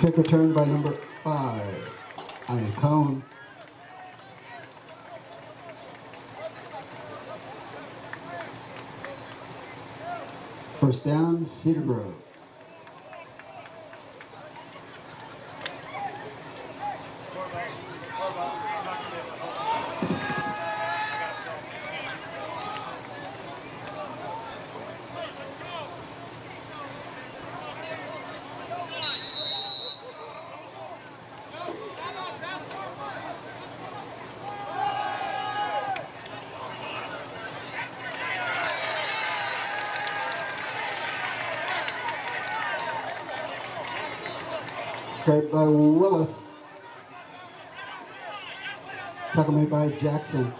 Kick return by number 5, Aya Cohn. First down, Cedar Grove. Carried by Willis. Tackle made by Jackson.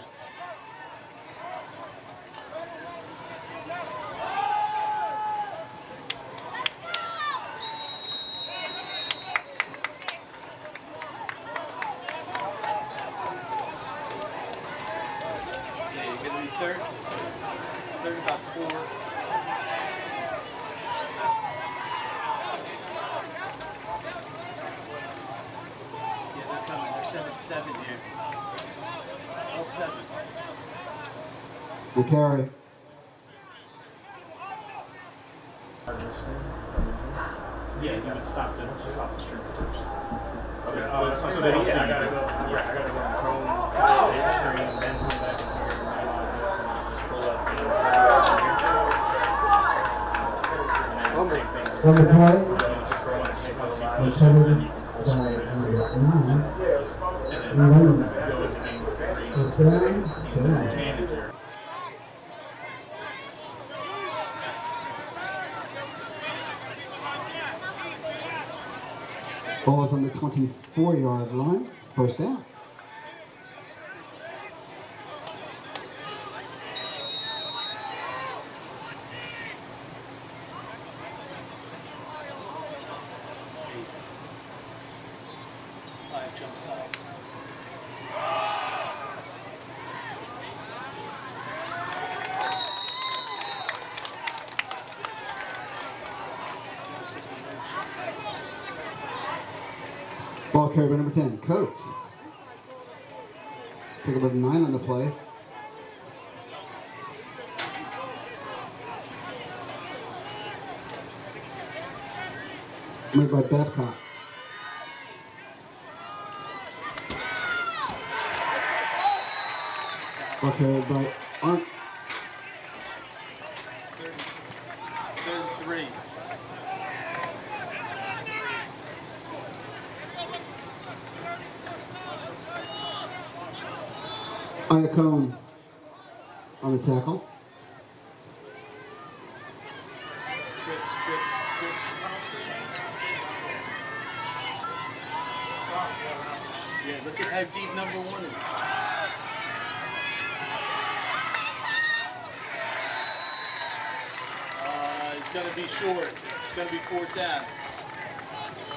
Yeah, you're going to be third. Third about 4. They're 7 here. All 7. The carry. Yeah, you would stop the stream first. Okay. I gotta go on Chrome, stream, then come back in here and analyze this, and then just pull up the and then same thing. On the play. Once he pushes, then you can full screen it. And then go with the game with manager. Ball is on the 24-yard line. First down. Jump sides. Ball carried by number 10, Coates. Pick up a 9 on the play. Made by Babcock. Ball carried by Arndt. Third and 3. Aya Cohn on the tackle. Trips. Yeah, look at how deep number 1 is. It's going to be short. It's going to be 4th down.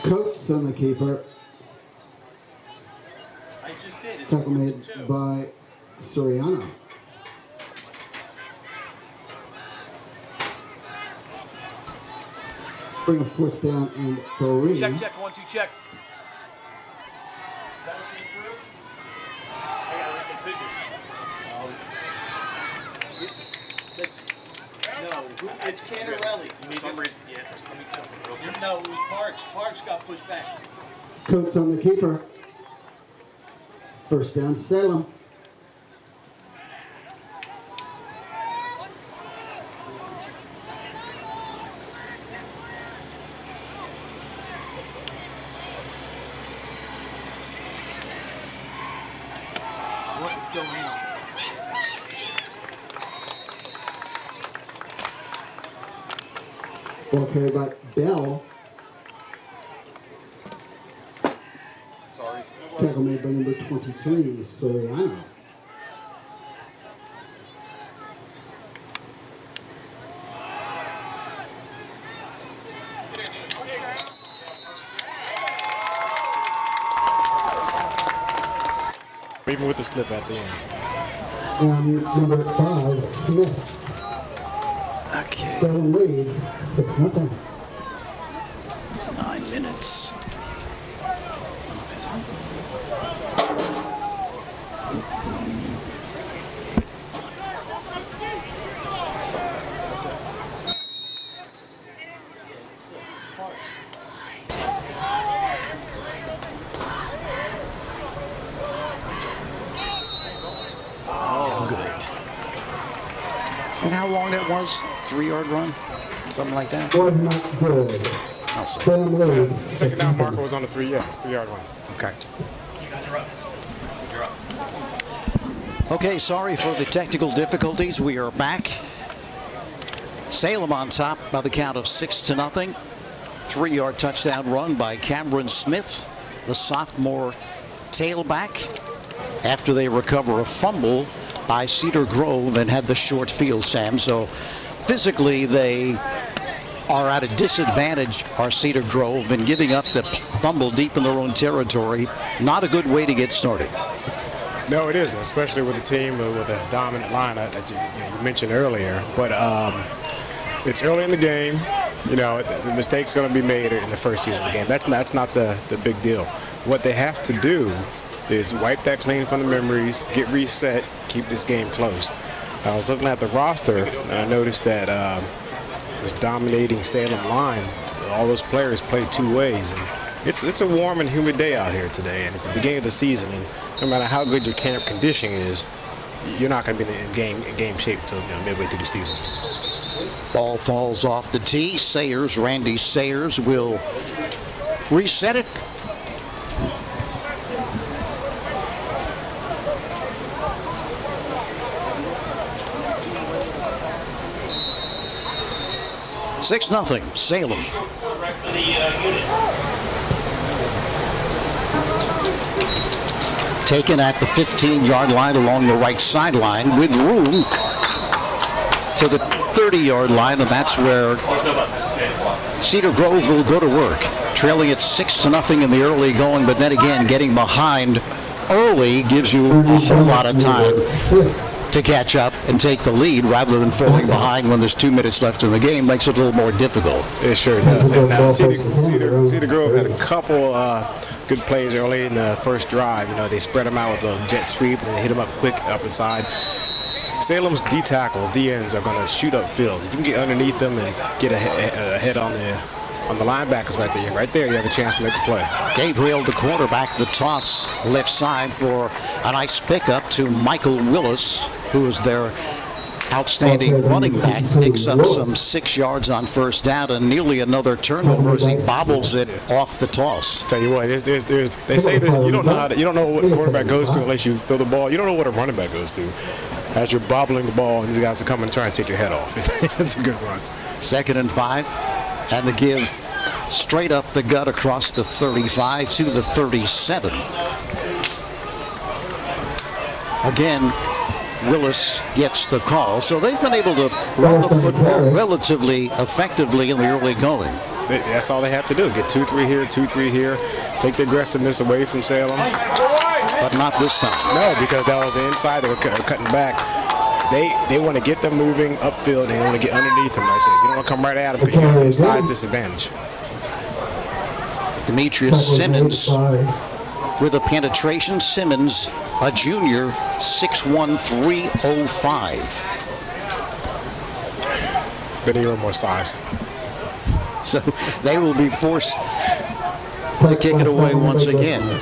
Coates on the keeper. I just did. It's Tackle 4th made and 2. by Soriano. Bring a 4th down and 3. Check, 1, 2, check. It's Canarelli. For some reason, yeah, let me jump in real quick. No, it was Parks. Parks got pushed back. Coates on the keeper. First down, Salem. What is going on? Ball carried by Bell. Sorry. Tackle made by number 23, Soriano. Even with the slip at the end. And number 5, Smith. Okay. Salem leads 6-0. 9 minutes. And how long that was? 3-yard run? Something like that? Was not good. Salem leads. Second down marker was on the 3-yard line. Okay. You guys are up. You're up. Okay, sorry for the technical difficulties. We are back. Salem on top by the count of 6-0. 3-yard touchdown run by Cameron Smith, the sophomore tailback, after they recover a fumble by Cedar Grove and had the short field, Sam. So physically they are at a disadvantage, are Cedar Grove, in giving up the fumble deep in their own territory. Not a good way to get started. No, it isn't, especially with a team with a dominant line that you mentioned earlier. But it's early in the game. The mistake's going to be made in the first season of the game. That's not the big deal. What they have to do is wipe that clean from the memories, get reset, keep this game close. I was looking at the roster, and I noticed that this dominating Salem line, all those players play two ways. And it's a warm and humid day out here today, and it's the beginning of the season. And no matter how good your camp conditioning is, you're not going to be in game shape until midway through the season. Ball falls off the tee. Randy Sayers will reset it. Six nothing, Salem. Taken at the 15-yard line along the right sideline with room to the 30-yard line, and that's where Cedar Grove will go to work. Trailing at 6-0 in the early going, but then again, getting behind early gives you a whole lot of time to catch up and take the lead rather than falling behind when there's 2 minutes left in the game. Makes it a little more difficult. It sure does. And now Cedar Grove had a couple good plays early in the first drive. They spread them out with a jet sweep and hit them up quick up inside. Salem's D tackles, D ends, are going to shoot upfield. If you can get underneath them and get ahead on the linebackers right there, you have a chance to make a play. Gabriel, the quarterback, the toss left side for a nice pickup to Michael Willis, who is their outstanding running back. Picks up some 6 yards on first down and nearly another turnover as he bobbles it off the toss. Tell you what, they say that you don't know what quarterback goes to unless you throw the ball. You don't know what a running back goes to. As you're bobbling the ball, and these guys are coming and trying to take your head off. It's a good run. 2nd and 5, and the give straight up the gut across the 35 to the 37. Again, Willis gets the call. So they've been able to run the football relatively effectively in the early going. That's all they have to do. Get 2-3 here, 2-3 here. Take the aggressiveness away from Salem. But not this time. No, because that was the inside. They were cutting back. They want to get them moving upfield, and they want to get underneath them right there. You don't want to come right at them because you have a size disadvantage. Demetrius Simmons with a penetration. Simmons, a junior, 6'1", 305. But they need more size. So they will be forced to kick it away once again.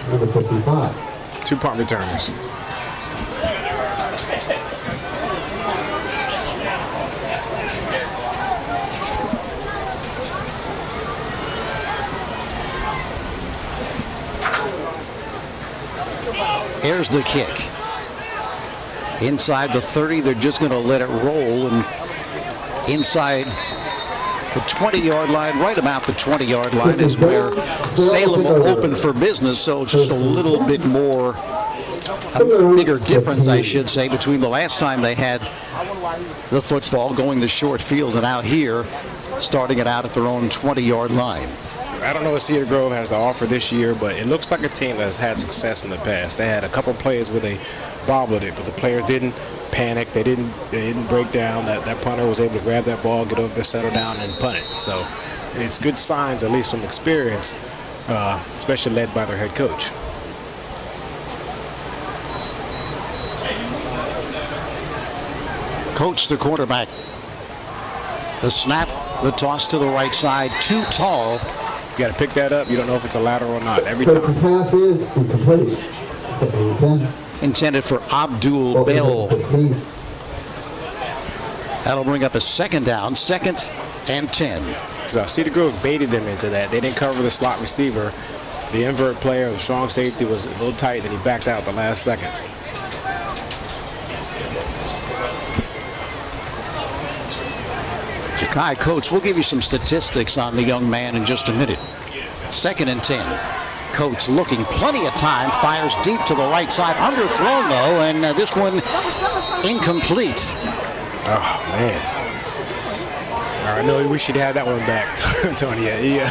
2 punt returners. Here's the kick. Inside the 30, they're just going to let it roll, and inside the 20-yard line, right about the 20-yard line, is where Salem will open for business. So just a little bit more, a bigger difference, I should say, between the last time they had the football going the short field and out here, starting it out at their own 20-yard line. I don't know what Cedar Grove has to offer this year, but it looks like a team that has had success in the past. They had a couple plays where they bobbled it, but the players didn't panic. They didn't break down. That punter was able to grab that ball, get over there, settle down, and punt it. So it's good signs, at least from experience, especially led by their head coach. Coach, the quarterback. The snap, the toss to the right side, too tall. You got to pick that up. You don't know if it's a lateral or not every time. The pass is incomplete. 2nd and 10. Intended for Abdul Bell. That'll bring up a second down, 2nd and 10. So Cedar Grove baited them into that. They didn't cover the slot receiver. The invert player, the strong safety, was a little tight, and he backed out the last second. Ja'Kai Coates, we'll give you some statistics on the young man in just a minute. 2nd and 10. Coates looking plenty of time, fires deep to the right side, underthrown though, and this one incomplete. Oh, man. I know we should have that one back, Tony. Yeah.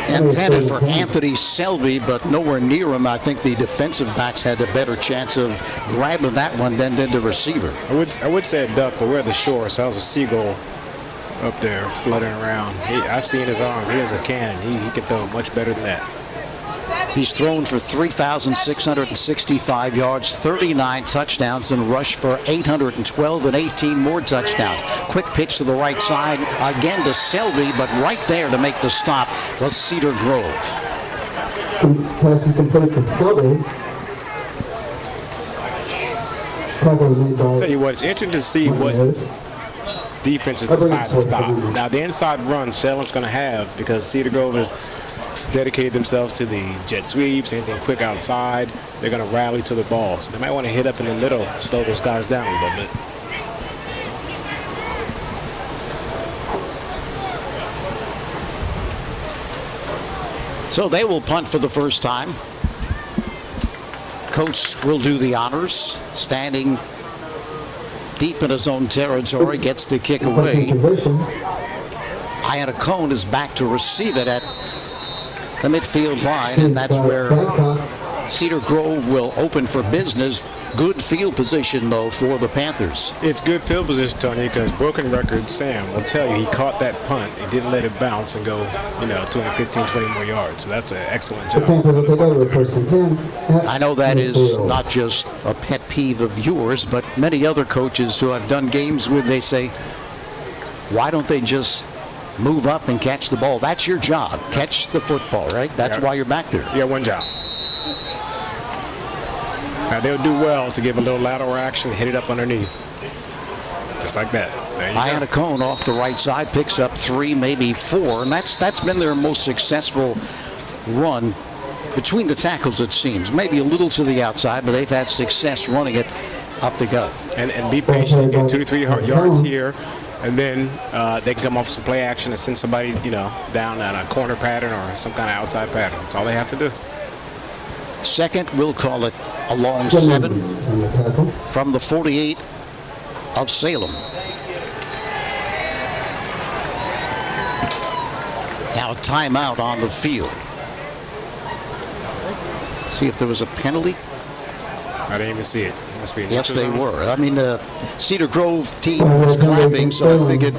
Intended for Anthony Selby, but nowhere near him. I think the defensive backs had a better chance of grabbing that one than did the receiver. I would say a duck, but we're at the shore, so that was a seagull up there fluttering around. I've seen his arm. He has a cannon. He can throw much better than that. He's thrown for 3,665 yards, 39 touchdowns, and rushed for 812 and 18 more touchdowns. Quick pitch to the right side, again to Selby, but right there to make the stop was Cedar Grove. Pass is complete to Selby. I'll tell you what, it's interesting to see what defenses decide to stop. Now, the inside run Salem's going to have, because Cedar Grove has dedicated themselves to the jet sweeps, anything quick outside. They're going to rally to the ball. So they might want to hit up in the middle, slow those guys down a little bit. So they will punt for the first time. Coach will do the honors, standing deep in his own territory, gets the kick away. Iannacone is back to receive it at the midfield line, and that's where Cedar Grove will open for business. Good field position, though, for the Panthers. It's good field position, Tony, because broken record Sam will tell you he caught that punt and didn't let it bounce and go, 215, 20 more yards. So that's an excellent job. I know that is not just a pet peeve of yours, but many other coaches who I've done games with, they say, why don't they just move up and catch the ball? That's your job. Catch the football, right? That's why you're back there. Yeah, one job. Now, they'll do well to give a little lateral action, hit it up underneath. Just like that. Iannacone off the right side picks up 3, maybe 4, and that's been their most successful run between the tackles, it seems. Maybe a little to the outside, but they've had success running it up the gut. And be patient, get 2 to 3 yards here, and then they can come off some play action and send somebody, down on a corner pattern or some kind of outside pattern. That's all they have to do. Second, we'll call it a long 7 from the 48 of Salem. Now a timeout on the field. See if there was a penalty. I didn't even see it. Must be. Yes, they were. I mean, the Cedar Grove team was clapping, so I figured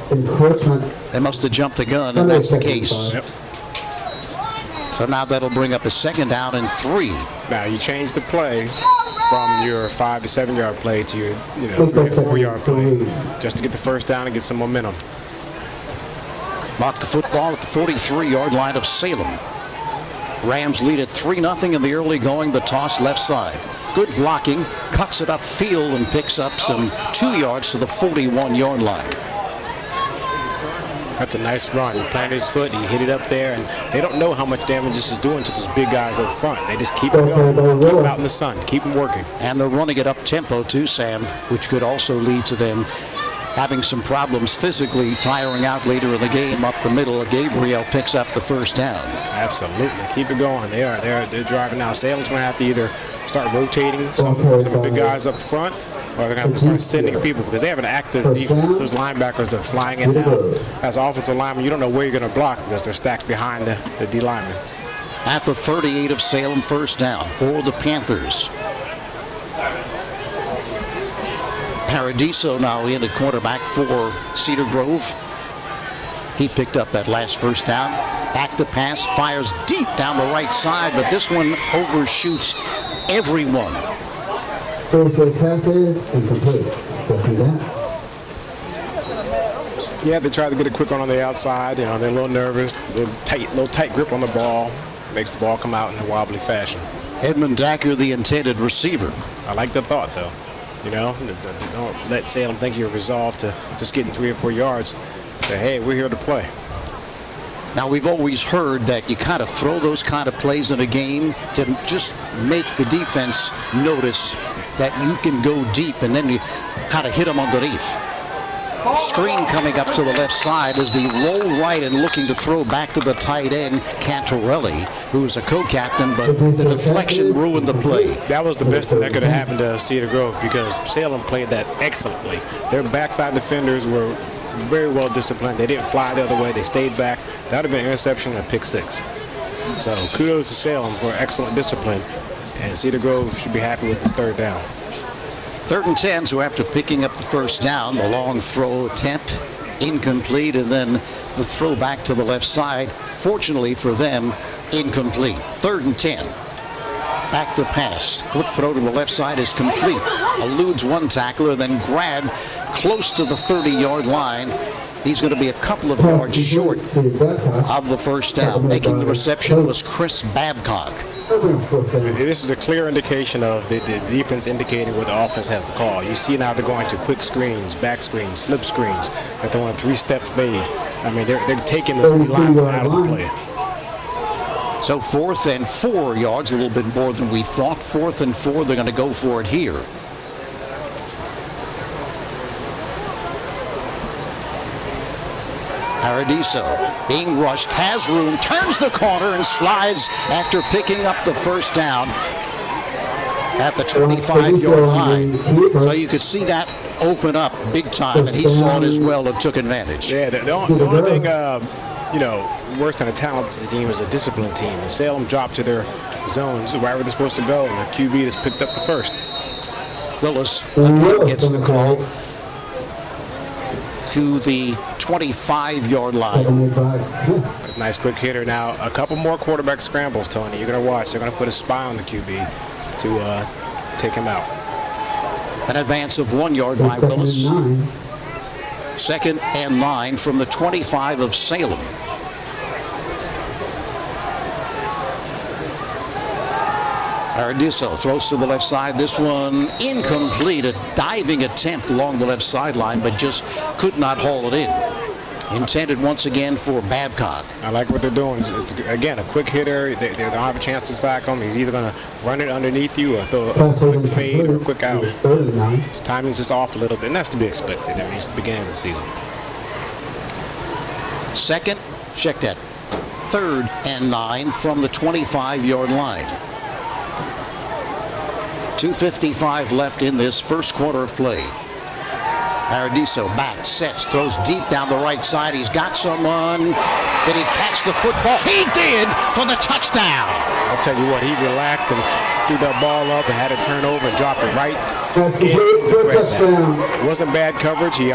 they must have jumped the gun, and that's the case. Yep. So now that'll bring up a 2nd down and 3. Now you change the play from your 5 to 7 yard play to your 3 to 4 yard play, just to get the first down and get some momentum. Mark the football at the 43-yard line of Salem. Rams lead at 3-0 in the early going. The toss left side. Good blocking, cuts it upfield and picks up some 2 yards to the 41-yard line. That's a nice run. He planted his foot, he hit it up there, and they don't know how much damage this is doing to those big guys up front. They just keep it going, keep them out in the sun, keep them working. And they're running it up tempo too, Sam, which could also lead to them having some problems physically, tiring out later in the game up the middle. Gabriel picks up the first down. Absolutely. Keep it going. They're driving now. Salem's going to have to either start rotating some of the big guys up front, or they're going to have to start sending people, because they have an active defense. Those linebackers are flying in and out. As offensive lineman, you don't know where you're going to block because they're stacked behind the D lineman. At the 38 of Salem, first down for the Panthers. Paradiso now in at quarterback for Cedar Grove. He picked up that last first down. Back to pass, fires deep down the right side, but this one overshoots everyone. 36 passes, incomplete. 2nd down. Yeah, they tried to get a quick one on the outside. They're a little nervous, little tight grip on the ball. Makes the ball come out in a wobbly fashion. Edmund Dacker, the intended receiver. I like the thought, though. You know, don't let Salem think you're resolved to just getting 3 or 4 yards. Say, hey, we're here to play. Now, we've always heard that you kind of throw those kind of plays in a game to just make the defense notice that you can go deep, and then you kind of hit them underneath. Screen coming up to the left side as the roll right and looking to throw back to the tight end, Cantorelli, who's a co-captain, but the deflection ruined the play. That was the best thing that could have happened to Cedar Grove because Salem played that excellently. Their backside defenders were very well disciplined. They didn't fly the other way. They stayed back. That would have been an interception and a pick 6. So kudos to Salem for excellent discipline. And Cedar Grove should be happy with the 3rd down. 3rd and 10, so after picking up the 1st down, the long throw attempt, incomplete, and then the throw back to the left side. Fortunately for them, incomplete. 3rd and 10. Back to pass. Quick throw to the left side is complete. Eludes one tackler, then grabbed close to the 30-yard line. He's going to be a couple of yards short of the 1st down. Making the reception was Chris Babcock. This is a clear indication of the defense indicating what the offense has to call. You see now they're going to quick screens, back screens, slip screens. They're throwing a 3-step fade. I mean, they're taking the line out of the play. So 4th and 4 yards, a little bit more than we thought. 4th and 4, they're going to go for it here. Paradiso being rushed, has room, turns the corner and slides after picking up the 1st down at the 25-yard line. So you could see that open up big time, and he saw it as well and took advantage. Yeah, the only thing, you know, worse than a talented team is a disciplined team. And Salem dropped to their zones right where they're supposed to go, and the QB just picked up the 1st. Willis gets the call to the 25-yard line. Nice quick hitter. Now, a couple more quarterback scrambles, Tony. You're going to watch. They're going to put a spy on the QB to take him out. An advance of 1 yard by Willis. 2nd and 9 from the 25 of Salem. Paradiso throws to the left side. This one incomplete. A diving attempt along the left sideline, but just could not haul it in. Intended once again for Babcock. I like what they're doing. It's again, a quick hitter. They don't have a chance to sack him. He's either going to run it underneath you or throw a quick fade or a quick out. His timing's just off a little bit, and that's to be expected. I mean, it's the beginning of the season. 2nd, check that. 3rd and 9 from the 25-yard line. 2:55 left in this 1st quarter of play. Paradiso back, sets, throws deep down the right side. He's got someone. Did he catch the football? He did for the touchdown. I'll tell you what, he relaxed and threw that ball up and had it turn over and dropped it right in the breadbasket. It wasn't bad coverage. He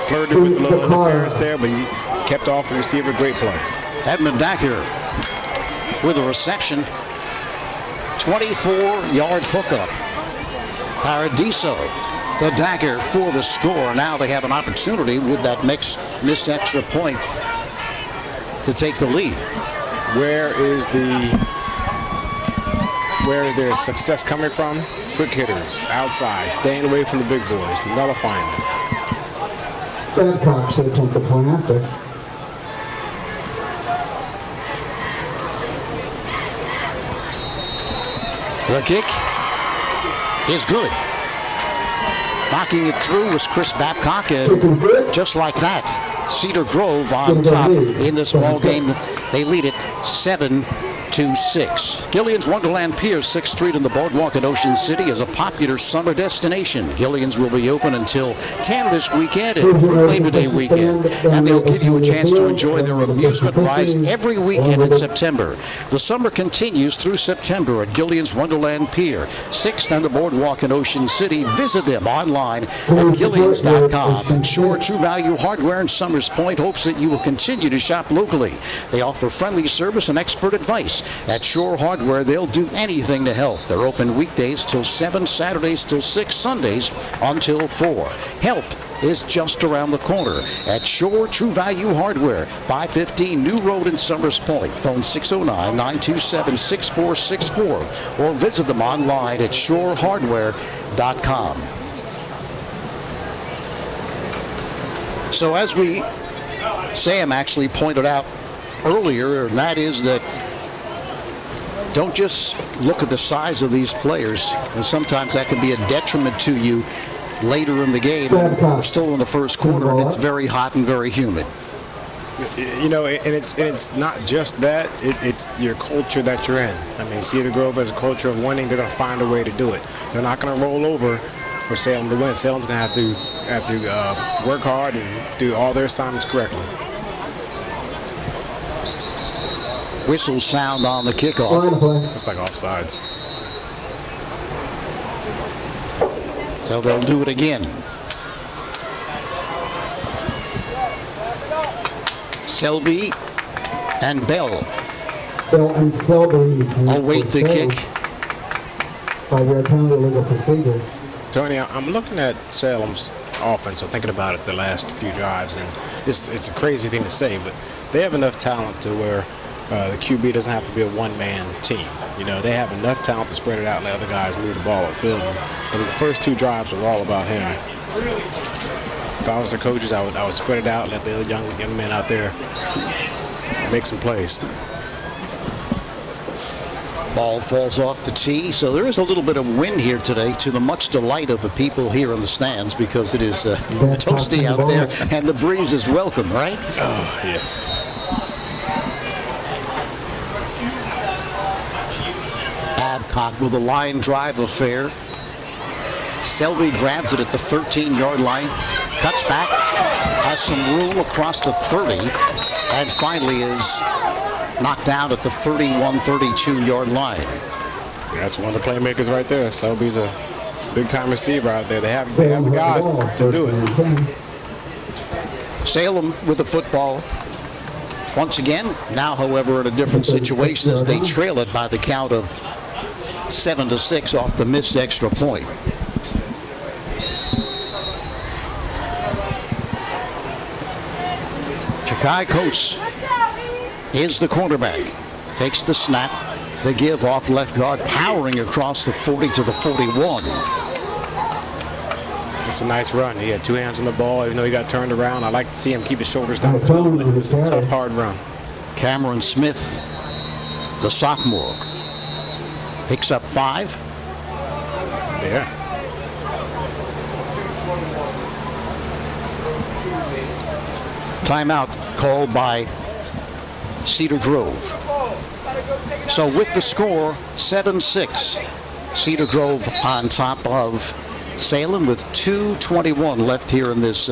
flirted with a little interference there, but he kept off the receiver. Great play. Edmund Dacker with a reception. 24-yard hookup. Paradiso to Dacker for the score. Now they have an opportunity with that missed extra point to take the lead. Where is their success coming from? Quick hitters, outside, staying away from the big boys, nullifying them. Babcock should attempt the point after. The kick is good. Knocking it through was Chris Babcock, and just like that, Cedar Grove on top in this ball game. They lead it 7-6. Gillian's Wonderland Pier, 6th Street in the Boardwalk in Ocean City is a popular summer destination. Gillian's will be open until 10 this weekend and Labor Day weekend. And they'll give you a chance to enjoy their amusement rides every weekend in September. The summer continues through September at Gillian's Wonderland Pier, 6th on the Boardwalk in Ocean City. Visit them online at Gillians.com. And Shore True Value Hardware in Summers Point hopes that you will continue to shop locally. They offer friendly service and expert advice. At Shore Hardware, they'll do anything to help. They're open weekdays till 7, Saturdays till 6, Sundays until 4. Help is just around the corner at Shore True Value Hardware, 515 New Road in Summers Point. Phone 609-927-6464 or visit them online at shorehardware.com. So as Sam actually pointed out earlier, and that is that don't just look at the size of these players, and sometimes that can be a detriment to you later in the game. We're still in the first quarter, and it's very hot and very humid. You know, and it's not just that. It's your culture that you're in. I mean, Cedar Grove has a culture of winning. They're going to find a way to do it. They're not going to roll over for Salem to win. Salem's going to have to work hard and do all their assignments correctly. Whistles sound on the kickoff. It's like offsides. So they'll do it again. Selby and Bell Bell and Selby await the kick. By your county legal procedure. Tony, I'm looking at Salem's offense, so thinking about it the last few drives, and it's a crazy thing to say, but they have enough talent to where the QB doesn't have to be a one-man team. You know, they have enough talent to spread it out and let other guys move the ball upfield. And the first two drives were all about him. If I was the coaches, I would spread it out, let the other young men out there make some plays. Ball falls off the tee, so there is a little bit of wind here today, to the much delight of the people here in the stands, because it is toasty out there, and the breeze is welcome, right? Oh, yes. Babcock with a line drive affair. Selby grabs it at the 13-yard line, cuts back, has some room across the 30, and finally is knocked down at the 31, 32-yard line. That's one of the playmakers right there. Selby's a big-time receiver out there. They have the guys to do it. Salem with the football once again. Now, however, in a different situation as they trail it by the count of 7-6 off the missed extra point. Chakai Coates is the quarterback. Takes the snap, the give off left guard, powering across the 40 to the 41. It's a nice run. He had two hands on the ball, even though he got turned around. I like to see him keep his shoulders down. It's a tough, hard run. Cameron Smith, the sophomore, picks up 5. Yeah. Timeout called by Cedar Grove. So with the score 7-6, Cedar Grove on top of Salem with 2:21 left here in this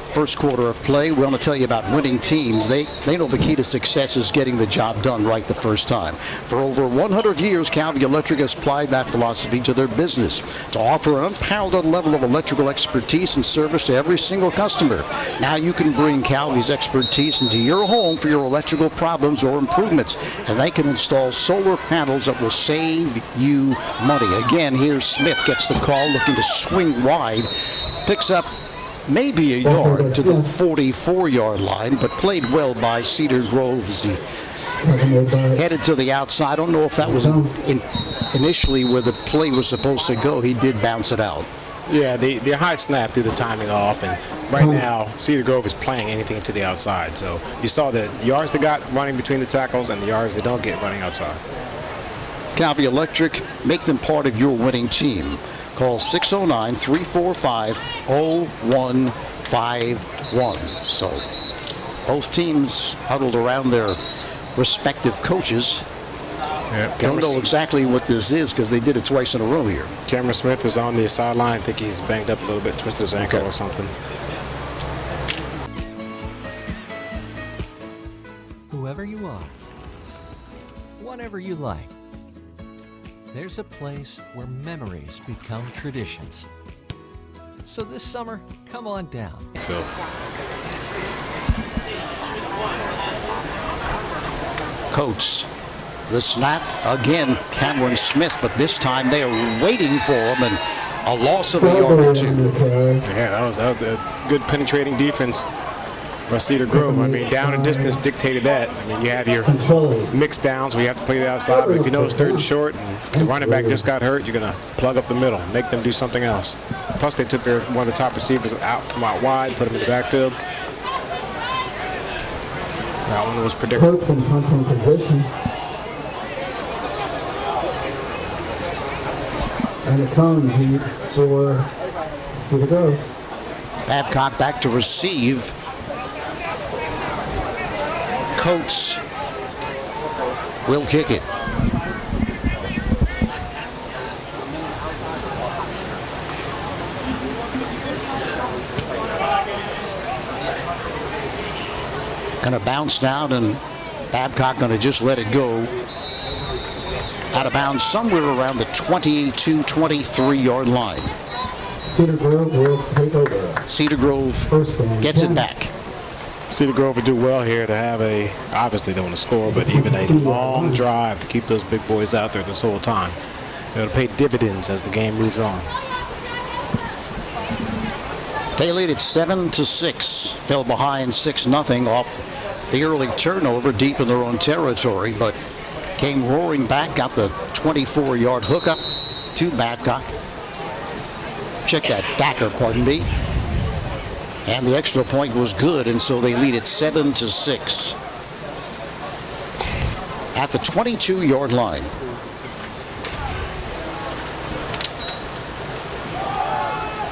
first quarter of play. We want to tell you about winning teams. They know the key to success is getting the job done right the first time. For over 100 years, Calvi Electric has applied that philosophy to their business to offer an unparalleled level of electrical expertise and service to every single customer. Now you can bring Calvi's expertise into your home for your electrical problems or improvements, and they can install solar panels that will save you money. Again, here's Smith, gets the call, looking to swing wide, picks up maybe a yard to the 44-yard line, but played well by Cedar Grove as he headed to the outside. I don't know if that was initially where the play was supposed to go. He did bounce it out. Yeah, the high snap threw the timing off, and right now Cedar Grove is playing anything to the outside. So you saw the yards they got running between the tackles and the yards they don't get running outside. Calvi Electric, make them part of your winning team. Call 609-345-0151. So both teams huddled around their respective coaches. Yeah, don't know exactly what this is because they did it twice in a row here. Cameron Smith is on the sideline. I think he's banged up a little bit, twisted his ankle or something. Whoever you are, whatever you like, there's a place where memories become traditions. So this summer, come on down. Phil. Coates, the snap again, Cameron Smith, but this time they are waiting for him, and a loss of a yard or two. Yeah, that was the good penetrating defense Well, Cedar Grove, I mean, down and distance dictated that. I mean, you have your mixed downs where you have to play the outside, but if you know it's third and short and the running back just got hurt, you're going to plug up the middle, make them do something else. Plus, they took one of the top receivers out from out wide, put him in the backfield. That one was predictable. Hurts in punting position. And it's on heat for Cedar Grove. Babcock back to receive. Coates will kick it. Going to bounce down, and Babcock going to just let it go. Out of bounds somewhere around the 22-23 yard line. Cedar Grove will take over. Cedar Grove gets it back. Cedar Grove would do well here to have obviously they want to score, but even a long drive to keep those big boys out there this whole time. It'll pay dividends as the game moves on. They lead it 7-6. Fell behind 6-0 off the early turnover deep in their own territory, but came roaring back, got the 24-yard hookup to Babcock. Check that, Dacker, pardon me. And the extra point was good, and so they lead it 7-6. At the 22-yard line.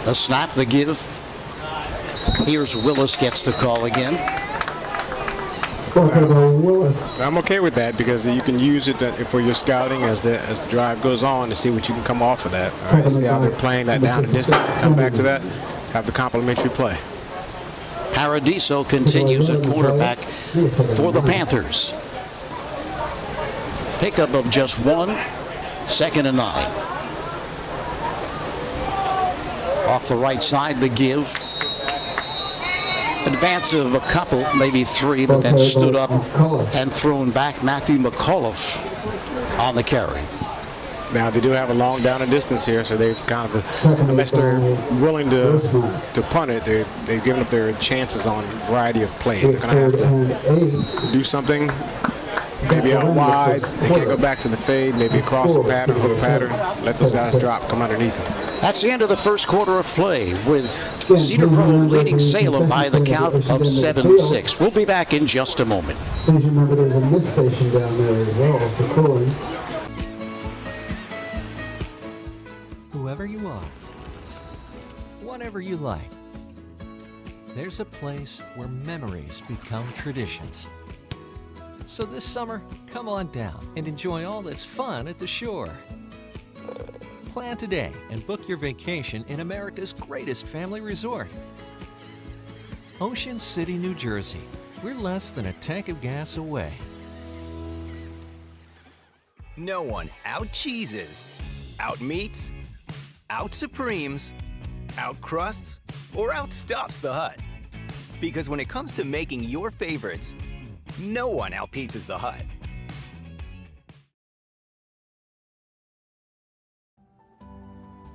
The snap, the give. Here's Willis gets the call again. I'm okay with that because you can use it for your scouting as the drive goes on to see what you can come off of that. All right, see how they're playing that down and distance. Come back to that. Have the complimentary play. Paradiso continues at quarterback for the Panthers. Pickup of just 1, 2nd and 9. Off the right side, the give. Advance of a couple, maybe 3, but then stood up and thrown back. Matthew McAuliffe on the carry. Now they do have a long down and distance here, so they've kind of, unless they're willing to punt it, they've given up their chances on a variety of plays. They're going to have to do something, maybe out wide. They can't go back to the fade, maybe a crossing pattern, hook pattern. Let those guys drop, come underneath them. That's the end of the first quarter of play, with Cedar Grove leading Salem by the count of 7-6. We'll be back in just a moment. Please remember there's a miss station down there as well for cooling. Whoever you are, whatever you like, there's a place where memories become traditions. So this summer, come on down and enjoy all that's fun at the shore. Plan today and book your vacation in America's greatest family resort. Ocean City, New Jersey. We're less than a tank of gas away. No one out-cheeses, out-meats, out-supremes, out-crusts, or out-stuffs the Hut. Because when it comes to making your favorites, no one out-pizzas the Hut.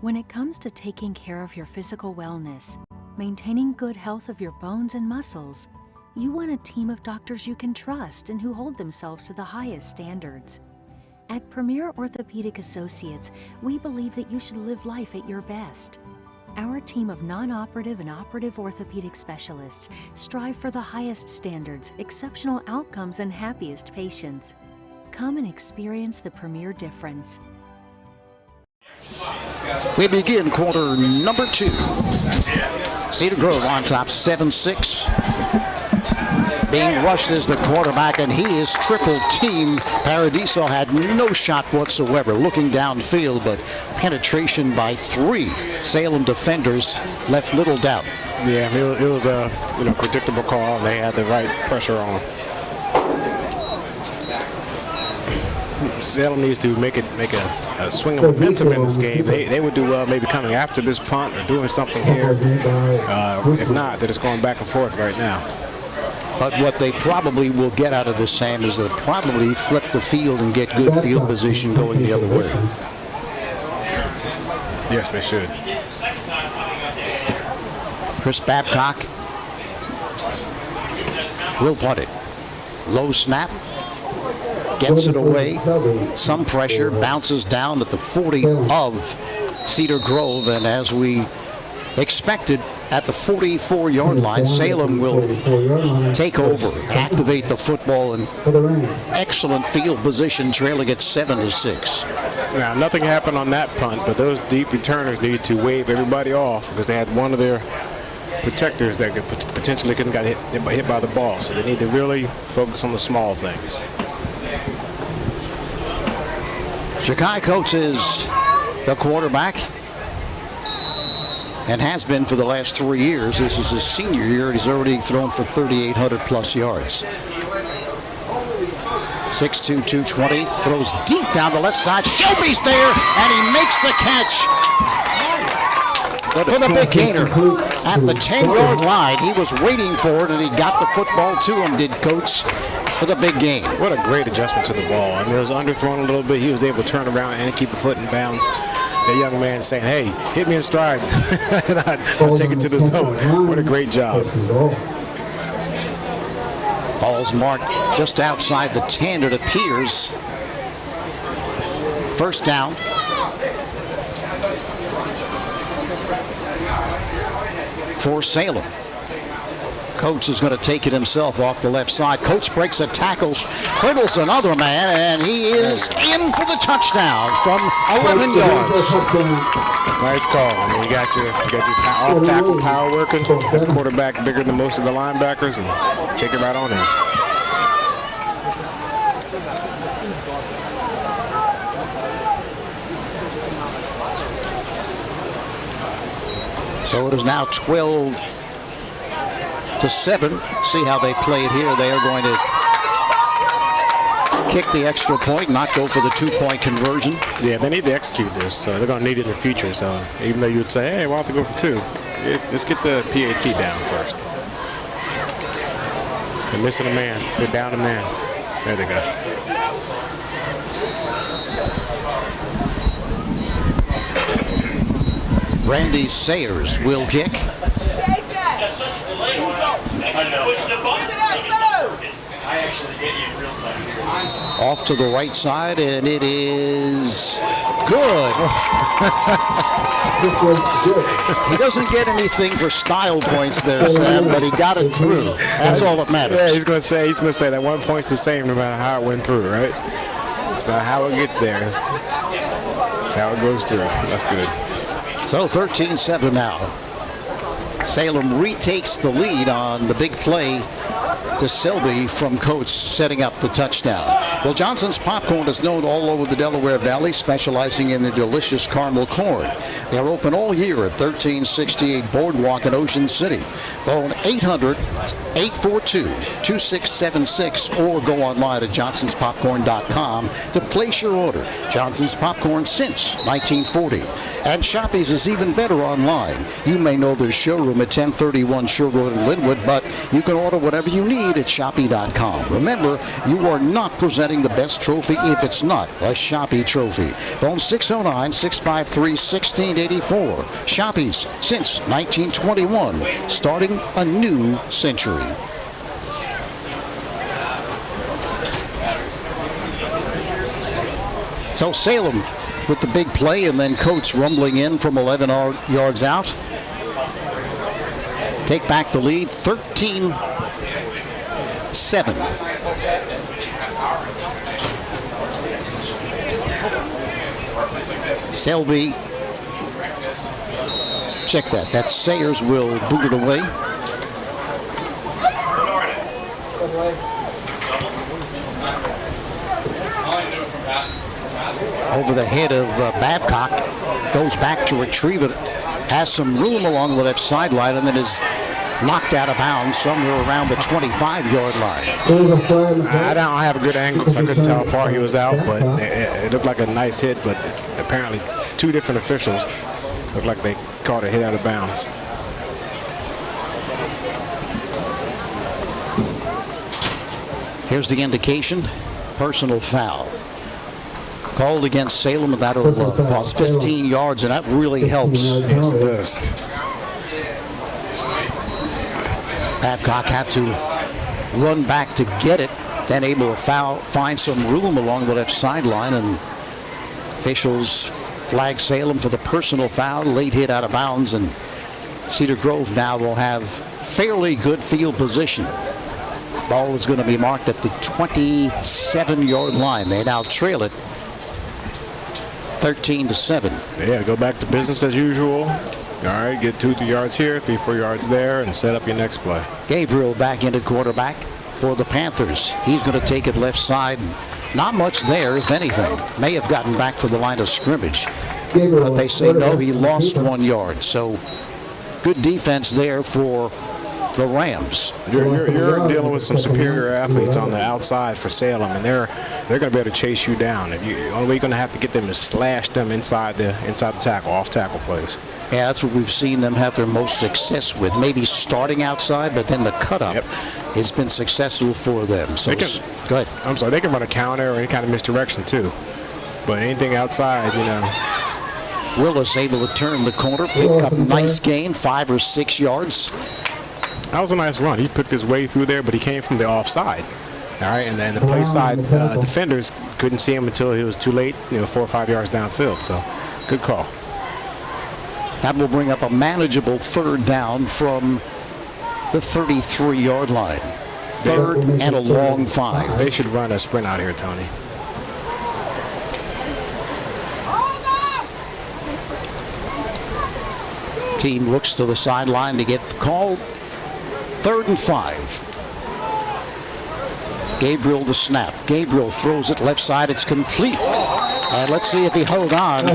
When it comes to taking care of your physical wellness, maintaining good health of your bones and muscles, you want a team of doctors you can trust and who hold themselves to the highest standards. At Premier Orthopedic Associates, we believe that you should live life at your best. Our team of non-operative and operative orthopedic specialists strive for the highest standards, exceptional outcomes, and happiest patients. Come and experience the Premier difference. We begin quarter number 2. Cedar Grove on top, 7-6. Being rushed as the quarterback, and he is triple teamed. Paradiso had no shot whatsoever looking downfield, but penetration by 3 Salem defenders left little doubt. Yeah, it was a predictable call. They had the right pressure on. Salem needs to make a swing of momentum in this game. They would do well maybe coming after this punt or doing something here. If not, they're just going back and forth right now. But what they probably will get out of this, Sam, is they'll probably flip the field and get good field position going the other way. Yes, they should. Chris Babcock will punt it. Low snap. Gets it away. Some pressure. Bounces down at the 40 of Cedar Grove. And as we expected, at the 44-yard line, Salem will take over, activate the football, and excellent field position, trailing at 7-6. Now, nothing happened on that punt, but those deep returners needed to wave everybody off because they had one of their protectors that could potentially couldn't get hit by the ball. So they need to really focus on the small things. Ja'Kai Coates is the quarterback and has been for the last 3 years. This is his senior year, and he's already thrown for 3,800 plus yards. 6'2", 220, throws deep down the left side. Shelby's there, and he makes the catch for the big gainer at the 10-yard line. He was waiting for it, and he got the football to him, did Coates, for the big gain. What a great adjustment to the ball. I mean, it was underthrown a little bit. He was able to turn around and keep a foot in bounds. The young man saying, hey, hit me in stride, and I'll take it to the zone. What a great job. Ball's marked just outside the 10, it appears. First down. For Salem. Coates is going to take it himself off the left side. Coates breaks a tackle, hurdles another man, and he is in for the touchdown from 11 yards. Nice call. I mean, you got your off-tackle power working. The quarterback bigger than most of the linebackers, and take it right on him. So it is now 12-7. See how they play it here. They are going to kick the extra point, not go for the 2-point conversion. Yeah, they need to execute this, so they're going to need it in the future. So even though you would say, hey, why don't they go for 2? Let's get the PAT down first. They're missing a man. They're down a man. There they go. Randy Sayers will kick. Off to the right side, and it is good. He doesn't get anything for style points there, Sam, but he got it through. That's all that matters. Yeah, he's going to say that 1 point's the same no matter how it went through, right? It's not how it gets there. It's how it goes through. That's good. So 13-7 now. Salem retakes the lead on the big play to Selby from Coates, setting up the touchdown. Well, Johnson's Popcorn is known all over the Delaware Valley, specializing in the delicious caramel corn. They're open all year at 1368 Boardwalk in Ocean City. Phone 800-842-2676 or go online at johnsonspopcorn.com to place your order. Johnson's Popcorn since 1940. And Shoppy's is even better online. You may know their showroom at 1031 Shore Road in Linwood, but you can order whatever you need at Shoppy.com. Remember, you are not presenting the best trophy if it's not a Shoppy trophy. Phone 609-653-1684. Shoppy's since 1921, starting a new century. So Salem with the big play, and then Coates rumbling in from 11 yards out. Take back the lead, 13-7. Selby, check that. That Sayers will boot it away. Over the head of Babcock, goes back to retrieve it, has some room along the left sideline, and then is knocked out of bounds somewhere around the 25-yard line. I don't have a good angle because I couldn't tell how far he was out, but it looked like a nice hit, but apparently 2 different officials looked like they caught a hit out of bounds. Here's the indication, personal foul. Called against Salem, and that'll cost 15 yards, and that really helps. Yes, it does. Babcock had to run back to get it, then able to find some room along the left sideline, and officials flag Salem for the personal foul. Late hit out of bounds, and Cedar Grove now will have fairly good field position. Ball is going to be marked at the 27-yard line. They now trail it 13-7. Yeah, go back to business as usual. All right, get 2-3 yards here, 3-4 yards there, and set up your next play. Gabriel back into quarterback for the Panthers. He's going to take it left side. Not much there, if anything. May have gotten back to the line of scrimmage. But they say no, he lost 1 yard. So good defense there for the Rams. You're dealing with some superior athletes on the outside for Salem, and they're going to be able to chase you down. The only way you're going to have to get them is slash them inside the tackle, off tackle plays. Yeah, that's what we've seen them have their most success with. Maybe starting outside, but then the cut up has been successful for them. So go ahead. I'm sorry, they can run a counter or any kind of misdirection too. But anything outside, Willis able to turn the corner, pick up nice gain, 5 or 6 yards. That was a nice run. He picked his way through there, but he came from the offside. All right, and then the play side defenders couldn't see him until he was too late, 4 or 5 yards downfield. So good call. That will bring up a manageable 3rd down from the 33-yard line. 3rd and a long 5. They should run a sprint out here, Tony. Team looks to the sideline to get called. 3rd and 5. Gabriel the snap. Gabriel throws it left side. It's complete. And let's see if he held on.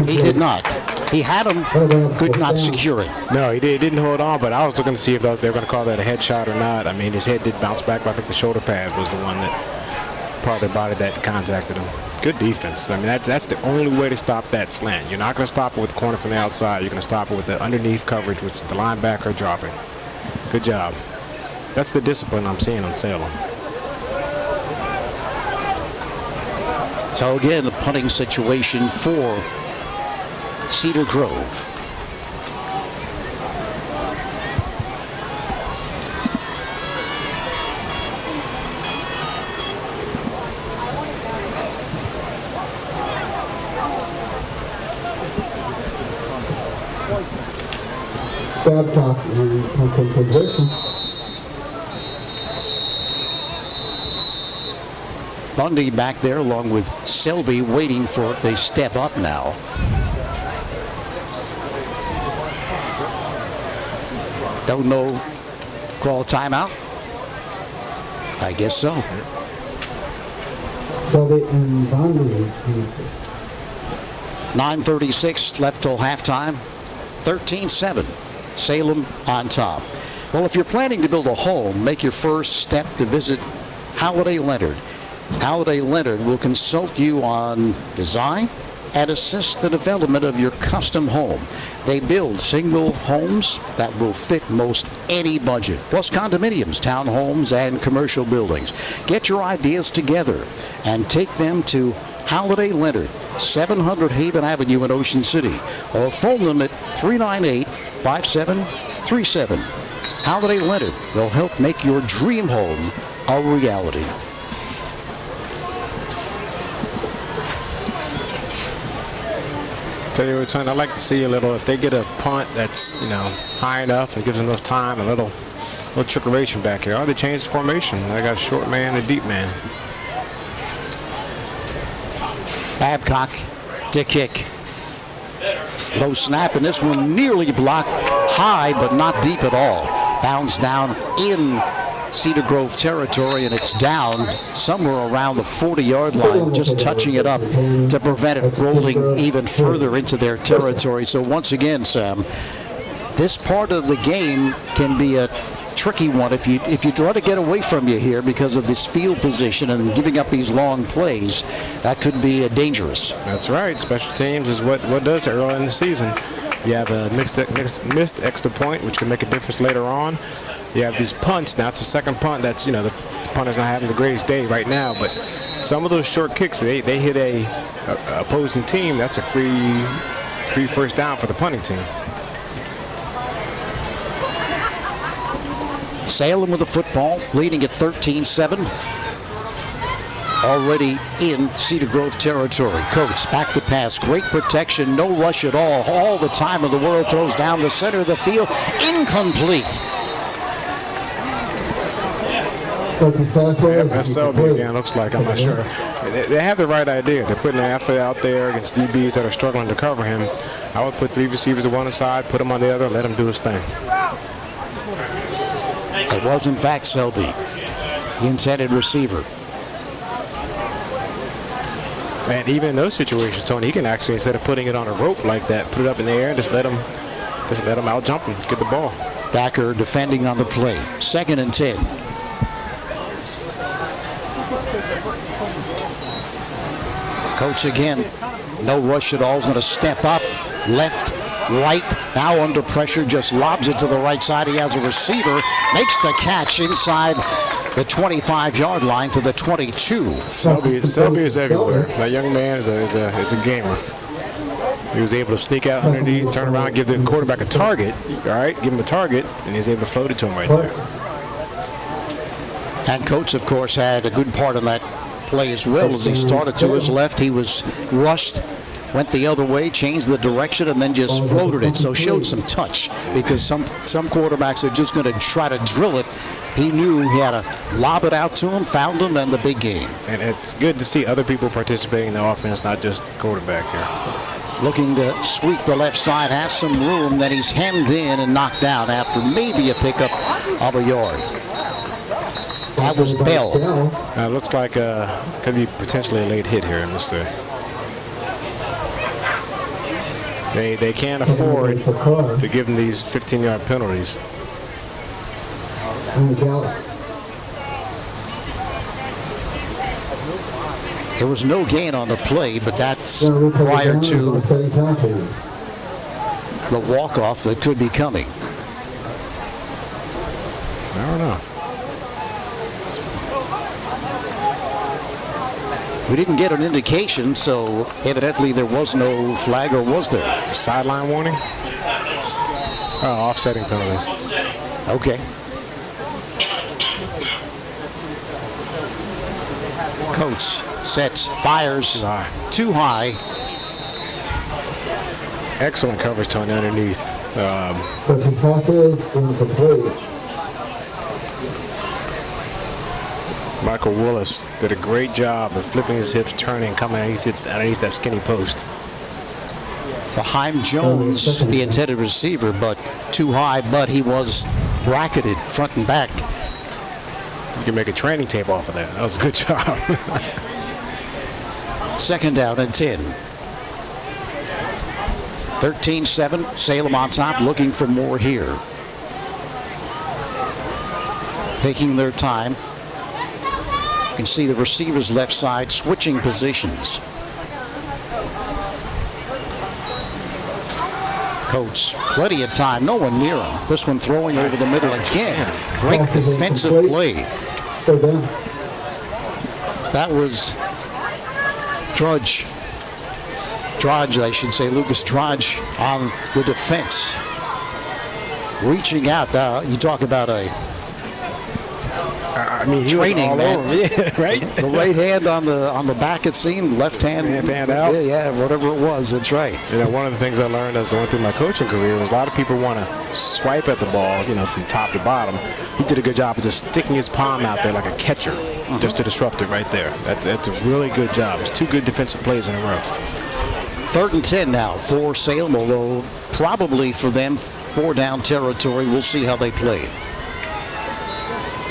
He did not. He had him, could not secure it. No, he didn't hold on, but I was looking to see if they were going to call that a headshot or not. I mean, his head did bounce back, but I think the shoulder pad was the one that part of the body that contacted him. Good defense. I mean, that's the only way to stop that slant. You're not going to stop it with the corner from the outside. You're going to stop it with the underneath coverage, which is the linebacker dropping. Good job. That's the discipline I'm seeing on Salem. So again, a punting situation for Cedar Grove. Babcock in punting position. Bundy back there along with Selby waiting for it. They step up now. Don't know. Call a timeout? I guess so. Selby and Bundy. 9:36 left till halftime. 13-7. Salem on top. Well, if you're planning to build a home, make your first step to visit Halliday Leonard. Halliday Leonard will consult you on design and assist the development of your custom home. They build single homes that will fit most any budget, plus condominiums, townhomes, and commercial buildings. Get your ideas together and take them to Halliday Leonard, 700 Haven Avenue in Ocean City, or phone them at 398-5737. Halliday Leonard will help make your dream home a reality. Tell you what, son, I'd like to see a little, if they get a punt that's, high enough, it gives them enough time, a little trickeration back here. Oh, they changed the formation. They got a short man and a deep man. Babcock to kick. Low snap, and this one nearly blocked high, but not deep at all. Bounds down in Cedar Grove territory, and it's down somewhere around the 40-yard line, just touching it up to prevent it rolling even further into their territory. So once again, Sam, this part of the game can be a tricky one if you let it get away from you here because of this field position and giving up these long plays. That could be dangerous. That's right. Special teams is what does it early in the season. You have a missed extra point, which can make a difference later on. You have these punts. Now it's the second punt. That's, the punter's not having the greatest day right now, but some of those short kicks, they hit a opposing team. That's a free first down for the punting team. Salem with the football, leading at 13-7. Already in Cedar Grove territory. Coates back to pass. Great protection. No rush at all. All the time of the world. Throws down the center of the field. Incomplete. That's Selby again, looks like. I'm not sure. They have the right idea. They're putting an athlete out there against DBs that are struggling to cover him. I would put 3 receivers on one side, put him on the other, let him do his thing. It was, in fact, Selby, the intended receiver. And even in those situations, Tony, he can actually, instead of putting it on a rope like that, put it up in the air and just let him out jump and get the ball. Backer defending on the play. 2nd and 10. Coates again. No rush at all. He's going to step up. Left, right. Now under pressure. Just lobs it to the right side. He has a receiver. Makes the catch inside the 25-yard line to the 22. Selby is everywhere. That young man is a gamer. He was able to sneak out underneath, turn around, give the quarterback a target. All right, give him a target, and he's able to float it to him right there. And Coates, of course, had a good part in that play as well. As he started to his left, he was rushed, went the other way, changed the direction, and then just floated it. So showed some touch, because some quarterbacks are just going to try to drill it. He knew he had to lob it out to him, found him, and the big game. And it's good to see other people participating in the offense, not just the quarterback here. Looking to sweep the left side, has some room, then he's hemmed in and knocked down after maybe a pickup of a yard. That was Bell. Looks like could be potentially a late hit here, Mr. They can't afford to give him these 15-yard penalties. There was no gain on the play, but that's prior to the walk-off that could be coming. I don't know. We didn't get an indication, so evidently there was no flag, or was there? Sideline warning? Oh, offsetting penalties. Okay. Coates sets, fires too high. Excellent coverage, Tony, underneath. Michael Willis did a great job of flipping his hips, turning, coming underneath that skinny post. Raheem Jones, the intended receiver, but too high, but he was bracketed front and back. You can make a training tape off of that. That was a good job. 2nd down and 10. 13-7, Salem on top, looking for more here. Taking their time. You can see the receivers left side switching positions. Coates, plenty of time, no one near him. This one throwing over the middle again. Great defensive play. That was Drudge, I should say, Lucas Drudge on the defense. Reaching out. You talk about a training, man. Yeah, right? The right hand on the back, it seemed. Left hand out. Yeah, whatever it was. That's right. You know, one of the things I learned as I went through my coaching career was a lot of people want to swipe at the ball, from top to bottom. He did a good job of just sticking his palm out there like a catcher, just to disrupt it right there. That's a really good job. It's 2 good defensive plays in a row. 3rd and 10 now for Salem, although probably for them 4 down territory. We'll see how they play.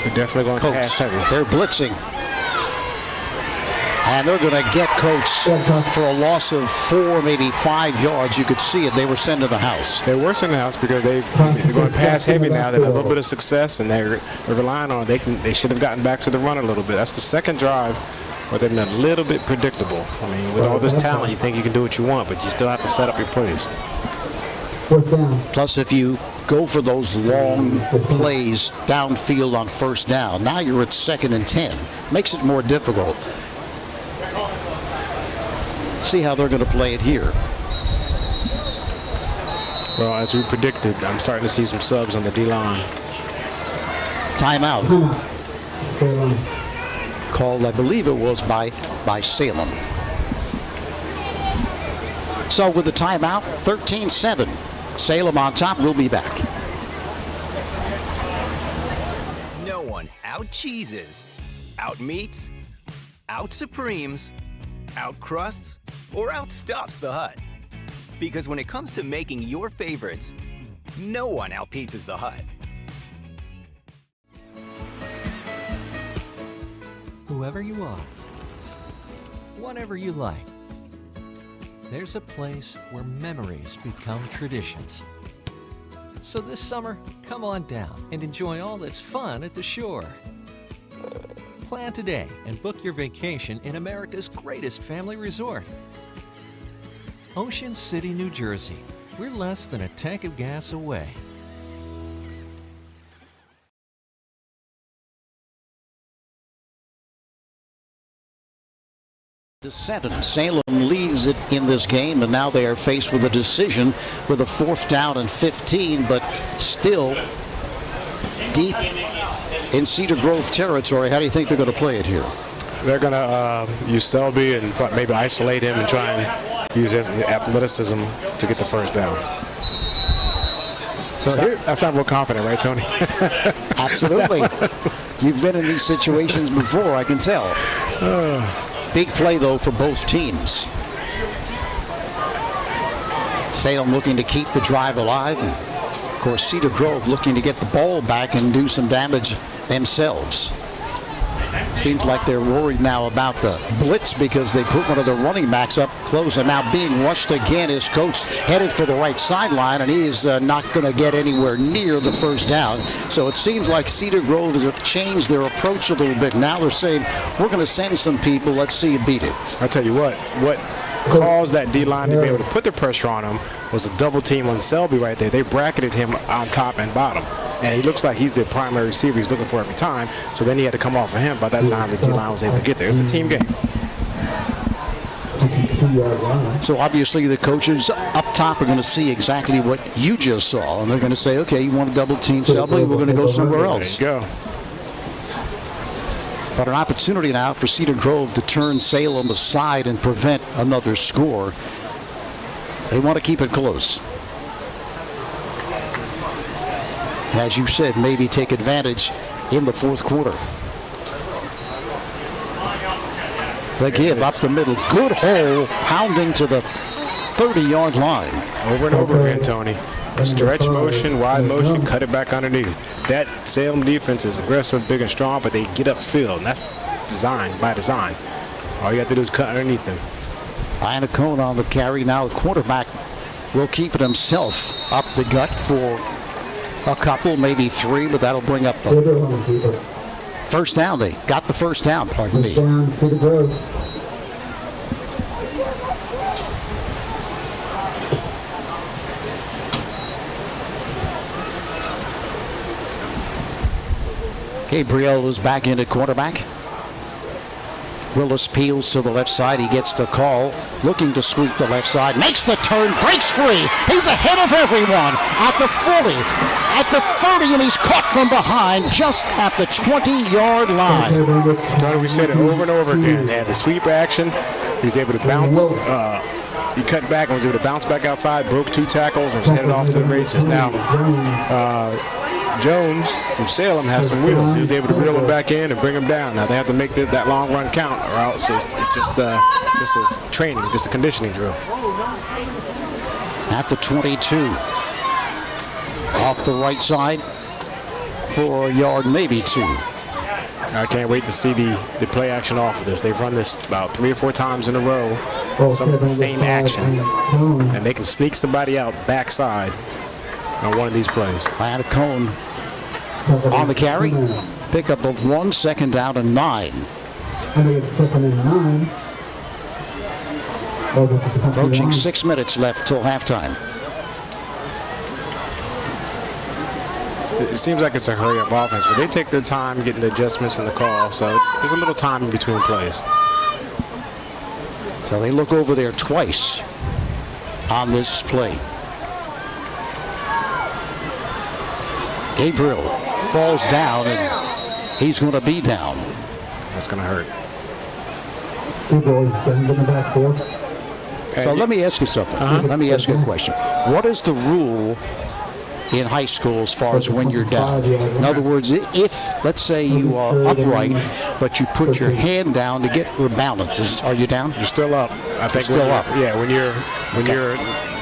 They're definitely going to pass heavy. They're blitzing. And they're going to get Coates for a loss of 4, maybe 5 yards. You could see it. They were sent to the house. They were sent to the house because they're going to pass heavy now. They had a little bit of success, and they're relying on it. They should have gotten back to the run a little bit. That's the 2nd drive where they've been a little bit predictable. I mean, with all this talent, you think you can do what you want, but you still have to set up your plays. Plus, if you go for those long plays downfield on 1st down, now you're at 2nd and 10. Makes it more difficult. See how they're going to play it here. Well, as we predicted, I'm starting to see some subs on the D-line. Timeout. Salem. Called, I believe it was by Salem. So with the timeout, 13-7. Salem on top. We'll be back. No one out-cheeses, out-meets, out-supremes, out-crusts, or outstuffs the Hut. Because when it comes to making your favorites, no one out-pizzas the Hut. Whoever you are, whatever you like, there's a place where memories become traditions. So this summer, come on down and enjoy all that's fun at the shore. Plan today and book your vacation in America's greatest family resort. Ocean City, New Jersey. We're less than a tank of gas away. To 7. Salem leads it in this game, and now they are faced with a decision with a 4th down and 15, but still deep in Cedar Grove territory. How do you think they're going to play it here? They're going to use Selby and maybe isolate him and try and use his athleticism to get the first down. So that's not real confident, right, Tony? Absolutely. You've been in these situations before, I can tell. Big play, though, for both teams. Salem looking to keep the drive alive. And, of course, Cedar Grove looking to get the ball back and do some damage themselves. Seems like they're worried now about the blitz because they put one of their running backs up close, and now being rushed again. His coach headed for the right sideline, and he is not going to get anywhere near the first down. So it seems like Cedar Grove has changed their approach a little bit. Now they're saying, we're going to send some people. Let's see you beat it. I'll tell you what caused that D-line to be able to put the pressure on him was the double team on Selby right there. They bracketed him on top and bottom. And he looks like he's the primary receiver he's looking for every time. So then he had to come off of him. By that time, the D-line was able to get there. It's a team game. So obviously the coaches up top are going to see exactly what you just saw. And they're going to say, okay, you want to double team Selby? We're going to go somewhere else. There you go. But an opportunity now for Cedar Grove to turn Salem aside and prevent another score. They want to keep it close. And as you said, maybe take advantage in the 4th quarter. The give up the middle. Good hole, pounding to the 30-yard line. Over and over again, Tony. Stretch motion, wide motion, cut it back underneath. That Salem defense is aggressive, big and strong, but they get upfield, and that's by design. All you have to do is cut underneath them. Ryan Cone on the carry. Now the quarterback will keep it himself up the gut for a couple, maybe 3, but that'll bring up a first down. They got the first down, pardon me. Gabriel is back into quarterback. Willis peels to the left side. He gets the call, looking to sweep the left side. Makes the turn, breaks free. He's ahead of everyone at the 40, at the 30, and he's caught from behind just at the 20-yard line. Tony, we said it over and over again. They had the sweep action. He's able to bounce. He cut back and was able to bounce back outside, broke 2 tackles, and was headed off to the races. Now, Jones from Salem has some wheels. He was able to reel him back in and bring him down. Now they have to make that long run count, or else it's just a training, just a conditioning drill. At the 22, off the right side for a yard, maybe 2. I can't wait to see the play action off of this. They've run this about 3 or 4 times in a row, some of the same action, and they can sneak somebody out backside on one of these plays. Ryan Cone on the carry. Pickup of 1, 2nd down and 9. Approaching 6 minutes left till halftime. It seems like it's a hurry-up offense, but they take their time getting the adjustments and the call, so there's a little time in between plays. So they look over there twice on this play. Gabriel falls down, and he's going to be down. That's going to hurt. 2 boys down in the backfield. So let me ask you something. Let me ask you a question. What is the rule in high school as far as when you're down? In other words, if, let's say you are upright, but you put your hand down to get your balance, are you down? You're still up. I think still up. Yeah, when your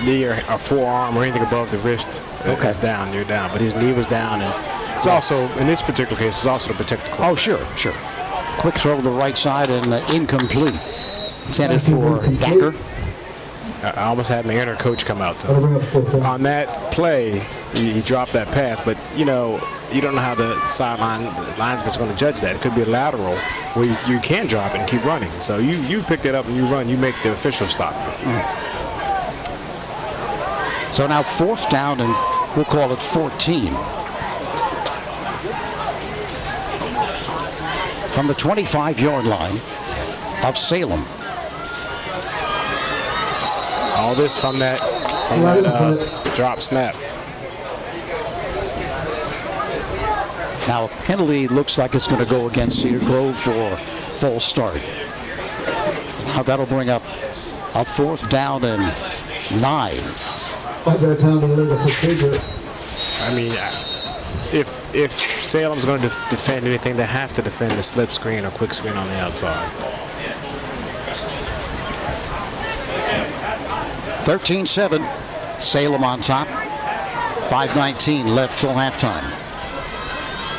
knee or a forearm or anything above the wrist is down, you're down. But his knee was down, and it's also, in this particular case, it's also to protect the quarterback. Oh, sure. Quick throw to the right side and incomplete. Intended for Dacker. I almost had my inner coach come out on that play. He dropped that pass, but you don't know how the sideline linesman's going to judge that. It could be a lateral where you can drop it and keep running. So you pick it up and you run. You make the official stop. So now 4th down, and we'll call it 14. From the 25-yard line of Salem. All this from that drop snap. Now a penalty looks like it's going to go against Cedar Grove for false start. Now that'll bring up a 4th down and 9. I mean, if Salem's going to defend anything, they have to defend the slip screen or quick screen on the outside. 13-7, Salem on top. 5:19 left till halftime.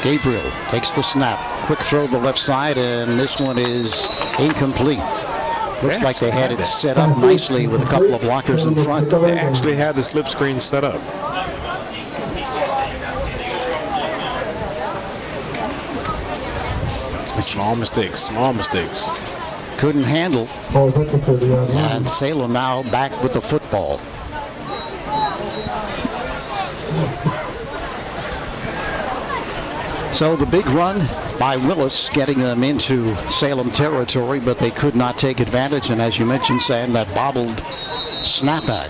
Gabriel takes the snap. Quick throw to the left side, and this one is incomplete. Looks like they had it set up nicely with a couple of blockers in front. They actually had the slip screen set up. Small mistakes. Couldn't handle. And Salem now back with the football. So the big run by Willis getting them into Salem territory, but they could not take advantage. And as you mentioned, Sam, that bobbled snapback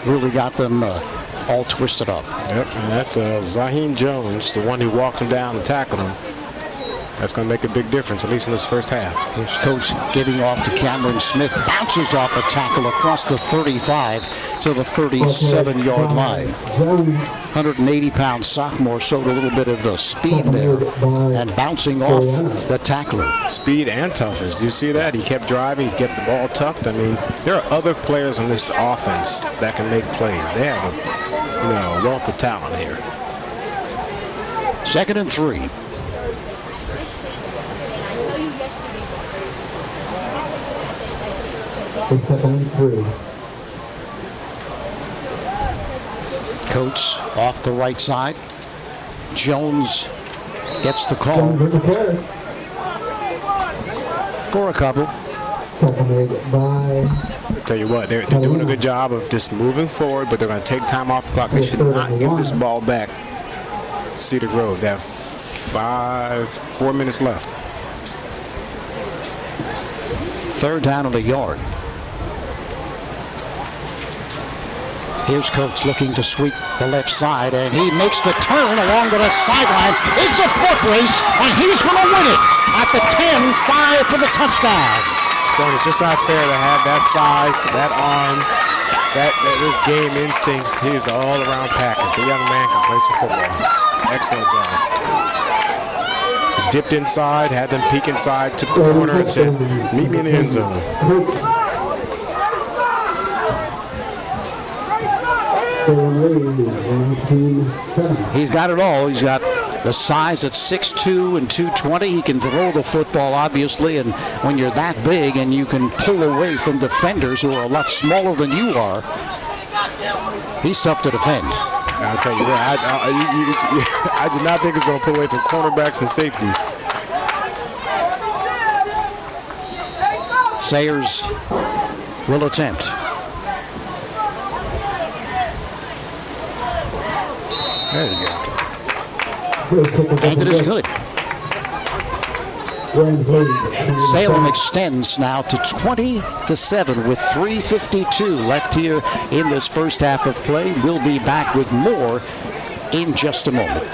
really got them all twisted up. Yep, and that's Zaheem Jones, the one who walked him down and tackled him. That's going to make a big difference, at least in this first half. Here's coach giving off to Cameron Smith. Bounces off a tackle across the 35 to the 37-yard line. 180-pound sophomore showed a little bit of the speed there and bouncing off the tackler. Speed and toughness. Do you see that? He kept driving. He kept the ball tucked. I mean, there are other players on this offense that can make plays. They have a wealth of talent here. 2nd and 3. Coates off the right side. Jones gets the call for a couple. I'll tell you what, they're doing a good job of just moving forward, but they're going to take time off the clock. They should not give this ball back. Cedar Grove, they have 4 minutes left. 3rd down on the yard. Here's Coates looking to sweep the left side, and he makes the turn along the left sideline. It's a foot race, and he's going to win it at the 10-5 for the touchdown. John, it's just not fair to have that size, that arm, this game instincts. He's the all-around package. The young man can play some football. Excellent job. He dipped inside, had them peek inside, took the corner and said, meet me in the end zone. He's got it all. He's got the size at 6'2" and 220. He can throw the football, obviously, and when you're that big and you can pull away from defenders who are a lot smaller than you are, he's tough to defend. I'll tell you what, I did not think he was going to pull away from cornerbacks and safeties. Sayers will attempt. There you go. And it is good. Salem extends now to 20-7 with 3:52 left here in this first half of play. We'll be back with more in just a moment.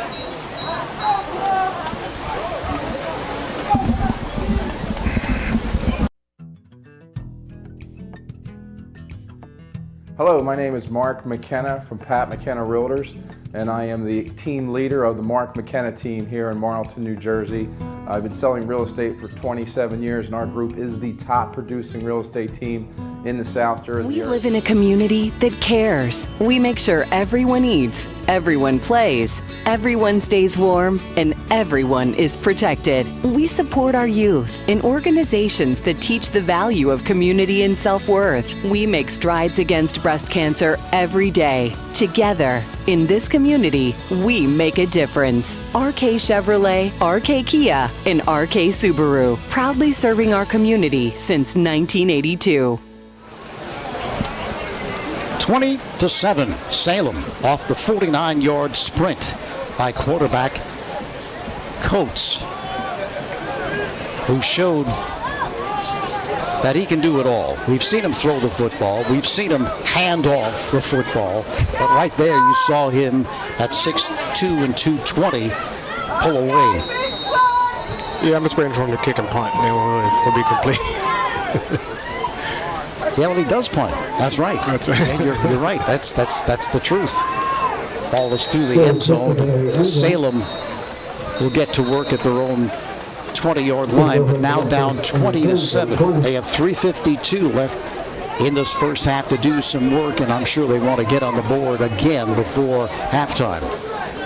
Hello, my name is Mark McKenna from Pat McKenna Realtors, and I am the team leader of the Mark McKenna team here in Marlton, New Jersey. I've been selling real estate for 27 years, and our group is the top producing real estate team in the South Jersey We area. live in a community that cares. We make sure everyone eats, everyone plays, everyone stays warm, and everyone is protected. We support our youth in organizations that teach the value of community and self-worth. We make strides against breast cancer every day. Together, in this community, we make a difference. RK Chevrolet, RK Kia, and RK Subaru, proudly serving our community since 1982. 20-7, Salem off the 49-yard sprint by quarterback Coates, who showed that he can do it all. We've seen him throw the football. We've seen him hand off the football. But right there, you saw him at 6'2" and 220 pull away. Yeah, I'm just waiting for him to kick and punt. Then we'll be complete. Yeah, well, he does punt. That's right. That's right. And you're right. That's the truth. Ball is through the end zone. Salem will get to work at their own 20-yard line, but now down 20-7. They have 3:52 left in this first half to do some work, and I'm sure they want to get on the board again before halftime.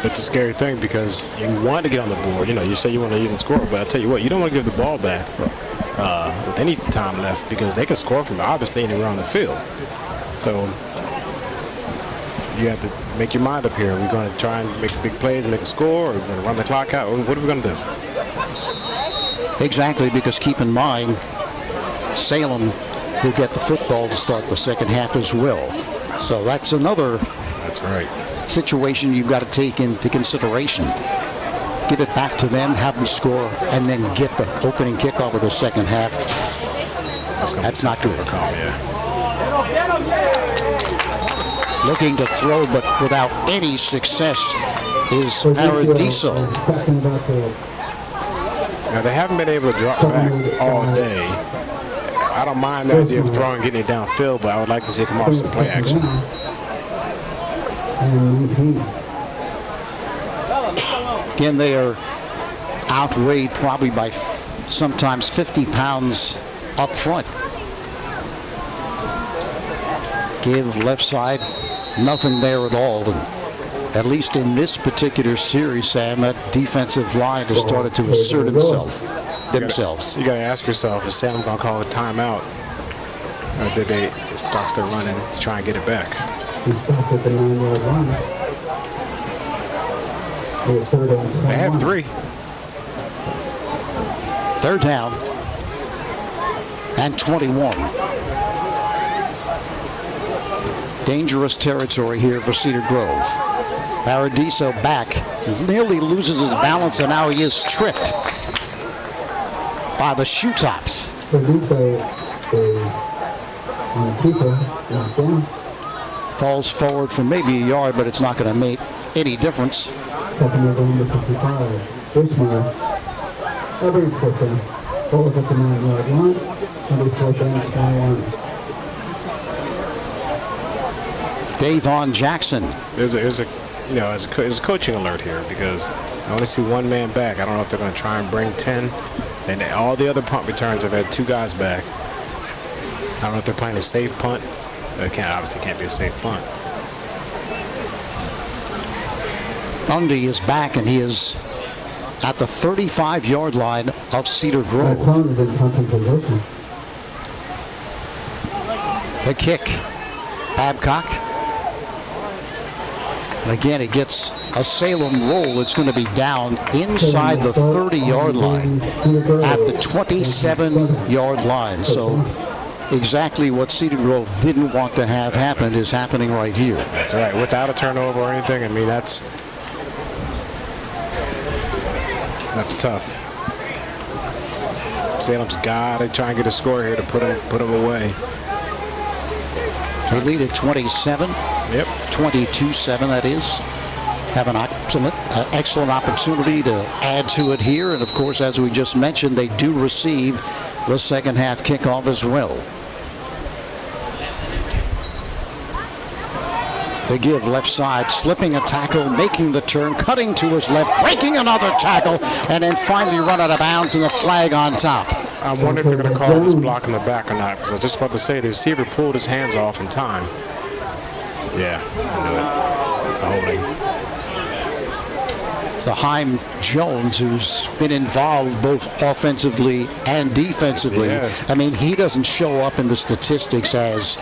It's a scary thing because you want to get on the board. You know, you say you want to even score, but I tell you what, you don't want to give the ball back with any time left because they can score from obviously anywhere on the field. So you have to make your mind up here. Are we going to try and make big plays and make a score, or are we going to run the clock out? What are we going to do? Exactly, because keep in mind, Salem will get the football to start the second half as well. So that's another situation you've got to take into consideration. Give it back to them, have the score, and then get the opening kickoff of the second half. That's not good. Looking to throw, but without any success, is Paradiso. Now, they haven't been able to drop back all day. I don't mind the idea of throwing, getting it downfield, but I would like to see it come off some play action. Again, they are outweighed probably by sometimes 50 pounds up front. Give left side, nothing there at all. And at least in this particular series, Sam, that defensive line has started to assert themselves. You got to ask yourself, is Salem going to call a timeout? Or did they start their running to try and get it back? They have 3. Third down and 21. Dangerous territory here for Cedar Grove. Paradiso back, nearly loses his balance, and now he is tripped by the shoe tops. Falls forward for maybe a yard, but it's not going to make any difference. Davon Jackson. There's a coaching alert here because I only see one man back. I don't know if they're going to try and bring 10. And all the other punt returns have had 2 guys back. I don't know if they're playing a safe punt. It obviously can't be a safe punt. Bundy is back, and he is at the 35-yard line of Cedar Grove. The kick, Babcock. And again, it gets a Salem roll. It's going to be down inside the 30-yard line at the 27-yard line. So exactly what Cedar Grove didn't want to have happen is happening right here. That's right. Without a turnover or anything, I mean, that's tough. Salem's got to try and get a score here to put them away. They lead at 27. Yep. 22-7, that is. Have an excellent opportunity to add to it here. And, of course, as we just mentioned, they do receive the second half kickoff as well. to give left side, slipping a tackle, making the turn, cutting to his left, breaking another tackle, and then finally run out of bounds and the flag on top. I wonder if they're going to call this block in the back or not, because I was just about to say the receiver pulled his hands off in time. Yeah, I knew it. A holding. So Haim Jones, who's been involved both offensively and defensively. Yes. I mean, he doesn't show up in the statistics as,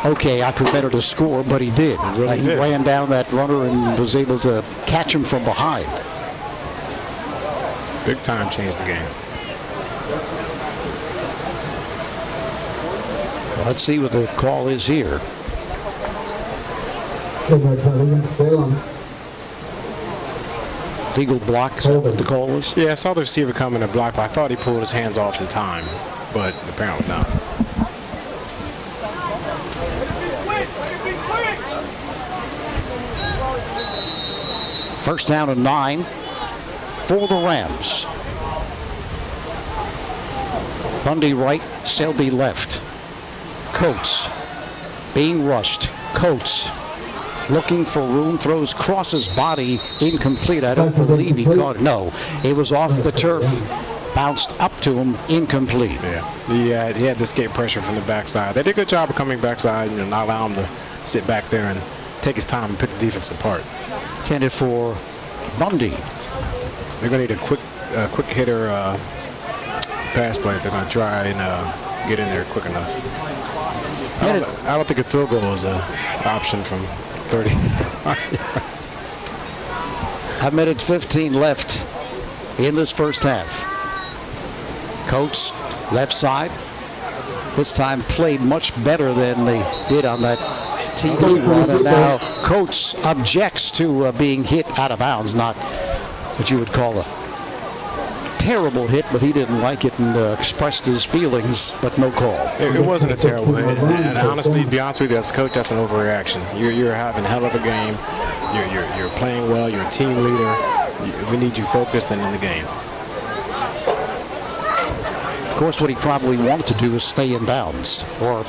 okay, I prevented a score, but he did. He ran down that runner and was able to catch him from behind. Big time changed the game. Well, let's see what the call is here. Salem. Legal block, is that what the call was? Yeah, I saw the receiver come in and block, but I thought he pulled his hands off in time, but apparently not. First down and 9 for the Rams. Bundy right, Selby left. Coates being rushed. Coates looking for room, throws crosses body, incomplete. I don't believe he caught it. No, it was off the turf, bounced up to him, incomplete. Yeah, he had to escape pressure from the backside. They did a good job of coming backside, not allow him to sit back there and take his time and pick the defense apart. Intended for Bundy. They're going to need a quick hitter pass play if they're going to try and get in there quick enough. I don't think a field goal is an option from 30 yards. A minute 15 left in this first half. Coates left side. This time played much better than they did on that TV run. And now Coates objects to being hit out of bounds. Not what you would call a terrible hit, but he didn't like it and expressed his feelings, but no call. It wasn't a terrible hit. And honestly, to be honest with you, as a coach, that's an overreaction. You're having a hell of a game. You're playing well. You're a team leader. We need you focused and in the game. Of course, what he probably wanted to do is stay in bounds. Or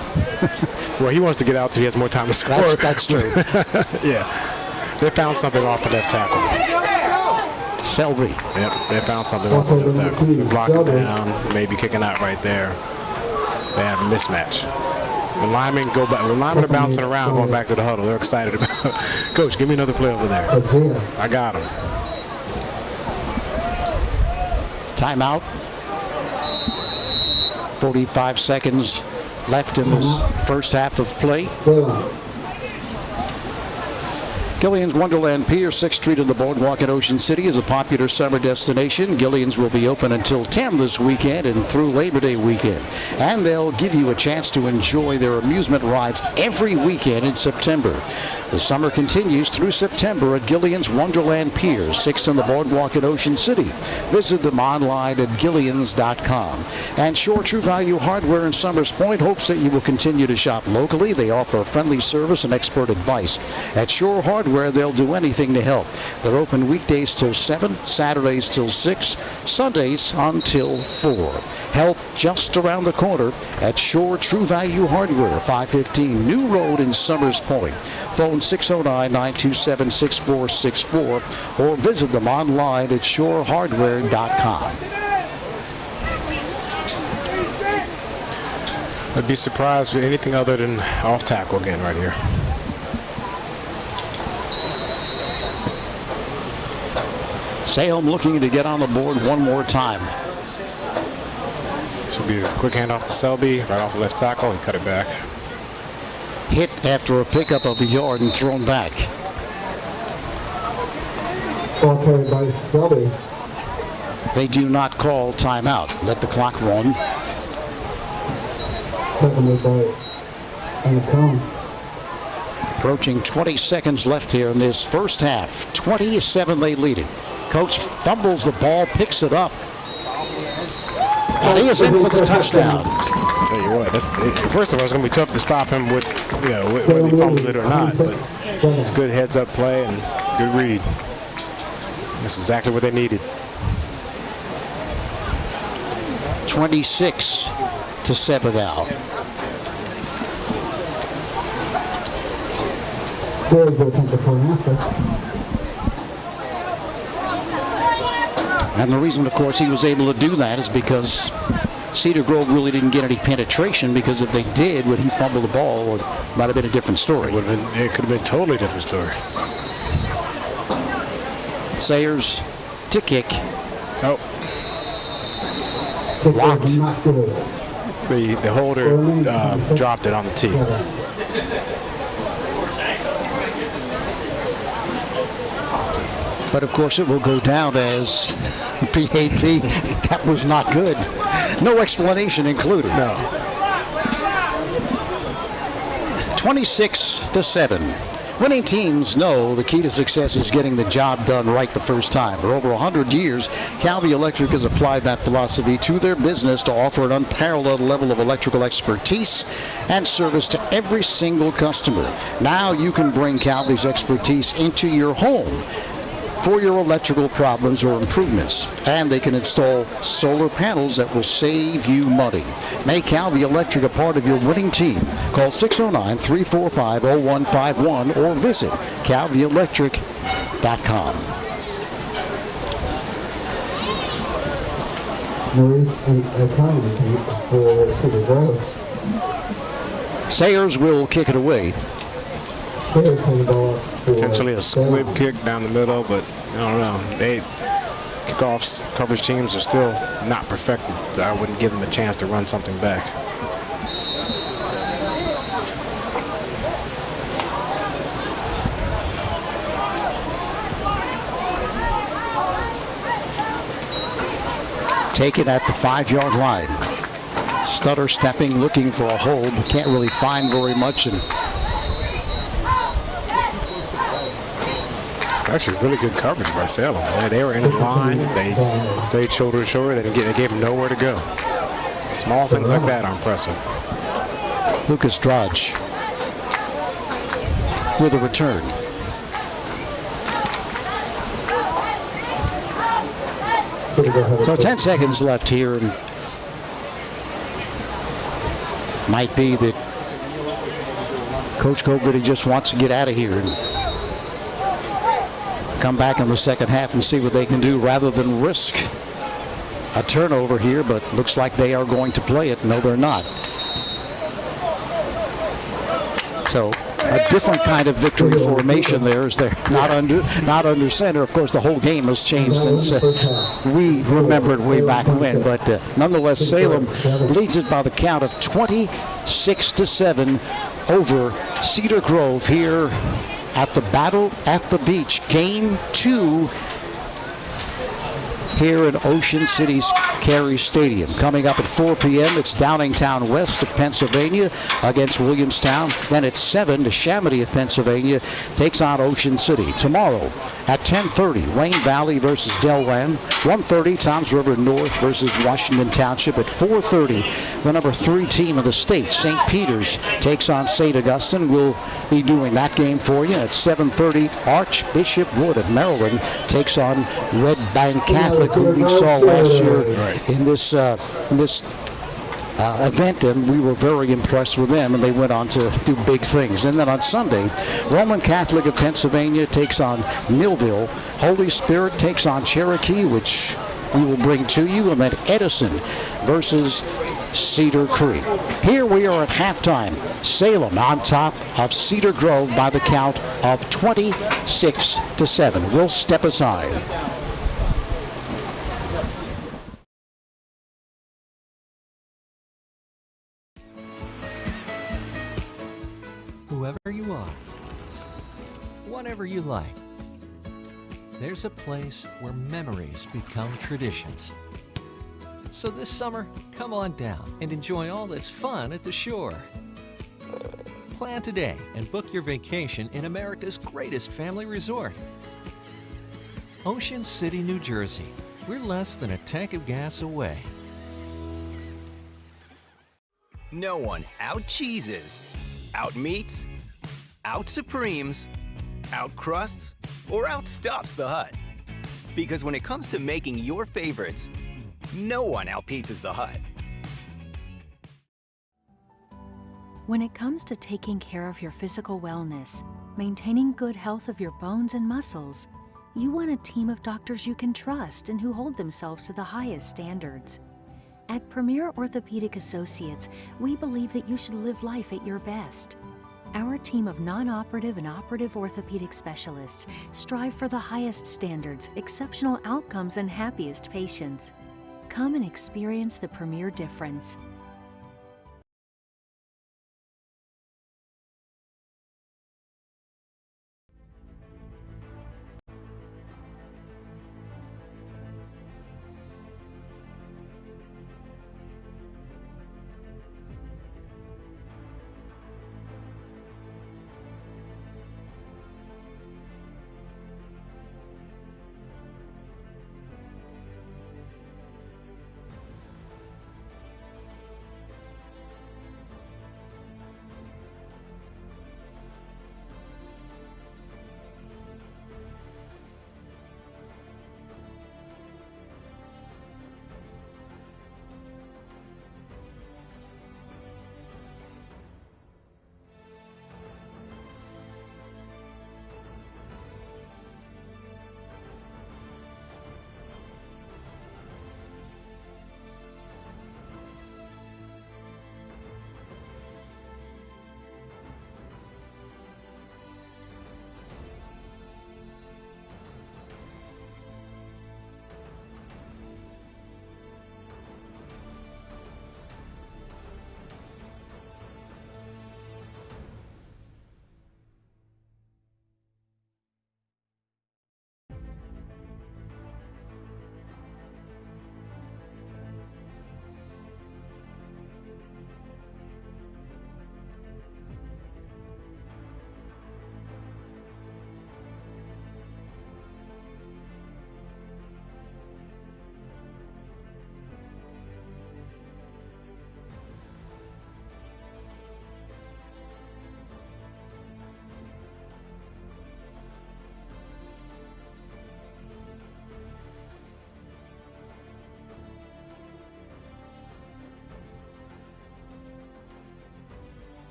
well, he wants to get out till he has more time to score. That's true. Yeah. They found something off the left tackle. Selby. Yep, they found something off the left tackle. Block it down, maybe kicking out right there. They have a mismatch. When linemen go back, when linemen are bouncing around, going back to the huddle, they're excited about it. Coach, give me another play over there. I got him. Timeout. 45 seconds left in this first half of play. Gillian's Wonderland Pier, 6th Street in the Boardwalk in Ocean City is a popular summer destination. Gillian's will be open until 10 this weekend and through Labor Day weekend. And they'll give you a chance to enjoy their amusement rides every weekend in September. The summer continues through September at Gillian's Wonderland Pier, 6th in the Boardwalk in Ocean City. Visit them online at Gillians.com. And Shore True Value Hardware in Summers Point hopes that you will continue to shop locally. They offer friendly service and expert advice. At Shore Hardware, they'll do anything to help. They're open weekdays till 7, Saturdays till 6, Sundays until 4. Help just around the corner at Shore True Value Hardware, 515 New Road in Summers Point. Phone 609-927-6464 or visit them online at shorehardware.com. I'd be surprised with anything other than off tackle again right here. Salem looking to get on the board one more time. Should be a quick handoff to Selby, right off the left tackle. He cut it back. Hit after a pickup of a yard and thrown back. Ball carried by Selby. They do not call timeout. Let the clock run. Approaching 20 seconds left here in this first half. 27 they lead it. Coach fumbles the ball, picks it up. And he is in for the touchdown. I'll tell you what, first of all, it's going to be tough to stop him with, whether he fumbles it or not. But it's a good heads-up play and good read. That's exactly what they needed. 26-7 now. Sayers will attempt the point after. And the reason, of course, he was able to do that is because Cedar Grove really didn't get any penetration, because if they did, when he fumbled the ball, it might have been a different story. It could have been a totally different story. Sayers to kick. Oh. Locked. The holder dropped it on the tee. But of course it will go down as PAT. That was not good. No explanation included. No. 26-7. Winning teams know the key to success is getting the job done right the first time. For over 100 years, Calvi Electric has applied that philosophy to their business to offer an unparalleled level of electrical expertise and service to every single customer. Now you can bring Calvi's expertise into your home for your electrical problems or improvements, and they can install solar panels that will save you money. Make Calvi Electric a part of your winning team. Call 609-345-0151 or visit calvielectric.com. Sayers will kick it away. Potentially a squib kick down the middle, but I don't know. Kickoffs, coverage teams are still not perfected, so I wouldn't give them a chance to run something back. Taken at the 5-yard line. Stutter stepping, looking for a hold, but can't really find very much. And it's actually really good coverage by Salem. They were in the line. They stayed shoulder to shoulder. They gave them nowhere to go. Small things like that are impressive. Lucas Drudge with a return. So 10 seconds left here, and might be that Coach Cogarty just wants to get out of here and come back in the second half and see what they can do rather than risk a turnover here, but looks like they are going to play it. No, they're not. So a different kind of victory formation there, as they're not under center. Of course, the whole game has changed since we remembered way back when, but nonetheless, Salem leads it by the count of 26-7 over Cedar Grove here at the Battle at the Beach. Game 2 here in Ocean City's Carey Stadium. Coming up at 4 p.m., it's Downingtown West of Pennsylvania against Williamstown. Then at 7, the Chamonix of Pennsylvania takes on Ocean City. Tomorrow at 10:30, Wayne Valley versus Delran. 1:30, Toms River North versus Washington Township. At 4:30, the number 3 team of the state, St. Peter's, takes on St. Augustine. We'll be doing that game for you. At 7:30, Archbishop Wood of Maryland takes on Red Bank Catholic, who we saw last year in this event, and we were very impressed with them, and they went on to do big things. And then on Sunday, Roman Catholic of Pennsylvania takes on Millville. Holy Spirit takes on Cherokee, which we will bring to you, and then Edison versus Cedar Creek. Here we are at halftime. Salem on top of Cedar Grove by the count of 26-7. We'll step aside. Whoever you are, whatever you like, there's a place where memories become traditions. So this summer, come on down and enjoy all that's fun at the shore. Plan today and book your vacation in America's greatest family resort. Ocean City, New Jersey. We're less than a tank of gas away. No one out-cheeses, out-meats, out-supremes, out-crusts, or out-stuffs the Hut. Because when it comes to making your favorites, no one out-pizzas the Hut. When it comes to taking care of your physical wellness, maintaining good health of your bones and muscles, you want a team of doctors you can trust and who hold themselves to the highest standards. At Premier Orthopedic Associates, we believe that you should live life at your best. Our team of non-operative and operative orthopedic specialists strive for the highest standards, exceptional outcomes, and happiest patients. Come and experience the Premier difference.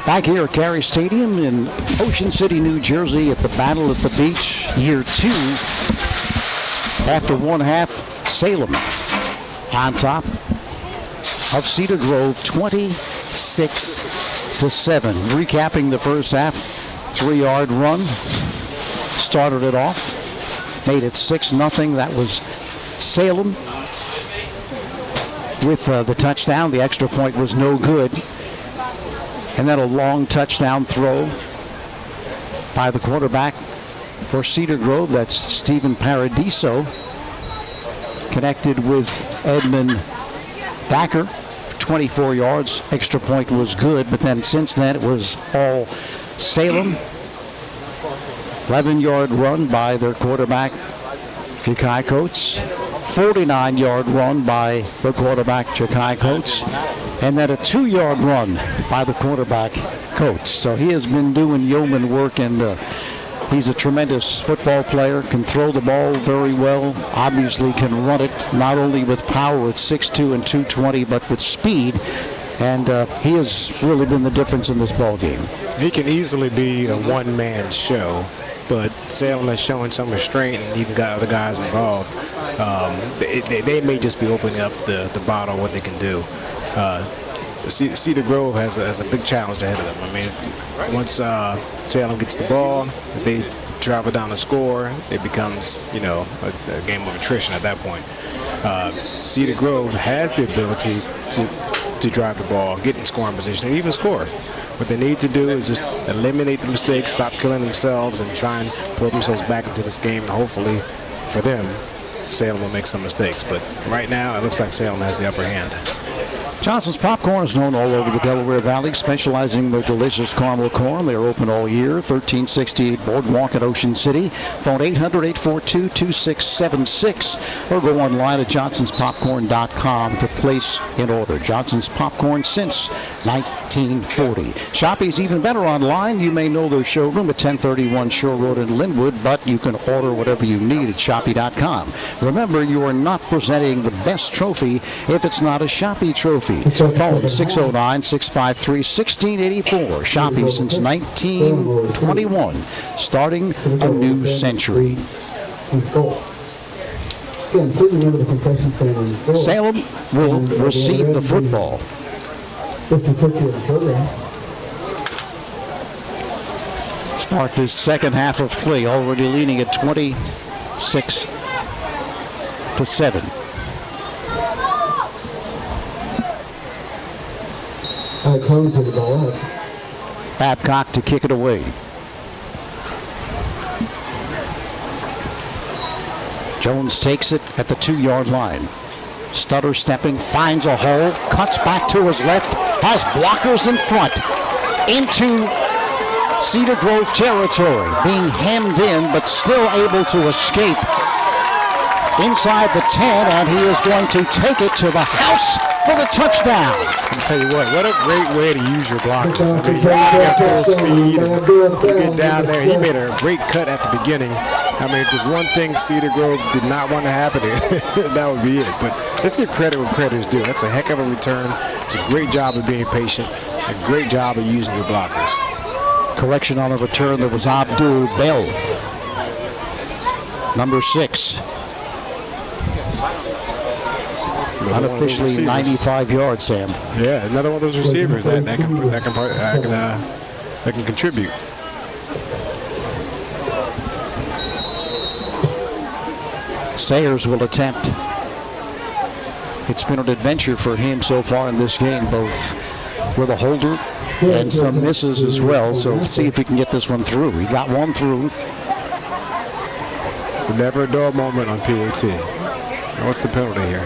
Back here at Cary Stadium in Ocean City, New Jersey at the Battle at the Beach, year 2. After one half, Salem on top of Cedar Grove, 26-7. Recapping the first half, 3-yard run. Started it off, made it 6-0. That was Salem with the touchdown. The extra point was no good. And then a long touchdown throw by the quarterback for Cedar Grove. That's Stephen Paradiso. Connected with Edmund Backer, 24 yards. Extra point was good, but then since then it was all Salem. 11-yard run by their quarterback, Ja'Kai Coates. 49-yard run by the quarterback, Ja'Kai Coates. And then a 2-yard run by the quarterback, Coates. So he has been doing yeoman work, and he's a tremendous football player, can throw the ball very well, obviously can run it, not only with power at 6'2" and 220, but with speed. And he has really been the difference in this ball game. He can easily be a one-man show, but Salem has shown some restraint and even got other guys involved. They may just be opening up the bottle of what they can do. Cedar Grove has a big challenge ahead of them. I mean, once Salem gets the ball, if they travel down the score, it becomes, a game of attrition at that point. Cedar Grove has the ability to drive the ball, get in scoring position, and even score. What they need to do is just eliminate the mistakes, stop killing themselves, and try and pull themselves back into this game. And hopefully, for them, Salem will make some mistakes. But right now, it looks like Salem has the upper hand. Johnson's Popcorn is known all over the Delaware Valley, specializing in their delicious caramel corn. They're open all year. 1368 Boardwalk at Ocean City. Phone 800-842-2676 or go online at johnsonspopcorn.com to place an order. Johnson's Popcorn since 1940. Shopping's even better online. You may know their showroom at 1031 Shore Road in Linwood, but you can order whatever you need at Shopee.com. Remember, you are not presenting the best trophy if it's not a Shopee trophy. Phone 609-653-1684. Shopee since 1921, starting a new century. Salem will receive the football. Start this second half of play, already leading at 26-7. Babcock to kick it away. Jones takes it at the 2-yard line. Stutter stepping, finds a hole, cuts back to his left, has blockers in front, into Cedar Grove territory, being hemmed in, but still able to escape inside the 10, and he is going to take it to the house for the touchdown. I'll tell you what a great way to use your blockers. I mean, you got full speed, and you get down there. He made a great cut at the beginning. I mean, if there's one thing Cedar Grove did not want to happen, that would be it. But let's give credit where credit is due. That's a heck of a return. It's a great job of being patient, a great job of using your blockers. Correction on the return, there was Abdul Bell, number 6. Unofficially 95 yards, Sam. Yeah, another one of those receivers that can contribute. Sayers will attempt. It's been an adventure for him so far in this game, both with a holder and some misses as well. So let's see if he can get this one through. He got one through. Never a dull moment on PAT. Now what's the penalty here?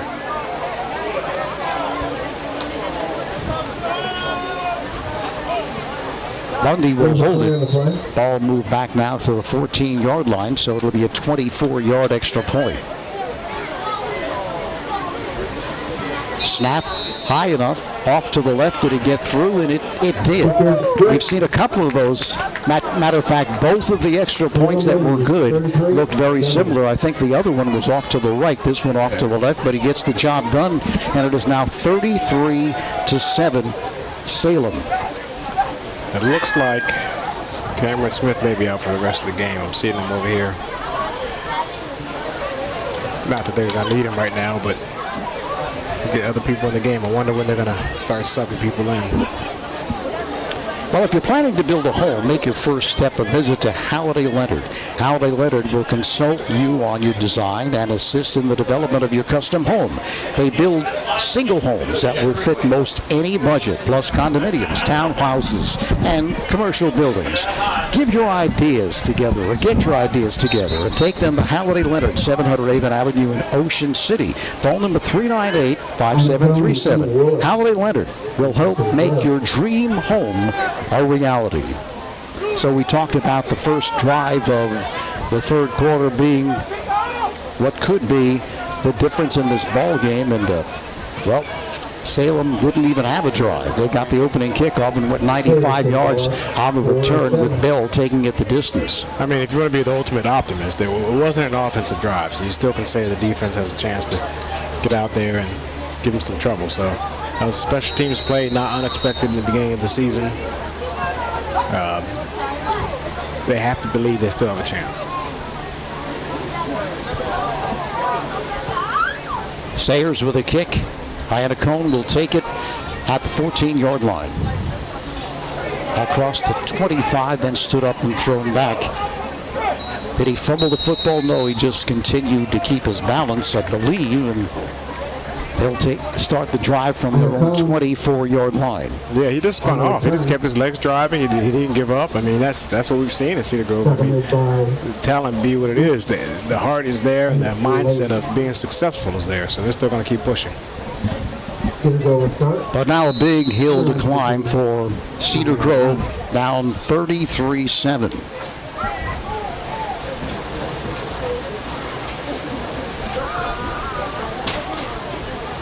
Bundy will hold it. Ball moved back now to the 14-yard line, so it'll be a 24-yard extra point. Snap high enough, off to the left. Did it get through? And it did. We've seen a couple of those. Matter of fact, both of the extra points that were good looked very similar. I think the other one was off to the right, this one off to the left, but he gets the job done, and it is now 33-7 Salem. It looks like Cameron Smith may be out for the rest of the game. I'm seeing him over here. Not that they're going to need him right now, but to get other people in the game. I wonder when they're going to start subbing people in. Well, if you're planning to build a home, make your first step a visit to Halliday Leonard. Halliday Leonard will consult you on your design and assist in the development of your custom home. They build single homes that will fit most any budget, plus condominiums, townhouses, and commercial buildings. Give your ideas together, or get your ideas together, and take them to Halliday Leonard, 700 Avon Avenue in Ocean City. Phone number 398-5737. Halliday Leonard will help make your dream home a reality. So we talked about the first drive of the third quarter being what could be the difference in this ball game, and well, Salem didn't even have a drive. They got the opening kickoff and went 95 yards on the return, with Bell taking it the distance. I mean, if you want to be the ultimate optimist, it wasn't an offensive drive, so you still can say the defense has a chance to get out there and give them some trouble. So that was a special teams play, not unexpected in the beginning of the season. They have to believe they still have a chance. Sayers with a kick. Iannacone will take it at the 14-yard line. Across the 25, then stood up and thrown back. Did he fumble the football? No, he just continued to keep his balance, I believe, and they'll start the drive from their own 24-yard line. Yeah, he just spun off. He just kept his legs driving. He didn't give up. I mean, that's what we've seen at Cedar Grove. I mean, the talent be what it is. The heart is there, and the mindset of being successful is there. So they're still going to keep pushing. But now a big hill to climb for Cedar Grove, down 33-7.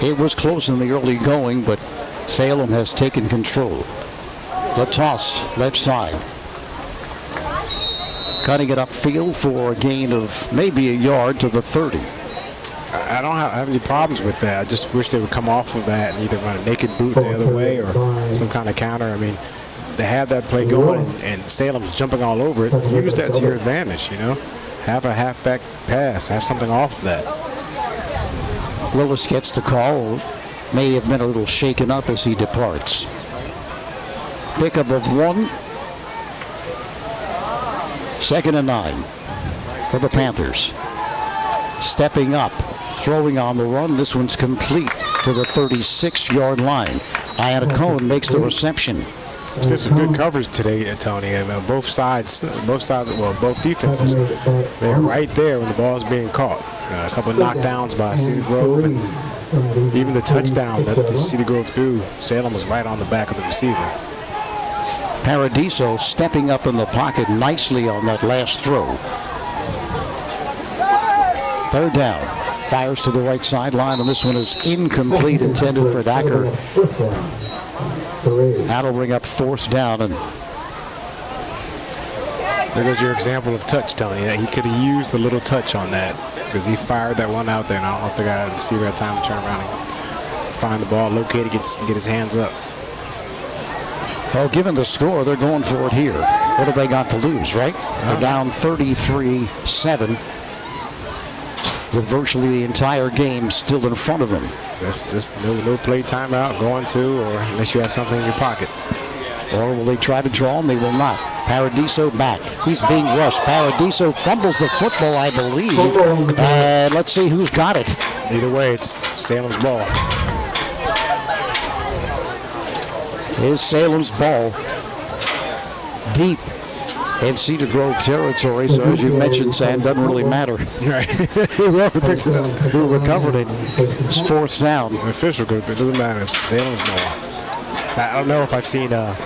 It was close in the early going, but Salem has taken control. The toss, left side. Cutting it upfield for a gain of maybe a yard to the 30. I don't have any problems with that. I just wish they would come off of that and either run a naked boot the other way or some kind of counter. I mean, they have that play going, and Salem's jumping all over it. Use that to your advantage, you know. Have a halfback pass. Have something off of that. Willis gets the call. May have been a little shaken up as he departs. Pickup of 1. 2nd and 9 for the Panthers. Stepping up, throwing on the run. This one's complete to the 36-yard line. Iannacone makes the reception. There's some good coverage today, Tony. I mean, both defenses, they're right there when the ball is being caught. A couple of knockdowns by Cedar Grove, and even the touchdown that the Cedar Grove threw, Salem was right on the back of the receiver. Paradiso stepping up in the pocket nicely on that last throw. 3rd down. Fires to the right sideline, and this one is incomplete, intended for Dacker. That'll bring up 4th down, and there goes your example of touch, Tony. He could have used a little touch on that because he fired that one out there, and I don't know if the guy receiver had time to turn around and find the ball, locate it, get his hands up. Well, given the score, they're going for it here. What have they got to lose, right? They're down 33-7. With virtually the entire game still in front of them. Just no play timeout going to, or unless you have something in your pocket. Or will they try to draw him? They will not. Paradiso back. He's being rushed. Paradiso fumbles the football, I believe. Let's see who's got it. Either way, it's Salem's ball. Is Salem's ball deep in Cedar Grove territory, so as you mentioned, Sam, doesn't really matter. Right. Whoever picks it up. Who recovered it. It's 4th down. The official group, it doesn't matter. It's Salem's ball. I don't know if I've seen a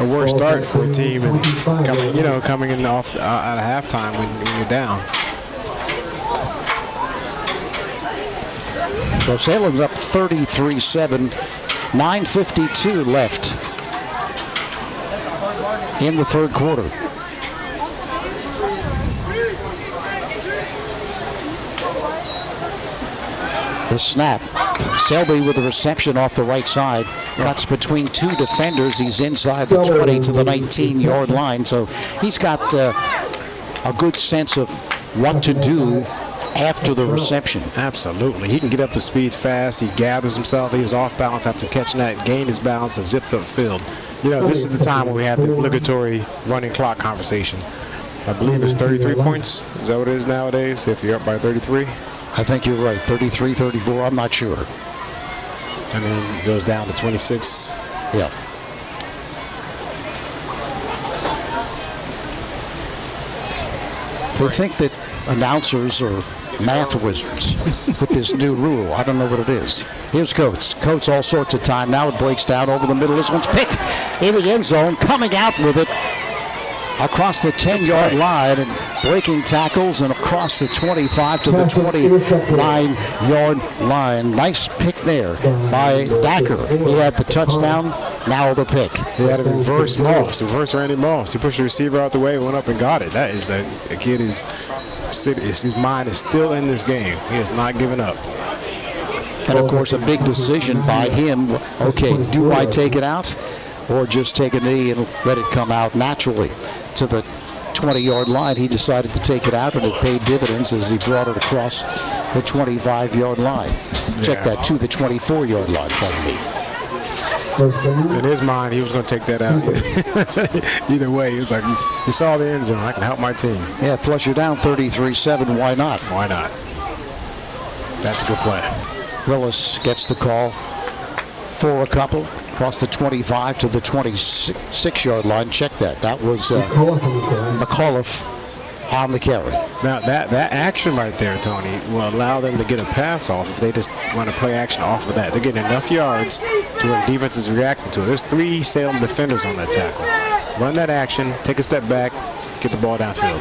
worse start for a team and coming in off out of halftime when you're down. So Salem's up 33-7. 9:52 left in the 3rd quarter. The snap. Selby with the reception off the right side. Cuts between two defenders. He's inside the 20 to the 19-yard line. So he's got a good sense of what to do after the reception. Absolutely. He can get up to speed fast. He gathers himself. He was off balance after catching that, gained his balance, and zipped up field. You know, this is the time when we have the obligatory running clock conversation. I believe it's 33 points. Is that what it is nowadays, if you're up by 33? I think you're right. 33, 34. I'm not sure. I mean, it goes down to 26. Yeah. They think that announcers are math wizards with this new rule. I don't know what it is. Here's Coates. Coates all sorts of time. Now it breaks down over the middle. This one's picked in the end zone. Coming out with it across the 10-yard line and breaking tackles and across the 25 to the 29-yard line. Nice pick there by Dacker. He had the touchdown, now the pick. He had a reverse Randy Moss. He pushed the receiver out the way, went up and got it. That is a kid who's his mind is still in this game. He has not given up. And of course, a big decision by him. Okay, do I take it out or just take a knee and let it come out naturally to the 20-yard line? He decided to take it out, and it paid dividends as he brought it across the 25-yard line. Check that, to the 24-yard line, pardon me. In his mind, he was going to take that out. Either way, he was like, he saw the end zone. I can help my team. Yeah, plus you're down 33-7. Why not? Why not? That's a good play. Willis gets the call for a couple. Across the 25 to the 26-yard line. Check that. That was McAuliffe on the carry. Now, that action right there, Tony, will allow them to get a pass off if they just want to play action off of that. They're getting enough yards to where the defense is reacting to it. There's 3 Salem defenders on that tackle. Run that action, take a step back, get the ball downfield.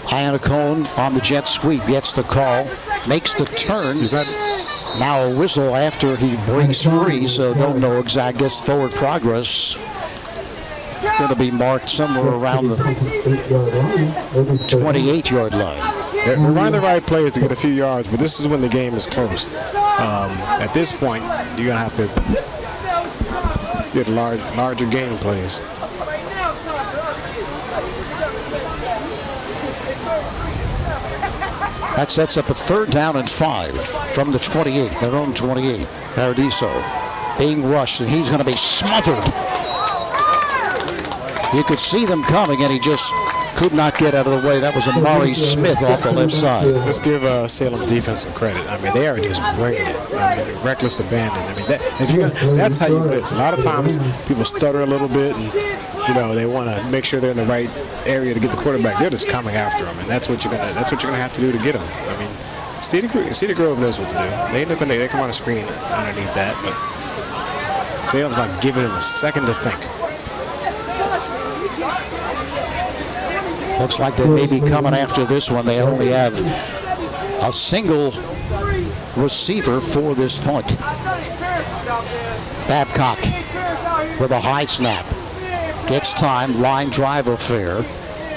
Iannacone on the jet sweep gets the call, makes the turn. He's not. Now a whistle after he breaks free, so don't know exact. Gets forward progress. Going to be marked somewhere around the 28-yard line. They're running the right plays to get a few yards, but this is when the game is close. At this point, you're going to have to get larger game plays. That sets up a 3rd down and 5 from the 28, their own 28. Paradiso being rushed, and he's going to be smothered. You could see them coming, and he just could not get out of the way. That was Amari Smith off the left side. Let's give Salem's defense some credit. I mean, they are just bringing it. I mean, reckless abandon. I mean, that's how you blitz. A lot of times people stutter a little bit, and they want to make sure they're in the right area to get the quarterback. They're just coming after him, and that's what you're gonna have to do to get him. I mean, Cedar Grove knows what to do. They can run a screen underneath that, but Salem's not giving him a second to think. Looks like they may be coming after this one. They only have a single receiver for this punt. Babcock with a high snap. Gets time, line drive affair.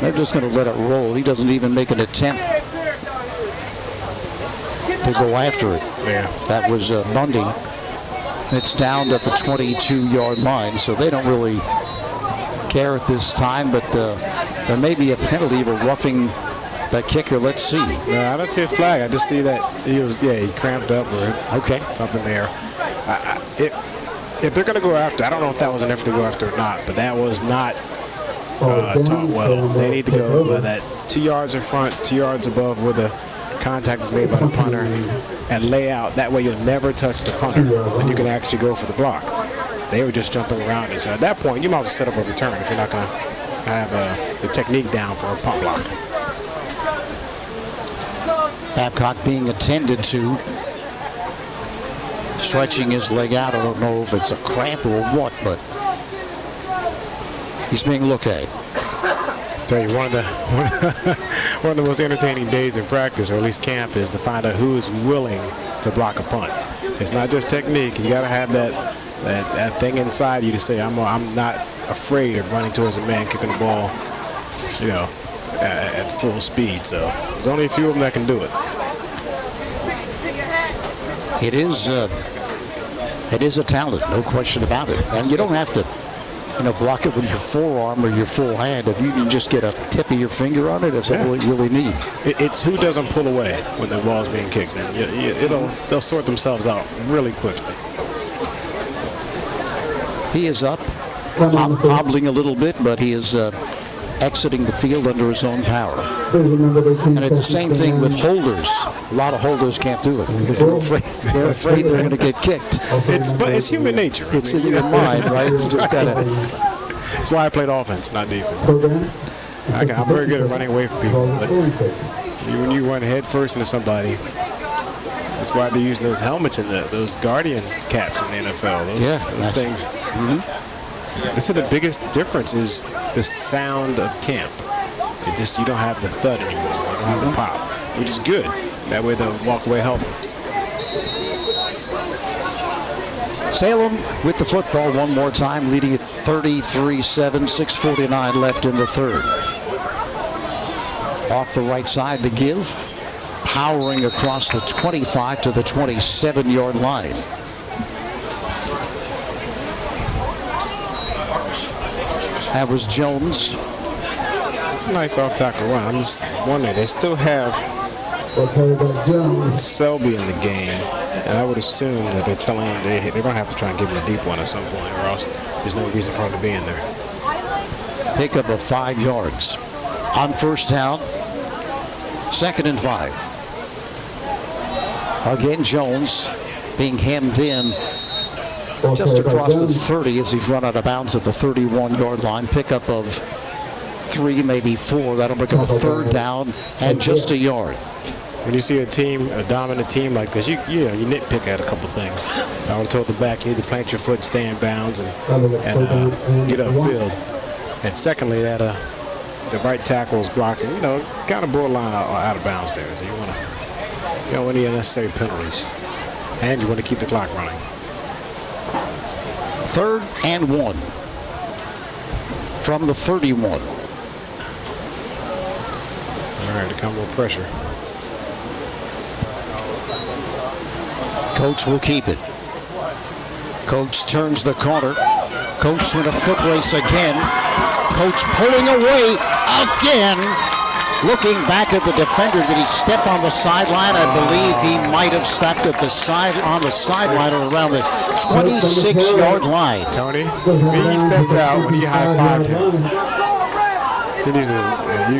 They're just going to let it roll. He doesn't even make an attempt to go after it. Yeah. That was Bundy. It's down at the 22-yard line, so they don't really care at this time, but there may be a penalty for roughing the kicker. Let's see. No, I don't see a flag. I just see that he cramped up or something there. If they're going to go after, I don't know if that was an effort to go after or not, but that was not taught well. They need to go that 2 yards in front, 2 yards above where the contact is made by the punter, and lay out. That way you'll never touch the punter, and you can actually go for the block. They were just jumping around it. So at that point, you might as well set up a return if you're not going to have the technique down for a punt block. Babcock being attended to. Stretching his leg out. I don't know if it's a cramp or what, but he's being looked at. I tell you, one of the most entertaining days in practice, or at least camp, is to find out who is willing to block a punt. It's not just technique. You got to have that thing inside you to say, I'm not afraid of running towards a man kicking the ball, at full speed. So there's only a few of them that can do it. It is a talent, no question about it. And you don't have to, block it with your forearm or your full hand. If you can just get a tip of your finger on it, that's all you really need. It's who doesn't pull away when the ball's being kicked. And they'll sort themselves out really quickly. He is up, hobbling a little bit, but he is exiting the field under his own power. And it's the same thing with holders. A lot of holders can't do it because they're afraid they're going to get kicked. But it's human nature. It's in your mind, right? It's just gotta. That's why I played offense, not defense. I'm very good at running away from people. But when you run head first into somebody, that's why they're using those helmets and those guardian caps in the NFL. Those things. Mm-hmm. They said the biggest difference is the sound of camp. You don't have the thud anymore. You don't have the pop, which is good. That way they'll walk away healthy. Salem with the football one more time, leading at 33-7, 6:49 left in the third. Off the right side, the give, powering across the 25 to the 27-yard line. That was Jones. It's a nice off-tackle run. I'm just wondering, they still have Selby in the game, and I would assume that they're telling him they're going to have to try and give him a deep one at some point, or else there's no reason for him to be in there. Pickup of 5 yards. On first down, 2nd and 5. Again, Jones being hemmed in just across the 30 as he's run out of bounds at the 31-yard line. Pickup of 3, maybe 4. That'll become a 3rd down and just a yard. When you see a dominant team like this, you nitpick at a couple things. I would have told the back you need to plant your foot, stay in bounds, and get upfield. And secondly, that the right tackle is blocking, kind of borderline out of bounds there. So you don't want any unnecessary penalties, and you want to keep the clock running. 3rd and 1 from the 31. All right, to come with pressure. Coates will keep it. Coates turns the corner. Coates with a foot race again. Coates pulling away again. Looking back at the defender. Did he step on the sideline? I believe he might have stepped at the sideline or around the 26-yard line. Tony, he stepped out when he high-fived him. He needs to,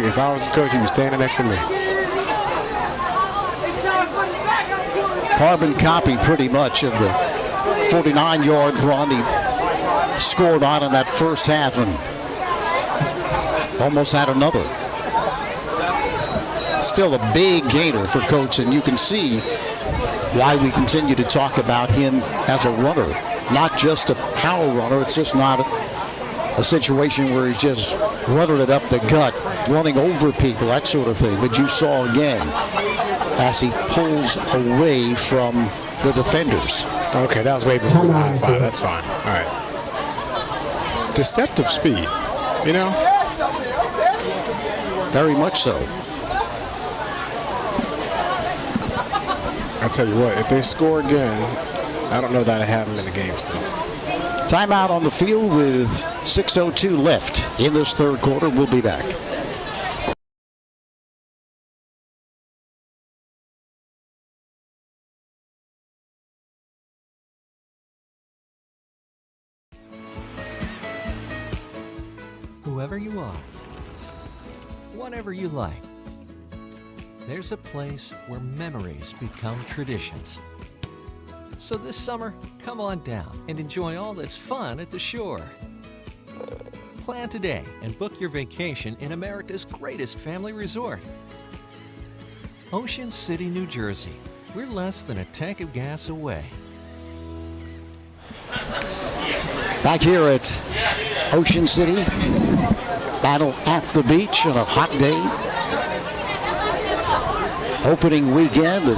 if I was the coach, he'd be standing next to me. Carbon copy pretty much of the 49-yard run he scored on in that first half and almost had another. Still a big gainer for Coates, and you can see why we continue to talk about him as a runner. Not just a power runner. It's just not a situation where he's just running it up the gut, running over people, that sort of thing. But you saw again as he pulls away from the defenders. Okay, that was way before the high five. That's fine. All right. Deceptive speed, Very much so. I tell you what, if they score again, I don't know that I have them in the game still. Timeout on the field with 6:02 left in this third quarter. We'll be back. Whoever you are, whatever you like, there's a place where memories become traditions. So this summer, come on down and enjoy all that's fun at the shore. Plan today and book your vacation in America's greatest family resort. Ocean City, New Jersey. We're less than a tank of gas away. Back here at Ocean City, battle at the beach on a hot day. Opening weekend of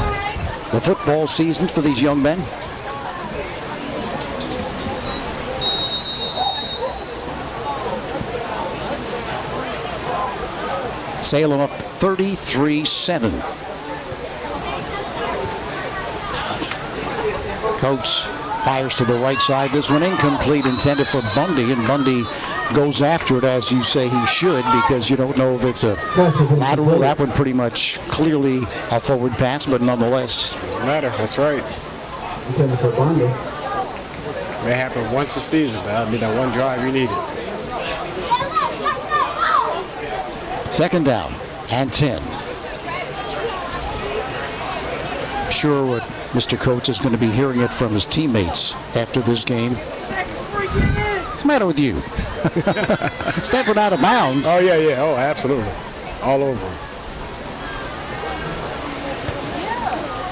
the football season for these young men. Salem up 33-7. Coates fires to the right side. This one incomplete, intended for Bundy, and Bundy goes after it, as you say he should, because you don't know if it's a lateral. That one pretty much clearly a forward pass, but nonetheless. Doesn't matter. That's right. May happen once a season, but that'll be that one drive you needed. Second down and 10. Sure what Mr. Coates is going to be hearing it from his teammates after this game. What's the matter with you? Stepping out of bounds. Oh, yeah, yeah. Oh, absolutely. All over him.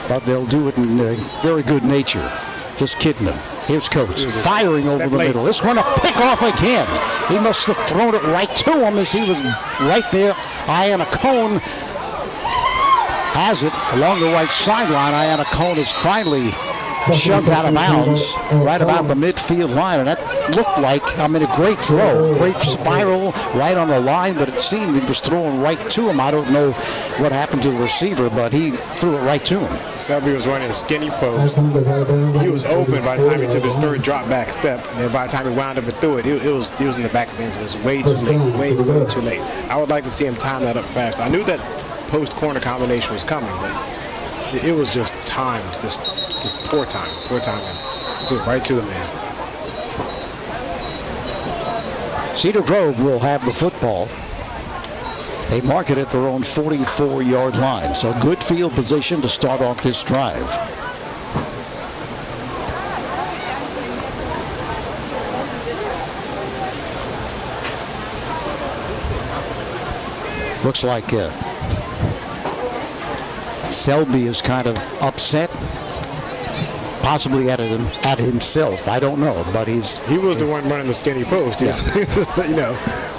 But they'll do it in very good nature. Just kidding him. Here's Coates firing over the middle. This one a pick off again. He must have thrown it right to him as he was right there. Iannacone has it along the right sideline. Iannacone is finally shoved out of bounds right about the midfield line, and that looked like, a great throw, great spiral right on the line, but it seemed he was throwing right to him. I don't know what happened to the receiver, but he threw it right to him. Selby was running a skinny post. He was open by the time he took his third drop back step, and then by the time he wound up and threw it, he was in the back of the end zone. It was way too late, way too late. I would like to see him time that up faster. I knew that post corner combination was coming, but it was just timed, just poor timing. Threw it right to the man. Cedar Grove will have the football. They mark it at their own 44-yard line, so good field position to start off this drive. Looks like Selby is kind of upset, possibly at himself. I don't know, but he was the one running the skinny post. Yeah.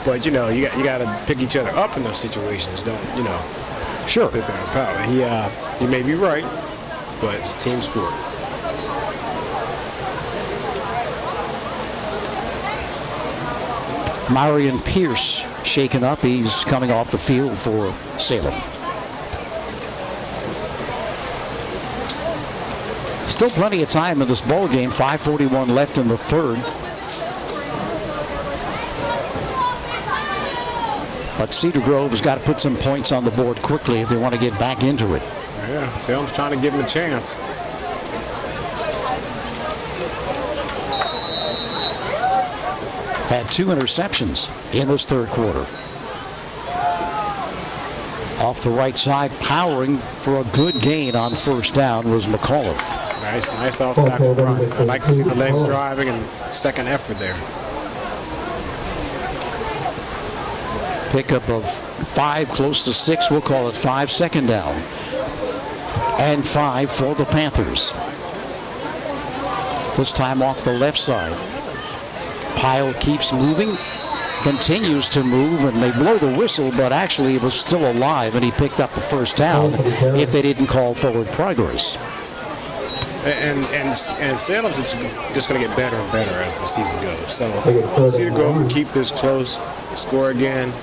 But you got to pick each other up in those situations. Don't Sure. Sit there and power. He may be right, but it's a team sport. Marion Pierce shaken up. He's coming off the field for Salem. Still plenty of time in this ball game. 5:41 left in the third. But Cedar Grove has got to put some points on the board quickly if they want to get back into it. Yeah, Salem's trying to give him a chance. Had 2 interceptions in this third quarter. Off the right side, powering for a good gain on first down was McAuliffe. Nice off tackle run. I like to see the legs driving and second effort there. Pickup of 5, close to 6. We'll call it 5. Second down. And 5 for the Panthers. This time off the left side. Pyle keeps moving, continues to move, and they blow the whistle, but actually it was still alive, and he picked up the first down if they didn't call forward progress. And Salem's just going to get better and better as the season goes. So Cedar Grove can keep this close, score again.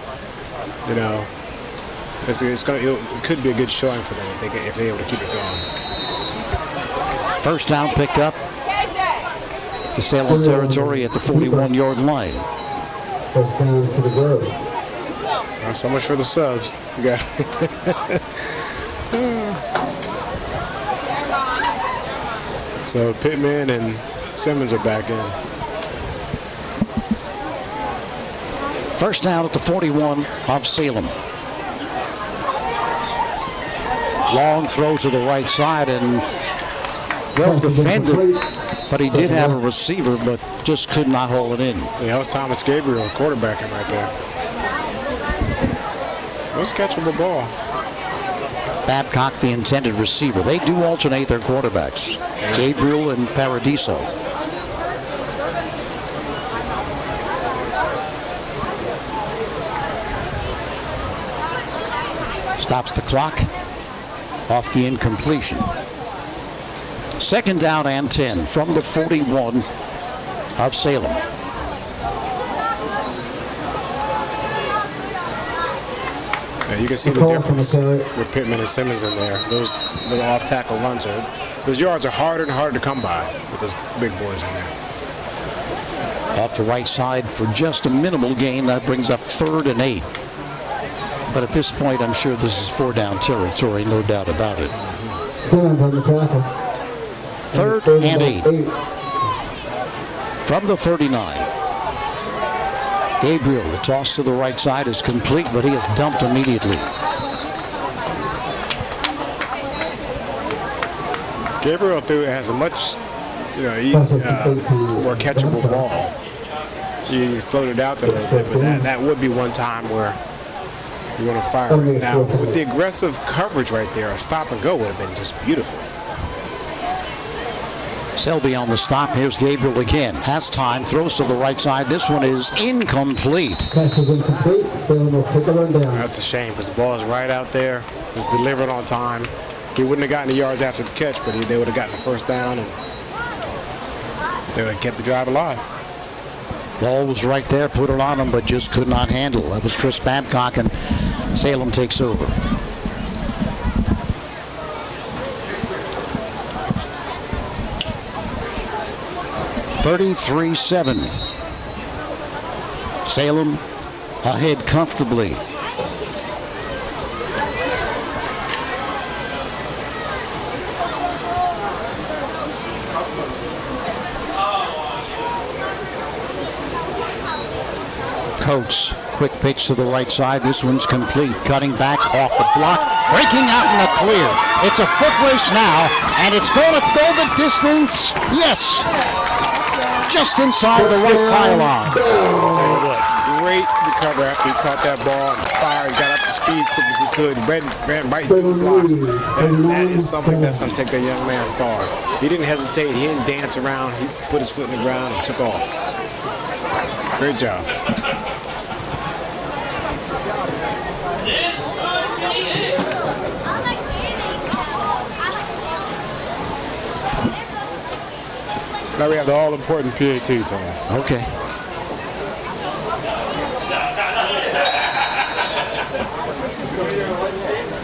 It could be a good showing for them if they're able to keep it going. First down picked up to Salem territory at the 41-yard line. First down to the Grove. Not so much for the subs. You got So Pittman and Simmons are back in. First down at the 41 of Salem. Long throw to the right side and well defended, but he did have a receiver, but just could not hold it in. Yeah, that was Thomas Gabriel quarterbacking right there. It was a catchable ball. Babcock, the intended receiver. They do alternate their quarterbacks, Gabriel and Paradiso. Stops the clock off the incompletion. Second down and 10 from the 41 of Salem. Yeah, you can see the difference with Pittman and Simmons in there. Those little off-tackle runs are those yards are harder and harder to come by with those big boys in there. Off the right side for just a minimal gain. That brings up 3rd and 8. But at this point, I'm sure this is 4-down territory, no doubt about it. Simmons on the tackle. 3rd and 8. From the 39. Gabriel, the toss to the right side is complete, but he is dumped immediately. Gabriel has a much, more catchable ball. He floated out there a little bit, but that would be one time where you want to fire it. Now, with the aggressive coverage right there, a stop and go would have been just beautiful. Selby on the stop. Here's Gabriel again. Has time, throws to the right side. This one is incomplete. Pass is incomplete. Salem will take a run down. That's a shame because the ball is right out there. It was delivered on time. He wouldn't have gotten the yards after the catch, but they would have gotten the first down and they would have kept the drive alive. Ball was right there, put it on him, but just could not handle. That was Chris Babcock, and Salem takes over. (33-7). Salem ahead comfortably. Coates, quick pitch to the right side. This one's complete. Cutting back off the block. Breaking out in the clear. It's a foot race now, and it's going to go the distance. Yes! Just inside the right pylon. Tell you what, great recovery after he caught that ball and fired. He got up to speed quick as he could. Ran right through the blocks. That is something that's going to take that young man far. He didn't hesitate. He didn't dance around. He put his foot in the ground and took off. Great job. Now we have the all-important PAT, Tony. Okay.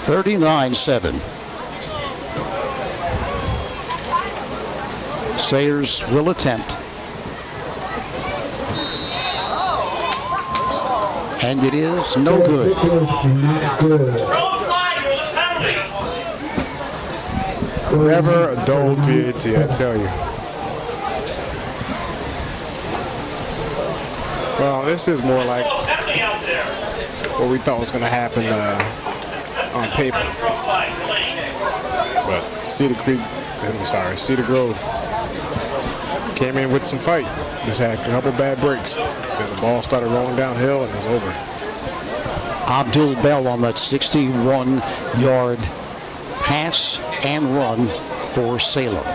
(39-7). Sayers will attempt. And it is no good. Never a dull PAT, I tell you. Well, this is more like what we thought was going to happen on paper. But Cedar Grove came in with some fight. Just had a couple bad breaks. Then the ball started rolling downhill and it was over. Abdul Bell on that 61-yard pass and run for Salem.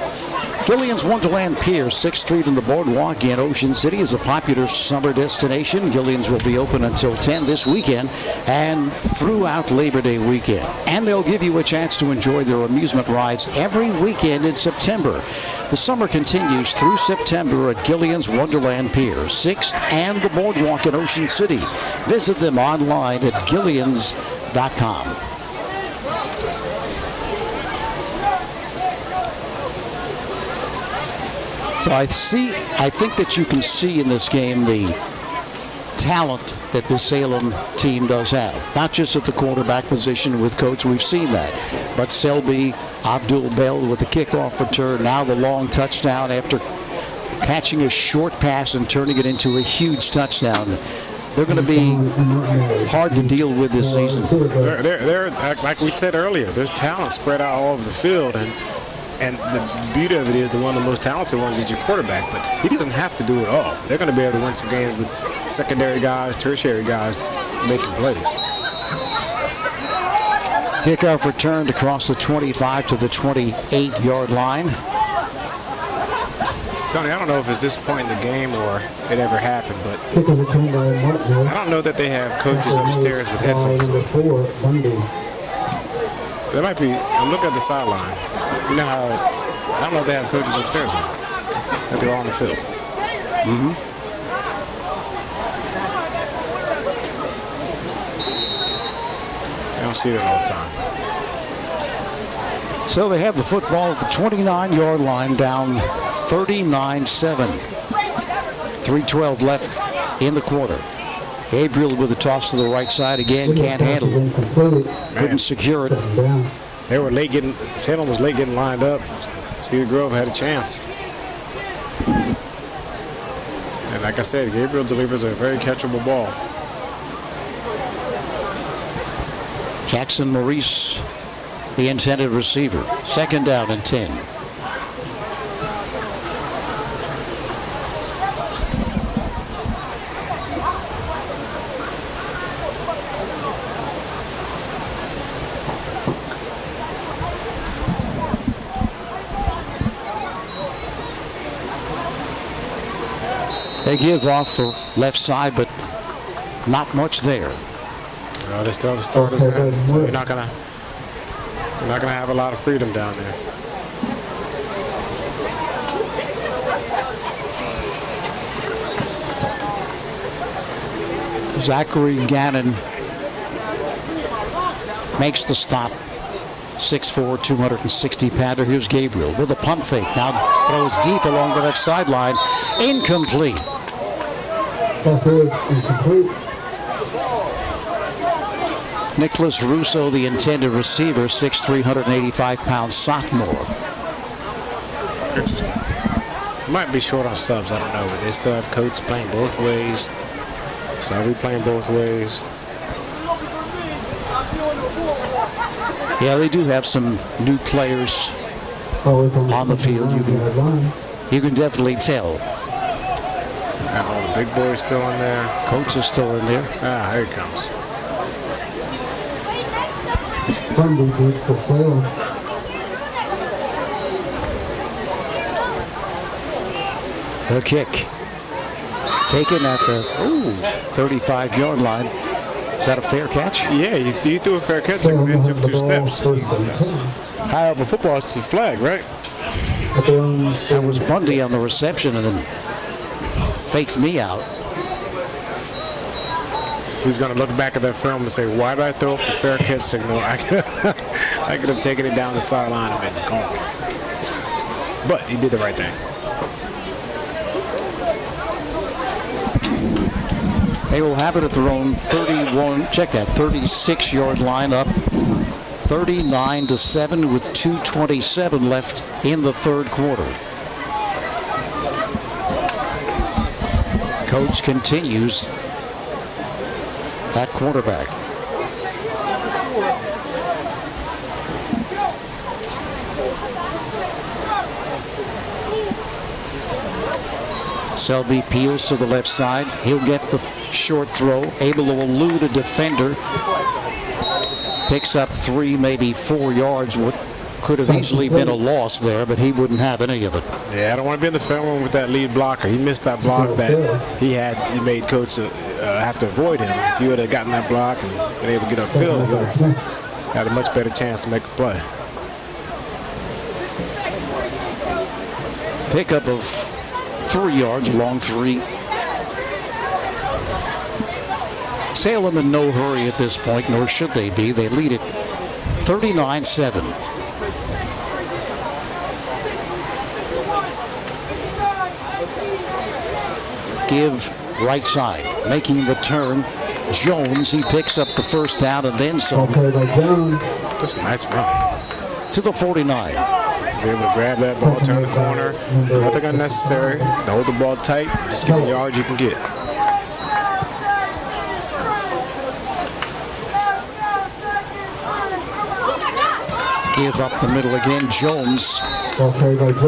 Gillian's Wonderland Pier, 6th Street and the Boardwalk in Ocean City is a popular summer destination. Gillian's will be open until 10 this weekend and throughout Labor Day weekend. And they'll give you a chance to enjoy their amusement rides every weekend in September. The summer continues through September at Gillian's Wonderland Pier, 6th and the Boardwalk in Ocean City. Visit them online at gillians.com. So I think that you can see in this game the talent that the Salem team does have. Not just at the quarterback position with Coates, we've seen that. But Selby, Abdul Bell with the kickoff return, now the long touchdown after catching a short pass and turning it into a huge touchdown. They're going to be hard to deal with this season. They're like we said earlier, there's talent spread out all over the field, and the beauty of it is one of the most talented ones is your quarterback, but he doesn't have to do it all. They're going to be able to win some games with secondary guys, tertiary guys making plays. Kickoff returned across the 25 to the 28-yard line. Tony, I don't know if it's this point in the game or it ever happened, but I don't know that they have coaches upstairs with headphones on. There might be. I'm looking at the sideline. You know how, I don't know if they have coaches upstairs on. That they're all on the field. Mm-hmm. I don't see that all the time. So they have the football at the 29-yard line, down 39-7. 3:12 left in the quarter. Gabriel with the toss to the right side again, can't handle it. Couldn't secure it. They were late getting, Salem was late getting lined up. Cedar Grove had a chance. And like I said, Gabriel delivers a very catchable ball. Jackson Maurice, the intended receiver. 2nd down and 10. They give off the left side, but not much there. They still have the starters in, so you're not gonna have a lot of freedom down there. Zachary Gannon makes the stop. 6'4", 260-pounder. Here's Gabriel with a pump fake. Now throws deep along the left sideline. Incomplete. That is incomplete. Nicholas Russo, the intended receiver, 6'3", 185-pound sophomore. Interesting. Might be short on subs, I don't know, but they still have Coates playing both ways. Salvi playing both ways. Yeah, they do have some new players on the field. You can definitely tell. And all the big boys still in there. Coates is still in there. Ah, here he comes. The kick taken at the 35-yard line. Is that a fair catch? Yeah, you threw a fair catch, then took 2 steps. High up in football, it's a flag, right? That was Bundy on the reception and then faked me out. He's going to look back at that film and say, why did I throw up the fair catch signal? I could have taken it down the sideline and been gone. But he did the right thing. They will have it at their own 36-yard line, up 39-7 with 2:27 left in the 3rd quarter. Coach continues at quarterback. Selby peels to the left side. He'll get the short throw, able to elude a defender. Picks up 3, maybe 4 yards. What could have easily been a loss there, but he wouldn't have any of it. Yeah, I don't want to be in the film room with that lead blocker. He missed that block that he made Coach have to avoid him. If you would have gotten that block and been able to get upfield, he would have had a much better chance to make a play. Pickup of 3 yards, long 3. Salem in no hurry at this point, nor should they be. They lead it 39-7. Give right side, making the turn. Jones, he picks up the 1st down and then some. Just a nice run. To the 49. He's able to grab that ball, turn the corner. Nothing unnecessary. Hold the ball tight. Just get the yards you can get. Give up the middle again. Jones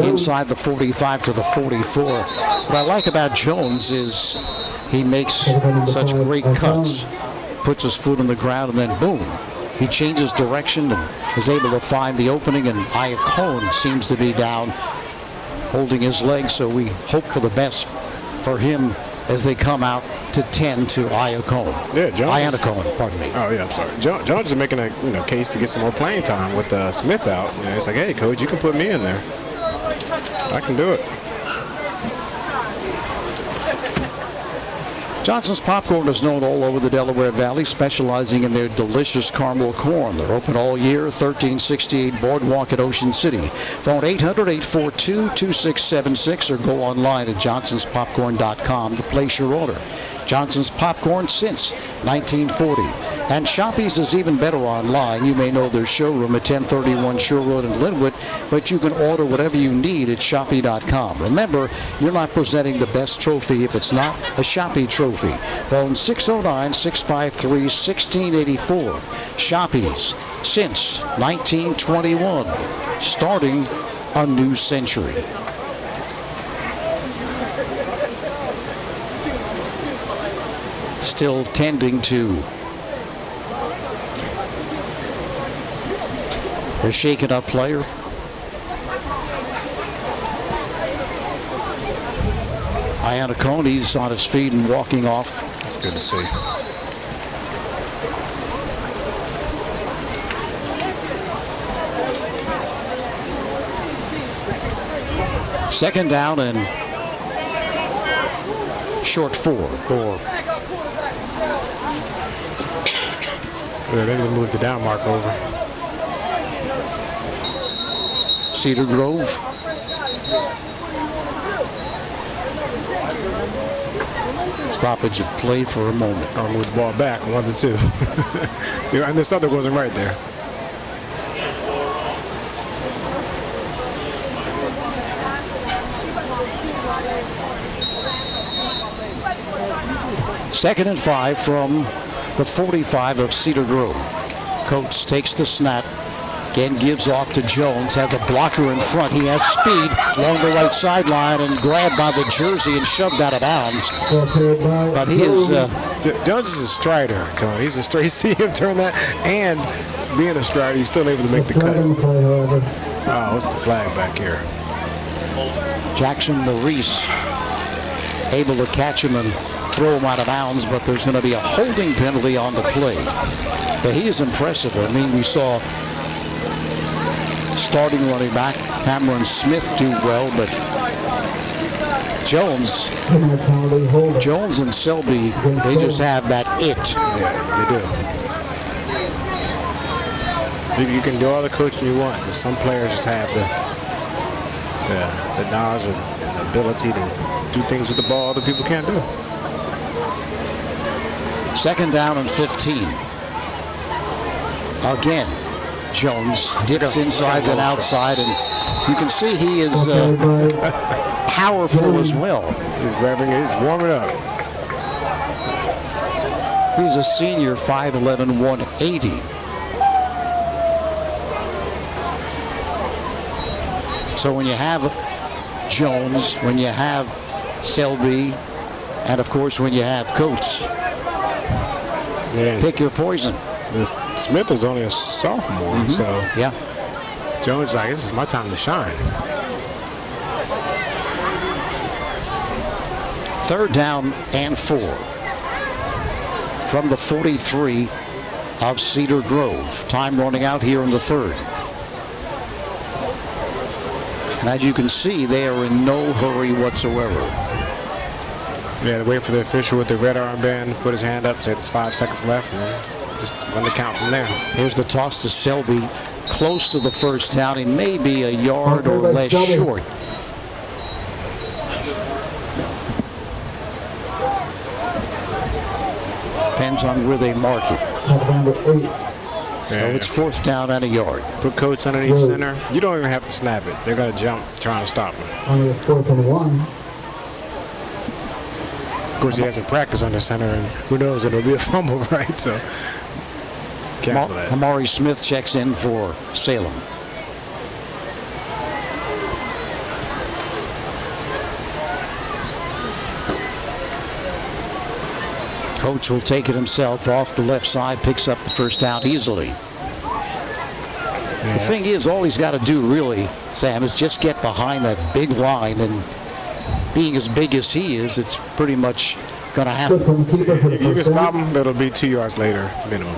inside the 45 to the 44. What I like about Jones is he makes such great cuts, puts his foot on the ground, and then boom, he changes direction and is able to find the opening, and Iacone seems to be down holding his leg, so we hope for the best for him as they come out to 10 to Iacone. Yeah, Jones. Iacone, pardon me. Oh, yeah, I'm sorry. Jones is making a case to get some more playing time with Smith out. It's like, hey, Coach, you can put me in there. I can do it. Johnson's Popcorn is known all over the Delaware Valley, specializing in their delicious caramel corn. They're open all year, 1368 Boardwalk at Ocean City. Phone 800-842-2676 or go online at johnsonspopcorn.com to place your order. Johnson's Popcorn since 1940. And Shoppy's is even better online. You may know their showroom at 1031 Shore Road in Linwood, but you can order whatever you need at Shoppy.com. Remember, you're not presenting the best trophy if it's not a Shoppy trophy. Phone 609-653-1684. Shoppy's since 1921, starting a new century. Still tending to the shaken up player. Iannacone's on his feet and walking off. That's good to see. Second down and short 4 for. Yeah, maybe they moved the down mark over. Cedar Grove. Stoppage of play for a moment. I'll move the ball back 1-2. And the something wasn't right there. Second and 5 from the 45 of Cedar Grove. Coates takes the snap. Again gives off to Jones. Has a blocker in front. He has speed along the right sideline and grabbed by the jersey and shoved out of bounds. But he is... Jones is a strider, Tony. He's a strider. You see him turn that, and being a strider, he's still able to make the cuts. Oh, what's the flag back here? Jackson Maurice able to catch him and throw him out of bounds, but there's going to be a holding penalty on the play. But he is impressive. I mean, we saw starting running back Cameron Smith do well, but Jones and Selby, they just have that it. Yeah, they do. You can do all the coaching you want, but some players just have the knowledge and the ability to do things with the ball other people can't do. Second down and 15. Again, Jones dips inside then outside, and you can see he is powerful as well. He's warming up. He's a senior, 5'11", 180. So when you have Jones, when you have Selby, and of course when you have Coates, pick your poison. Smith is only a sophomore, so yeah. Jones is like, this is my time to shine. Third down and 4 from the 43 of Cedar Grove. Time running out here in the third. And as you can see, they are in no hurry whatsoever. Yeah, wait for the official with the red armband, put his hand up, say it's 5 seconds left, and just run the count from there. Here's the toss to Selby, close to the first down. He may be a yard or less short. Depends on where they mark it. So it's fourth down and a yard. Put Coates underneath center. You don't even have to snap it. They're going to jump trying to stop him. Only 4th and 1. Of course, he hasn't practiced under center, and who knows, it'll be a fumble, right? So, cancel that. Amari Smith checks in for Salem. Coach will take it himself off the left side, picks up the first down easily. The thing is, all he's got to do really, Sam, is just get behind that big line, and being as big as he is, it's pretty much going to happen. If you can stop him, it'll be 2 yards later, minimum.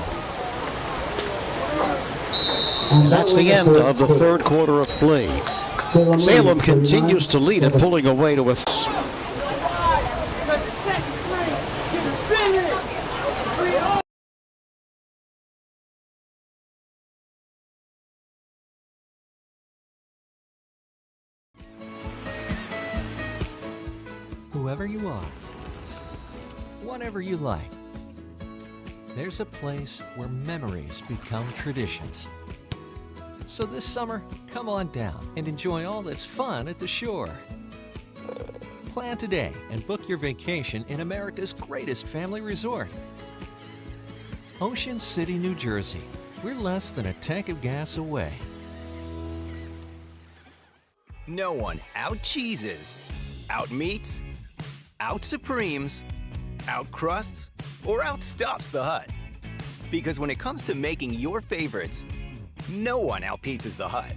And that's the end of the third quarter of play. Salem continues to lead it, pulling away to a... whoever you are, whatever you like. There's a place where memories become traditions. So this summer, come on down and enjoy all that's fun at the shore. Plan today and book your vacation in America's greatest family resort. Ocean City, New Jersey. We're less than a tank of gas away. No one out-cheeses, out-meats, out-supremes, out-crusts, or outstuffs the Hut. Because when it comes to making your favorites, no one out-pizzas the Hut.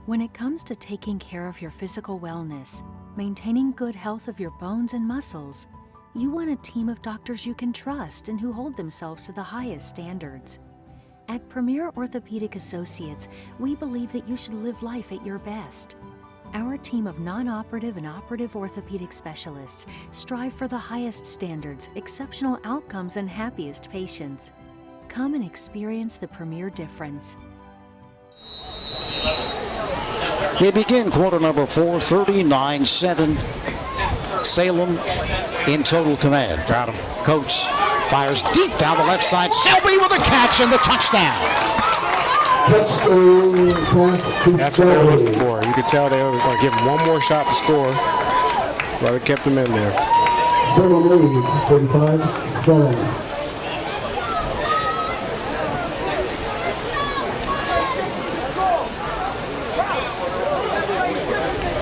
When it comes to taking care of your physical wellness, maintaining good health of your bones and muscles, you want a team of doctors you can trust and who hold themselves to the highest standards. At Premier Orthopedic Associates, we believe that you should live life at your best. Our team of non-operative and operative orthopedic specialists strive for the highest standards, exceptional outcomes, and happiest patients. Come and experience the Premier difference. We begin quarter number 4, 39-7. Salem in total command. Got him. Coach fires deep down the left side. Selby with a catch and the touchdown. That's what they were looking for. You could tell they were going to give him one more shot to score. Well, they kept him in there. Salem leads 45-7.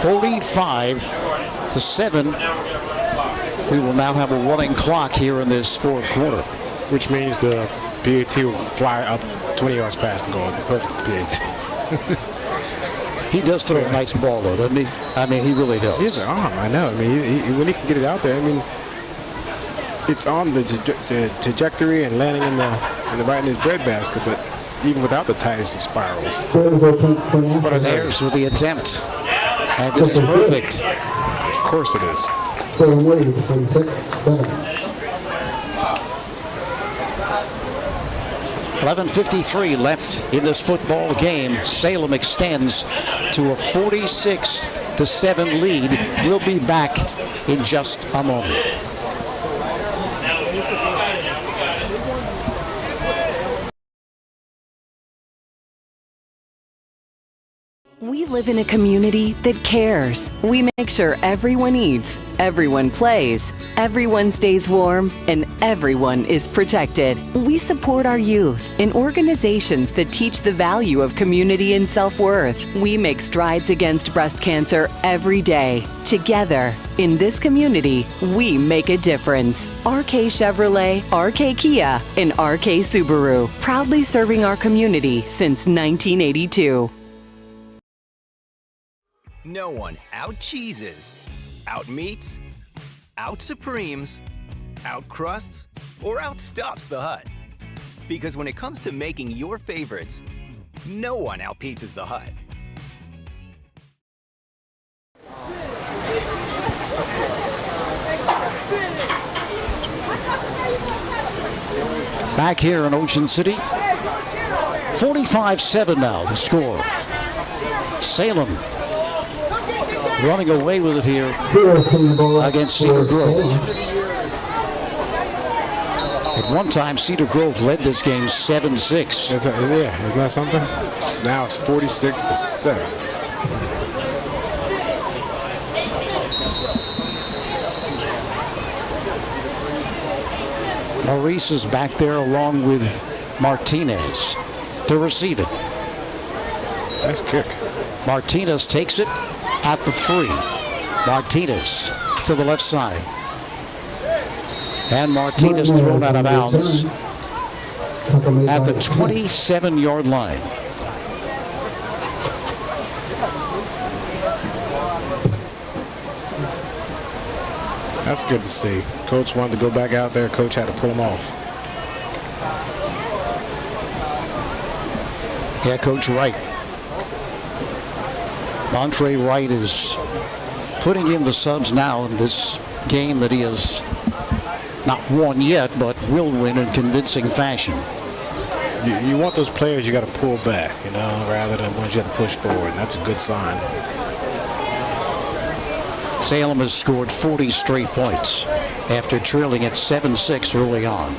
45-7. We will now have a running clock here in this fourth quarter. Which means the PAT will fly up 20 yards past the goal. Perfect PAT. He does throw a nice ball, though, doesn't he? I mean, he really does. He's an arm, I know. I mean, when he can get it out there, I mean, it's on the trajectory and landing in the right in his breadbasket, but even without the tightest of spirals. But there's with the attempt. And it is perfect. Of course it is. Salem leads 46-7. 11:53 left in this football game. Salem extends to a 46-7 lead. We'll be back in just a moment. We live in a community that cares. We make sure everyone eats, everyone plays, everyone stays warm, and everyone is protected. We support our youth in organizations that teach the value of community and self-worth. We make strides against breast cancer every day. Together, in this community, we make a difference. RK Chevrolet, RK Kia, and RK Subaru, proudly serving our community since 1982. No one out-cheeses, out-meats, out-supremes, out-crusts, or outstuffs the Hut. Because when it comes to making your favorites, no one out-pizzas the Hut. Back here in Ocean City, 45-7 now the score. Salem running away with it here against Cedar Grove. At one time, Cedar Grove led this game 7-6. Yeah, isn't that something? Now it's 46-7. Maurice is back there along with Martinez to receive it. Nice kick. Martinez takes it at the 3. Martinez to the left side. And Martinez thrown out of bounds at the 27-yard line. That's good to see. Coach wanted to go back out there. Coach had to pull him off. Yeah, Coach Wright. Montre Wright is putting in the subs now in this game that he has not won yet, but will win in convincing fashion. You want those players you got to pull back, rather than ones you have to push forward. And that's a good sign. Salem has scored 40 straight points after trailing at 7-6 early on.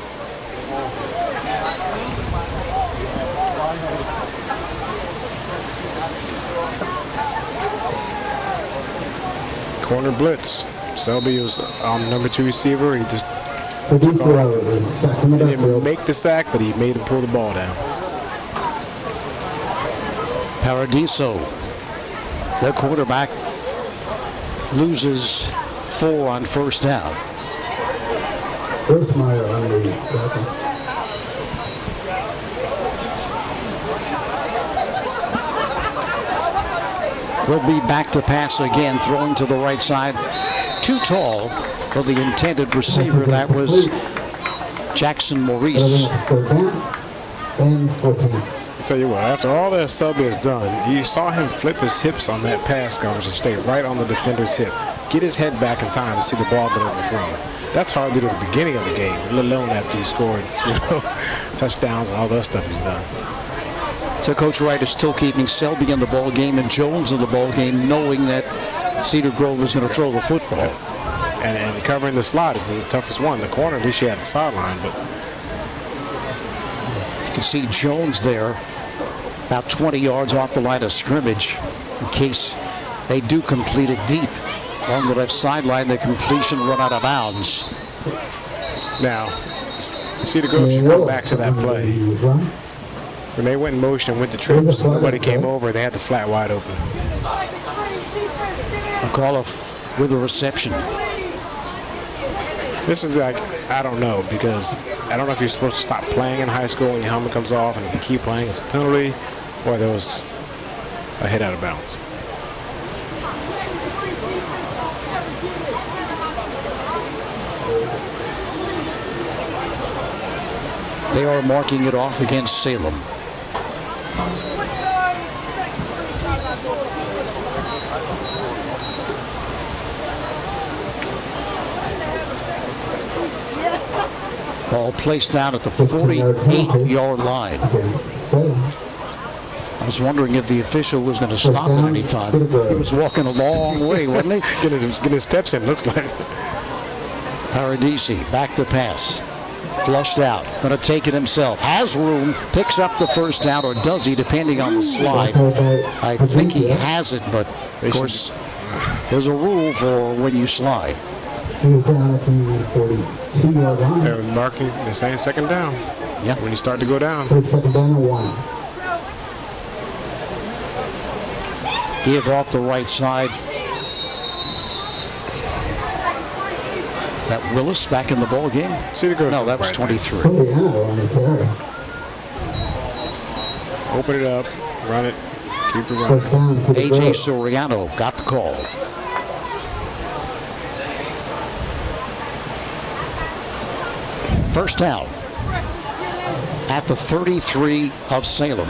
Corner blitz. Selby was number 2 receiver. He just took off. He didn't make the sack, but he made him pull the ball down. Paradiso, their quarterback, loses 4 on first down. Grossmeyer on the tackle. Will be back to pass again, throwing to the right side. Too tall for the intended receiver. That was Jackson Maurice. And 14. I'll tell you what, after all that Selby has done, you saw him flip his hips on that pass coverage and stay right on the defender's hip. Get his head back in time to see the ball get overthrown. That's hard to do at the beginning of the game, let alone after he scored, touchdowns and all the other stuff he's done. So Coach Wright is still keeping Selby in the ball game and Jones in the ball game, knowing that Cedar Grove is going to throw the football. And covering the slot is the toughest one. The corner, at least you have the sideline, but you can see Jones there, about 20 yards off the line of scrimmage, in case they do complete it deep. On the left sideline, the completion run out of bounds. Now, Cedar Grove should go back to that play. When they went in motion and went to trips, nobody came over. They had the flat wide open. A call off with a reception. This is like, I don't know, because I don't know if you're supposed to stop playing in high school when your helmet comes off, and if you keep playing, it's a penalty, or there was a hit out of bounds. They are marking it off against Salem. Ball placed down at the 48-yard line. I was wondering if the official was going to stop at any time. He was walking a long way, wasn't he? Getting his steps in, looks like. Paradisi back to pass. Flushed out. Going to take it himself. Has room. Picks up the first down, or does he, depending on the slide. I think he has it, but of course, there's a rule for when you slide. He was down at the 42-yard line. They're marking, they're saying second down. Yeah. When you start to go down. Second down and 1. Give off the right side. That Willis back in the ball game? No, that was 23. Open it up, run it, keep it running. A.J. Soriano got the call. First down at the 33 of Salem.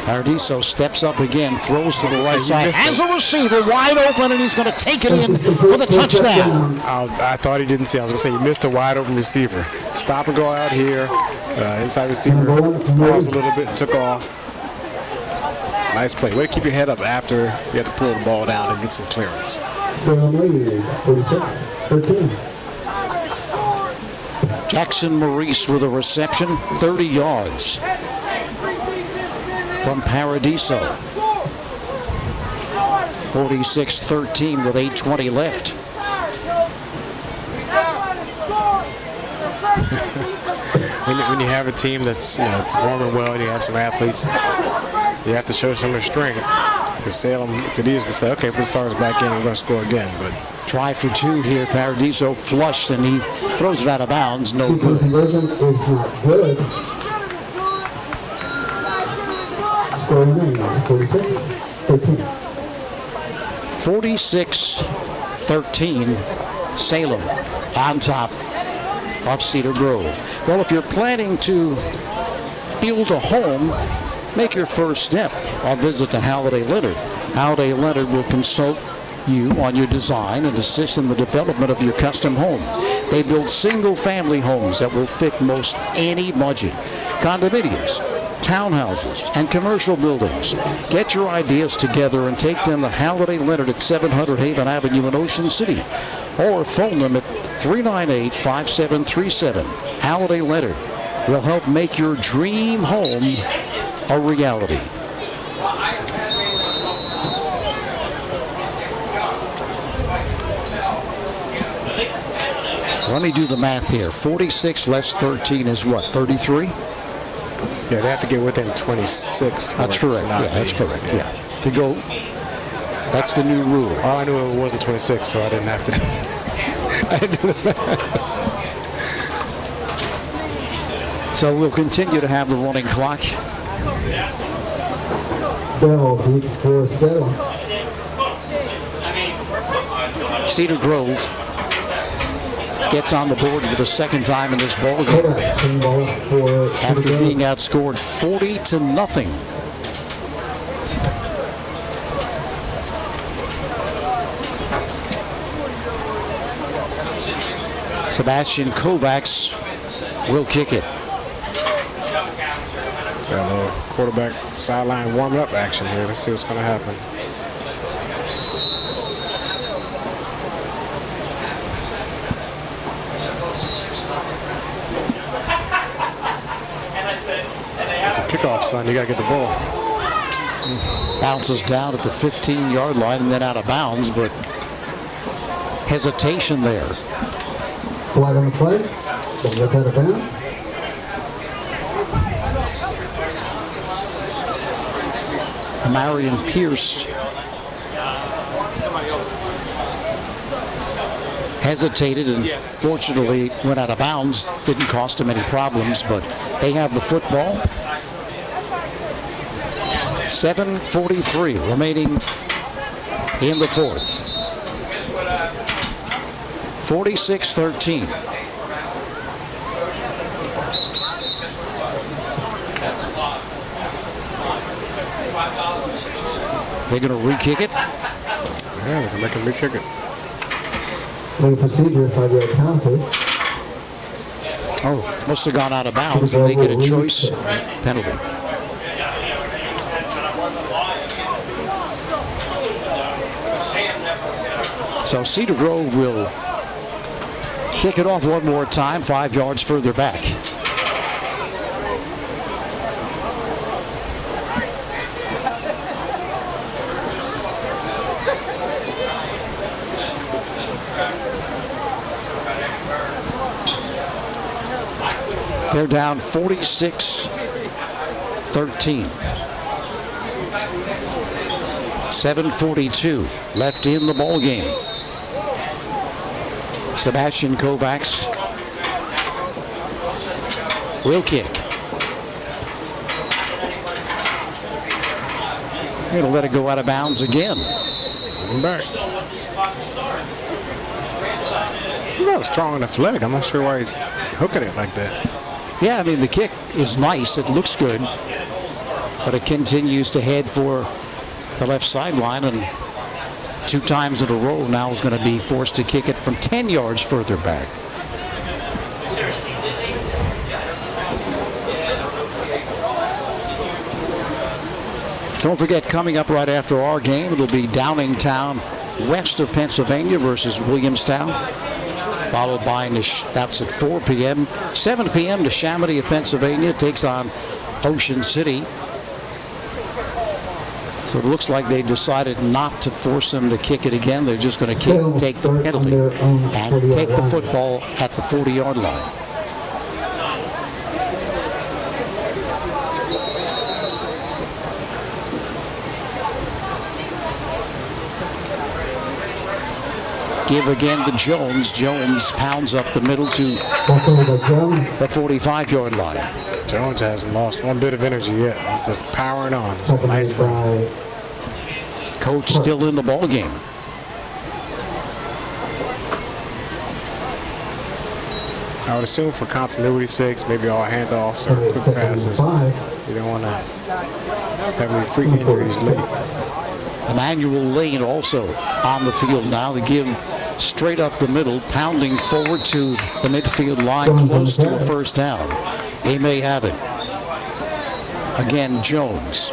Paradiso steps up again, throws to the right side, has a receiver wide open, and he's going to take it in for the touchdown. I thought he didn't see. I was going to say, he missed a wide open receiver. Stop and go out here. Inside receiver, paused a little bit, took off. Nice play. Way to keep your head up after you have to pull the ball down and get some clearance. Jackson Maurice with a reception, 30 yards. From Paradiso. 46-13 with 8:20 left. when you have a team that's performing well and you have some athletes, you have to show some restraint. Because Salem could easily say, okay, put the starters back in and we're going to score again. But try for 2 here. Paradiso flushed and he throws it out of bounds. No good. Conversion is not good. 46-13, Salem on top of Cedar Grove. Well, if you're planning to build a home, make your first step. I'll visit the Halliday Leonard. Halliday Leonard will consult you on your design and assist in the development of your custom home. They build single-family homes that will fit most any budget. Condominiums, townhouses, and commercial buildings. Get your ideas together and take them to Halliday Leonard at 700 Haven Avenue in Ocean City, or phone them at 398-5737. Halliday Leonard will help make your dream home a reality. Let me do the math here. 46 less 13 is what, 33? Yeah, they have to get within 26. That's correct. Yeah, that's correct. Yeah. To go, that's the new rule. Oh, I knew it wasn't 26, so I didn't have to. I didn't do the math. So we'll continue to have the running clock. Bell beat for Salem. Cedar Grove gets on the board for the second time in this ball game after being outscored 40-0. Sebastian Kovacs will kick it. Got a little quarterback sideline warming up action here. Let's see what's going to happen. It's a kickoff, son. You got to get the ball. Bounces down at the 15-yard line and then out of bounds, but hesitation there. Flag on the play. So gets out of bounds. Marion Pierce hesitated and fortunately went out of bounds. Didn't cost him any problems, but they have the football. 7:43 remaining in the fourth. 46-13. They're going to re-kick it. Yeah, they can make them re-kick it. No procedure if I get counted. Oh, must have gone out of bounds and they get a choice penalty. So Cedar Grove will kick it off one more time, 5 yards further back. They're down 46-13. 7:42 left in the ball game. Sebastian Kovacs will kick. He'll let it go out of bounds again. Moving back. Seems like a strong enough leg. I'm not sure why he's hooking it like that. Yeah, I mean, the kick is nice. It looks good. But it continues to head for the left sideline, and 2 times in a row now is going to be forced to kick it from 10 yards further back. Don't forget, coming up right after our game, it'll be Downingtown west of Pennsylvania versus Williamstown, followed by, that's at 4 p.m. 7 p.m. to Chamonix of Pennsylvania takes on Ocean City. So it looks like they decided not to force them to kick it again. They're just going to take the penalty and take the football at the 40-yard line. Give again to Jones. Jones pounds up the middle to the 45-yard line. Jones hasn't lost one bit of energy yet. He's just powering on. It's a nice run. Coach still in the ball game. I would assume for continuity's sakes, maybe all handoffs or quick passes. You don't want to have any freak injuries late. Emmanuel Lane also on the field now. They give straight up the middle, pounding forward to the midfield line, close to a first down. They may have it. Again, Jones.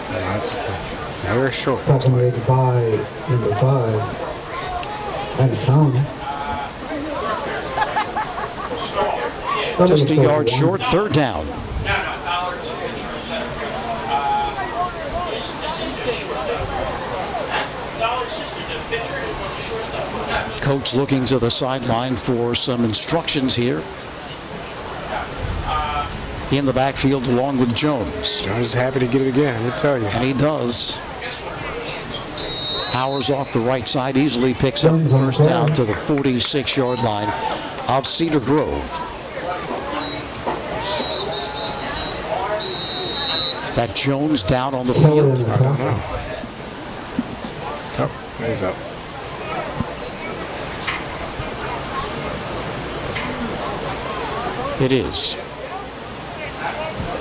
That's very short. Tackle made by number 5. And count. Just a yard short, 3rd down. Coach looking to the sideline for some instructions here. In the backfield along with Jones. Jones is happy to get it again, let me tell you. And he does. Powers off the right side, easily picks up the first down to the 46-yard line of Cedar Grove. Is that Jones down on the field? I don't know. Oh, he's up. It is.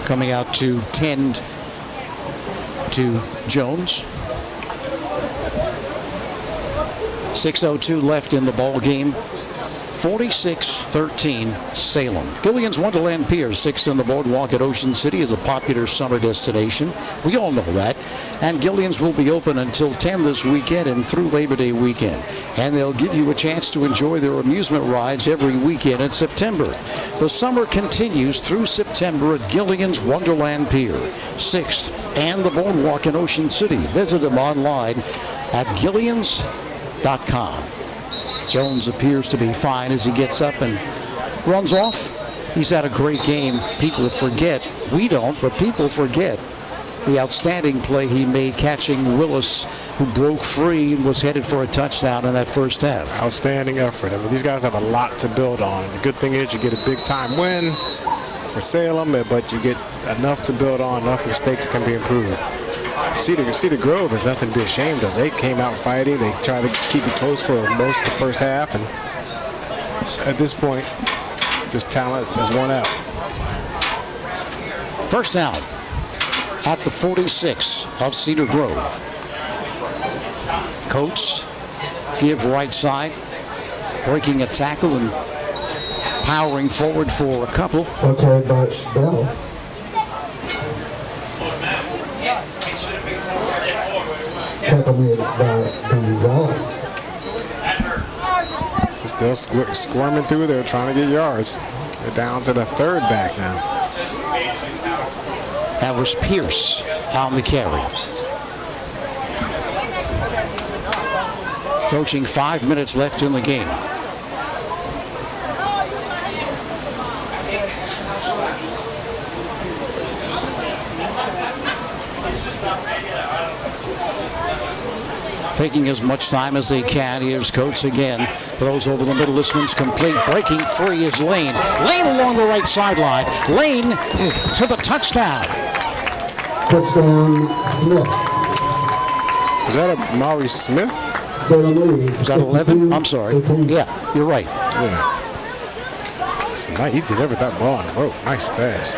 Coming out to tend to Jones. 6:02 left in the ball game. 46-13 Salem. Gilligan's Wonderland Pier, 6th in the boardwalk at Ocean City, is a popular summer destination. We all know that. And Gilligan's will be open until 10 this weekend and through Labor Day weekend. And they'll give you a chance to enjoy their amusement rides every weekend in September. The summer continues through September at Gilligan's Wonderland Pier, 6th and the boardwalk in Ocean City. Visit them online at gillians.com. Jones appears to be fine as he gets up and runs off. He's had a great game. People forget, we don't, but people forget the outstanding play he made catching Willis, who broke free and was headed for a touchdown in that first half. Outstanding effort. I mean, these guys have a lot to build on. The good thing is you get a big-time win for Salem, but you get enough to build on. Enough mistakes can be improved. Cedar Grove is nothing to be ashamed of. They came out fighting. They tried to keep it close for most of the first half, and at this point, just talent has won out. First down at the 46 of Cedar Grove. Coates give right side, breaking a tackle and powering forward for a couple. Okay, but Bell. Tackle made by Gonzalez. Still squirming through there, trying to get yards. They're down to the 3rd back now. That was Pierce on the carry. Coaching 5 minutes left in the game. Taking as much time as they can. Here's Coates again. Throws over the middle. This one's complete. Breaking free is Lane. Lane along the right sideline. Lane to the touchdown. Touchdown, Smith. Was that a Maurice Smith? Was that 11? I'm sorry. Yeah, you're right. Yeah. It's nice. He delivered that ball on the road. Nice pass.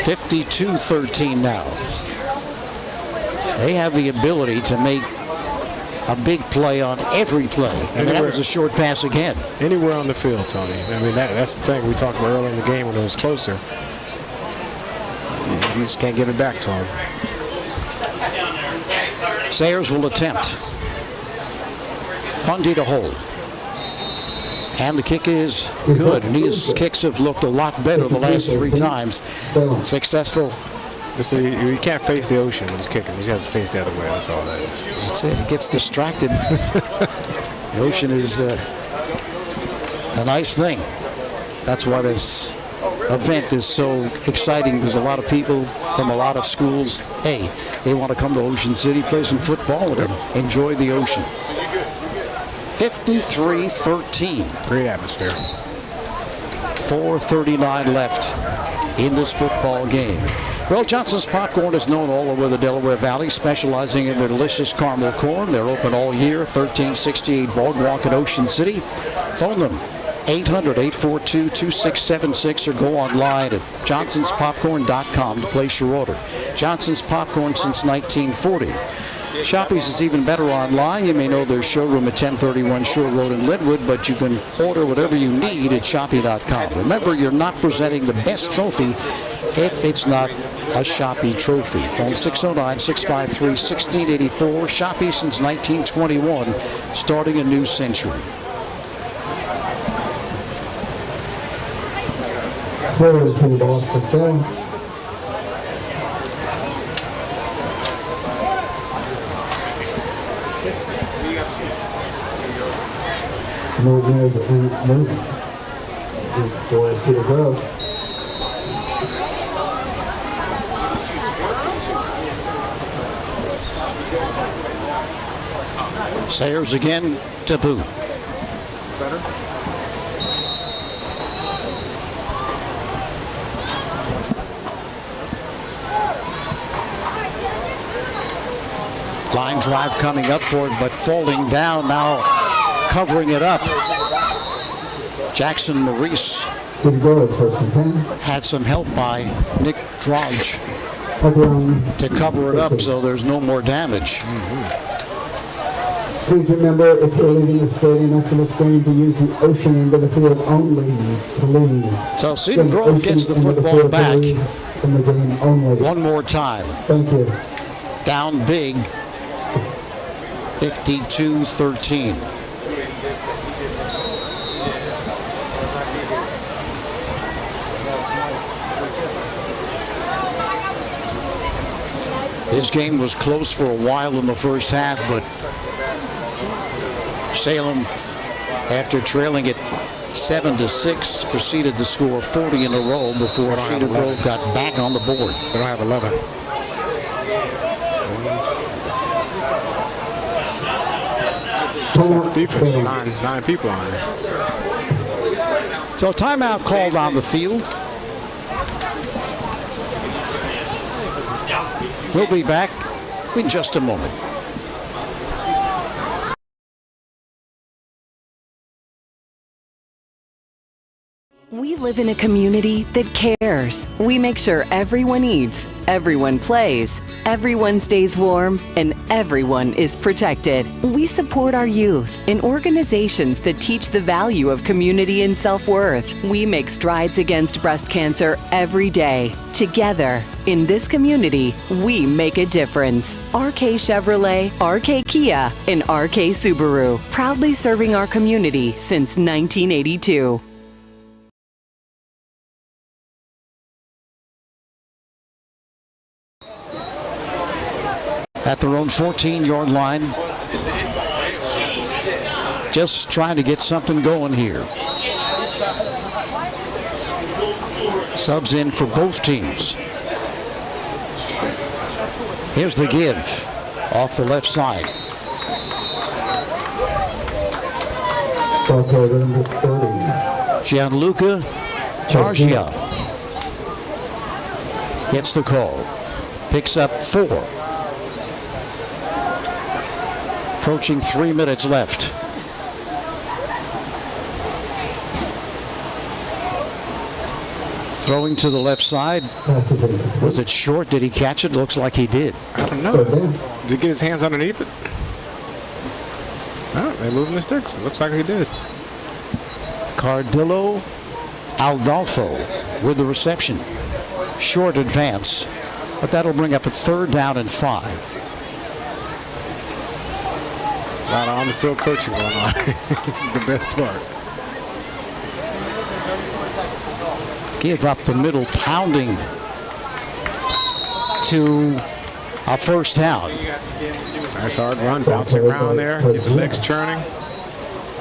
(52-13) now. They have the ability to make a big play on every play. And that was a short pass again. Anywhere on the field, Tony. I mean, that's the thing we talked about earlier in the game when it was closer. You just can't give it back to him. Sayers will attempt. Bundy to hold. And the kick is good. And his kicks have looked a lot better the last 3 times. Successful. Just you can't face the ocean when he's kicking. He has to face the other way. That's all that is. That's it. He gets distracted. The ocean is a nice thing. That's why this event is so exciting. There's a lot of people from a lot of schools. Hey, they want to come to Ocean City, play some football, and enjoy the ocean. 53-13. Great atmosphere. 4:39 left in this football game. Well, Johnson's Popcorn is known all over the Delaware Valley, specializing in their delicious caramel corn. They're open all year, 1368 Boardwalk at Ocean City. Phone them, 800-842-2676, or go online at johnsonspopcorn.com to place your order. Johnson's Popcorn since 1940. Shoppy's is even better online. You may know their showroom at 1031 Shore Road in Linwood, but you can order whatever you need at Shoppy.com. Remember, you're not presenting the best trophy if it's not a Shoppy trophy. Phone 609-653-1684. Shoppy since 1921, starting a new century. Sayers to the ball for Salem. Nunez and Moose for Cedar Grove. Sayers again to boot. Line drive coming up for it, but falling down now, covering it up. Jackson Maurice had some help by Nick Drudge to cover it up so there's no more damage. Please remember, if you're leaving the stadium after this game, to use the ocean end of the field only to leave. So Cedar Grove gets the football back in the game only. One more time. Thank you. Down big, 52-13. This game was close for a while in the first half, but Salem, after trailing it 7-6, proceeded to score 40 in a row before Cedar Grove got back on the board. They don't have 11. Tough defense, nine people on it. So timeout called on the field. We'll be back in just a moment. We live in a community that cares. We make sure everyone eats, everyone plays, everyone stays warm, and everyone is protected. We support our youth in organizations that teach the value of community and self-worth. We make strides against breast cancer every day. Together, in this community, we make a difference. RK Chevrolet, RK Kia, and RK Subaru, proudly serving our community since 1982. At their own 14-yard line. Just trying to get something going here. Subs in for both teams. Here's the give off the left side. Gianluca Targia gets the call. Picks up 4. Approaching 3 minutes left. Throwing to the left side. Was it short? Did he catch it? Looks like he did. I don't know. Did he get his hands underneath it? Oh, they're moving the sticks. It looks like he did. Cardillo Aldolfo with the reception. Short advance, but that'll bring up a 3rd down and 5. A lot of on-the-field coaching going on. This is the best part. Give up the middle, pounding to a 1st down. Nice hard run, bouncing around there, get the legs churning.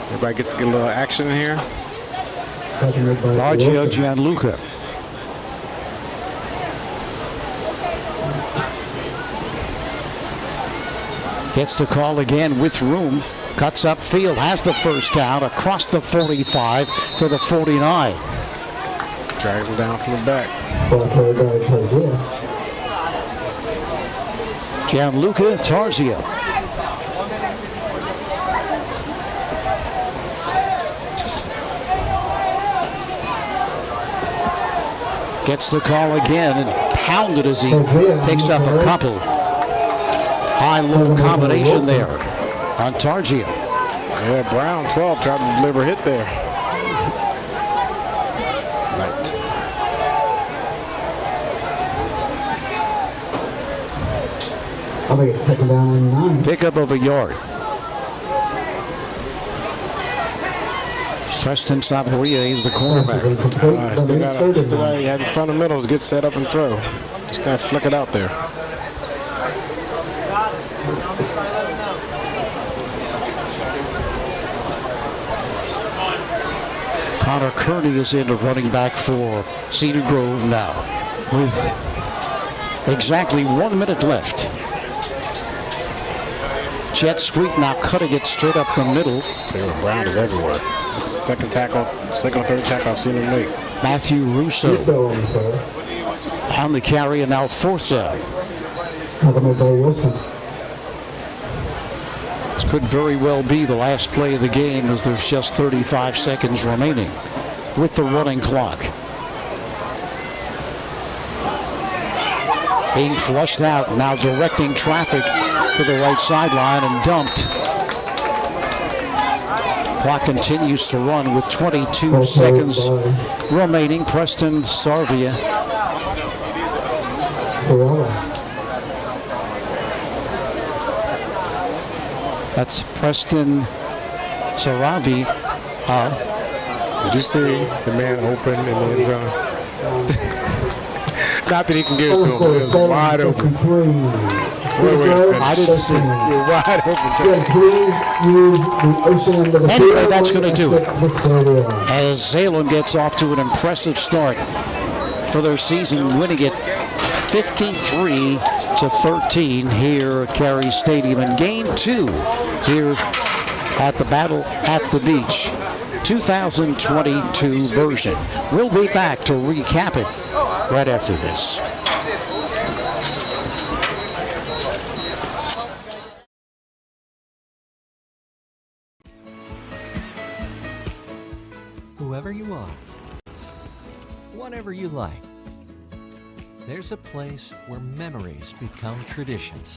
Everybody gets to get a little action in here. Largio Gianluca. Gets the call again with room. Cuts upfield, has the 1st down across the 45 to the 49. Drags him down from the back. Gianluca Tarzio. Gets the call again and pounded as he picks up a couple. High-low combination there on Targio. Yeah, Brown, 12, tried to deliver a hit there. Right. I'll make it second down and 9. Pickup of a yard. Preston Savaria is the quarterback. Still got to have fundamentals, get set up and throw. Just got to flick it out there. Connor Kearney is in the running back for Cedar Grove now with exactly 1 minute left. Jet Sweet now cutting it straight up the middle. Taylor Brown is everywhere. This is second or third tackle I've seen him make. Matthew Russo on the carry, and now 4th down. This could very well be the last play of the game, as there's just 35 seconds remaining with the running clock. Being flushed out, now directing traffic to the right sideline and dumped. Clock continues to run with 22 seconds remaining. Preston Sarvia. That's Preston Saravi. Did you see the man open in the end zone? Not that he can give it to him, but it was wide open. I didn't see it. You're wide open. Anyway, that's going to do it. As Salem gets off to an impressive start for their season, winning it 53-13 here at Carey Stadium, and game 2 here at the Battle at the Beach 2022 version. We'll be back to recap it right after this. Whoever you are, whatever you like, there's a place where memories become traditions.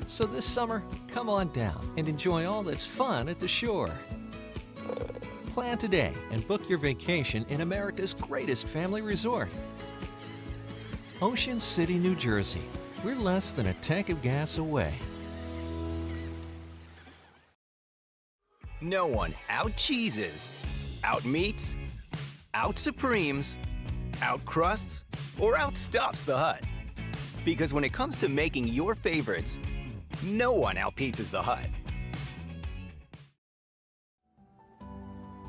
So this summer, come on down and enjoy all that's fun at the shore. Plan today and book your vacation in America's greatest family resort. Ocean City, New Jersey. We're less than a tank of gas away. No one out-cheeses, out-meats, out-supremes, out-crusts, or outstuffs the Hut. Because when it comes to making your favorites, no one out-pizzas the Hut.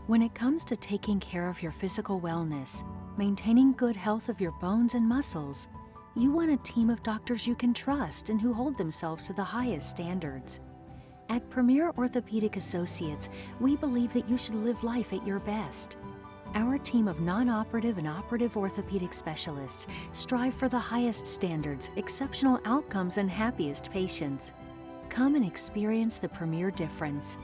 When it comes to taking care of your physical wellness, maintaining good health of your bones and muscles, you want a team of doctors you can trust and who hold themselves to the highest standards. At Premier Orthopedic Associates, we believe that you should live life at your best. Our team of non-operative and operative orthopedic specialists strive for the highest standards, exceptional outcomes, and happiest patients. Come and experience the Premier difference.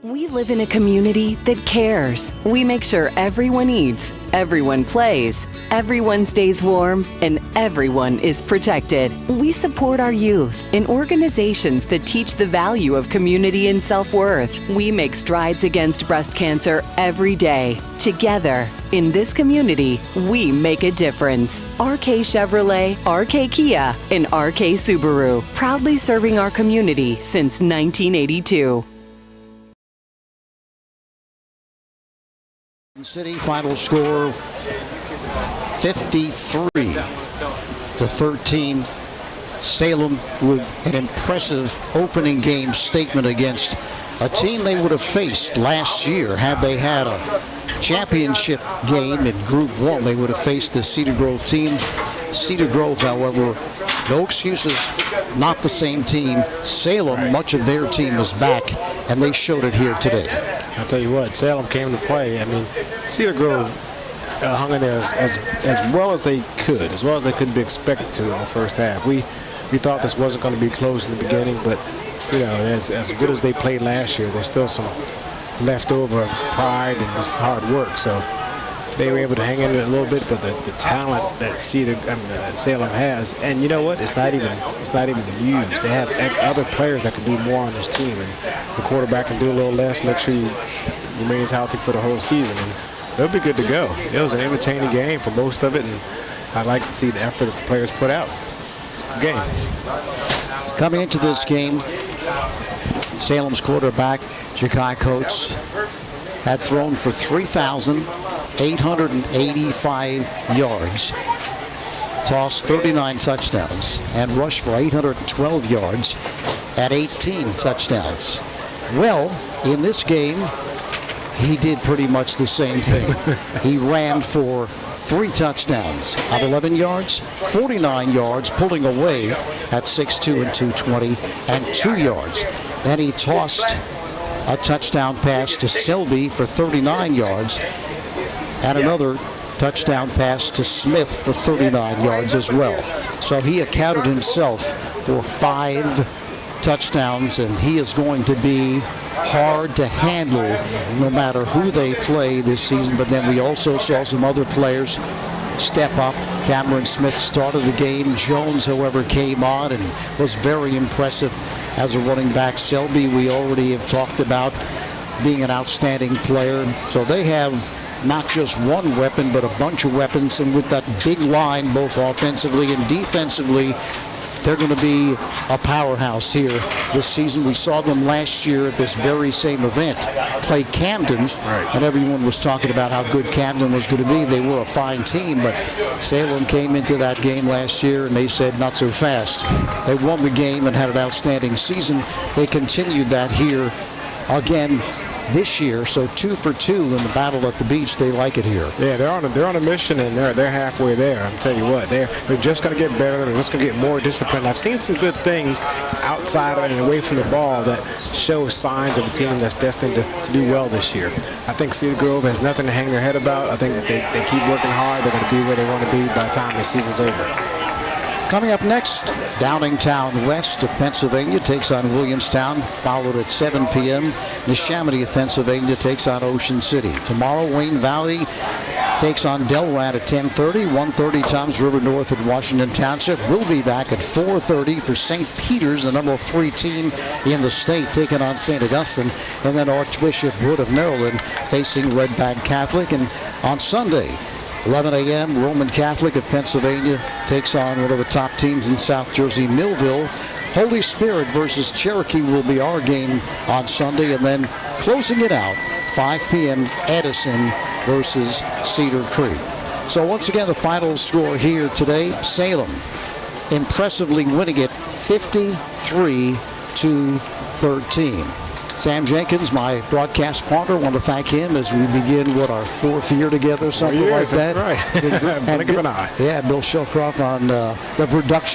We live in a community that cares. We make sure everyone eats, everyone plays, everyone stays warm, and everyone is protected. We support our youth in organizations that teach the value of community and self-worth. We make strides against breast cancer every day. Together, in this community, we make a difference. RK Chevrolet, RK Kia, and RK Subaru, proudly serving our community since 1982. City final score 53-13. Salem with an impressive opening game statement against a team they would have faced last year had they had a championship game in Group 1. They would have faced the Cedar Grove team. Cedar Grove, however, no excuses, not the same team. Salem, much of their team is back, and they showed it here today. I'll tell you what, Salem came to play. I mean, Cedar Grove hung in there as well as they could, as well as they could be expected to in the first half. We thought this wasn't going to be close in the beginning, but you know, as good as they played last year, there's still some leftover pride and just hard work. So they were able to hang in it a little bit, but the talent that Salem has, and you know what? It's not even used. They have other players that can do more on this team, and the quarterback can do a little less, make sure he remains healthy for the whole season, and they'll be good to go. It was an entertaining game for most of it, and I'd like to see the effort that the players put out. Game. Coming into this game, Salem's quarterback, Ja'Kai Coates, had thrown for 3,885 yards, tossed 39 touchdowns, and rushed for 812 yards at 18 touchdowns. Well, in this game, he did pretty much the same thing. He ran for 3 touchdowns of 11 yards, 49 yards, pulling away at 6'2" and 220, and 2 yards. Then he tossed a touchdown pass to Selby for 39 yards, and another touchdown pass to Smith for 39 yards as well. So he accounted himself for 5 touchdowns, and he is going to be hard to handle no matter who they play this season. But then we also saw some other players step up. Cameron Smith started the game. Jones, however, came on and was very impressive as a running back. Selby, we already have talked about being an outstanding player. So they have not just one weapon, but a bunch of weapons. And with that big line, both offensively and defensively, they're going to be a powerhouse here this season. We saw them last year at this very same event play Camden, and everyone was talking about how good Camden was going to be. They were a fine team, but Salem came into that game last year, and they said not so fast. They won the game and had an outstanding season. They continued that here again this year, so 2 for 2 in the battle at the beach. They like it here. Yeah, they're on a mission, and they're halfway there. I'm telling you what, they're just going to get better. They're just going to get more disciplined. I've seen some good things outside and away from the ball that show signs of a team that's destined to do well this year. I think Cedar Grove has nothing to hang their head about. I think that they keep working hard. They're going to be where they want to be by the time the season's over. Coming up next, Downingtown West of Pennsylvania takes on Williamstown, followed at 7 p.m. Neshaminy of Pennsylvania takes on Ocean City. Tomorrow, Wayne Valley takes on Delran at 10:30. 1:30, Toms River North at Washington Township. We'll be back at 4:30 for St. Peter's, the number 3 team in the state, taking on St. Augustine. And then Archbishop Wood of Maryland facing Red Bank Catholic. And on Sunday, 11 a.m., Roman Catholic of Pennsylvania takes on one of the top teams in South Jersey, Millville. Holy Spirit versus Cherokee will be our game on Sunday. And then closing it out, 5 p.m., Edison versus Cedar Creek. So once again, the final score here today, Salem impressively winning it 53-13. Sam Jenkins, my broadcast partner, want to thank him as we begin, our 4th year together, something like that. That's right. Blink of an eye. Yeah, Bill Shilcroft on the production.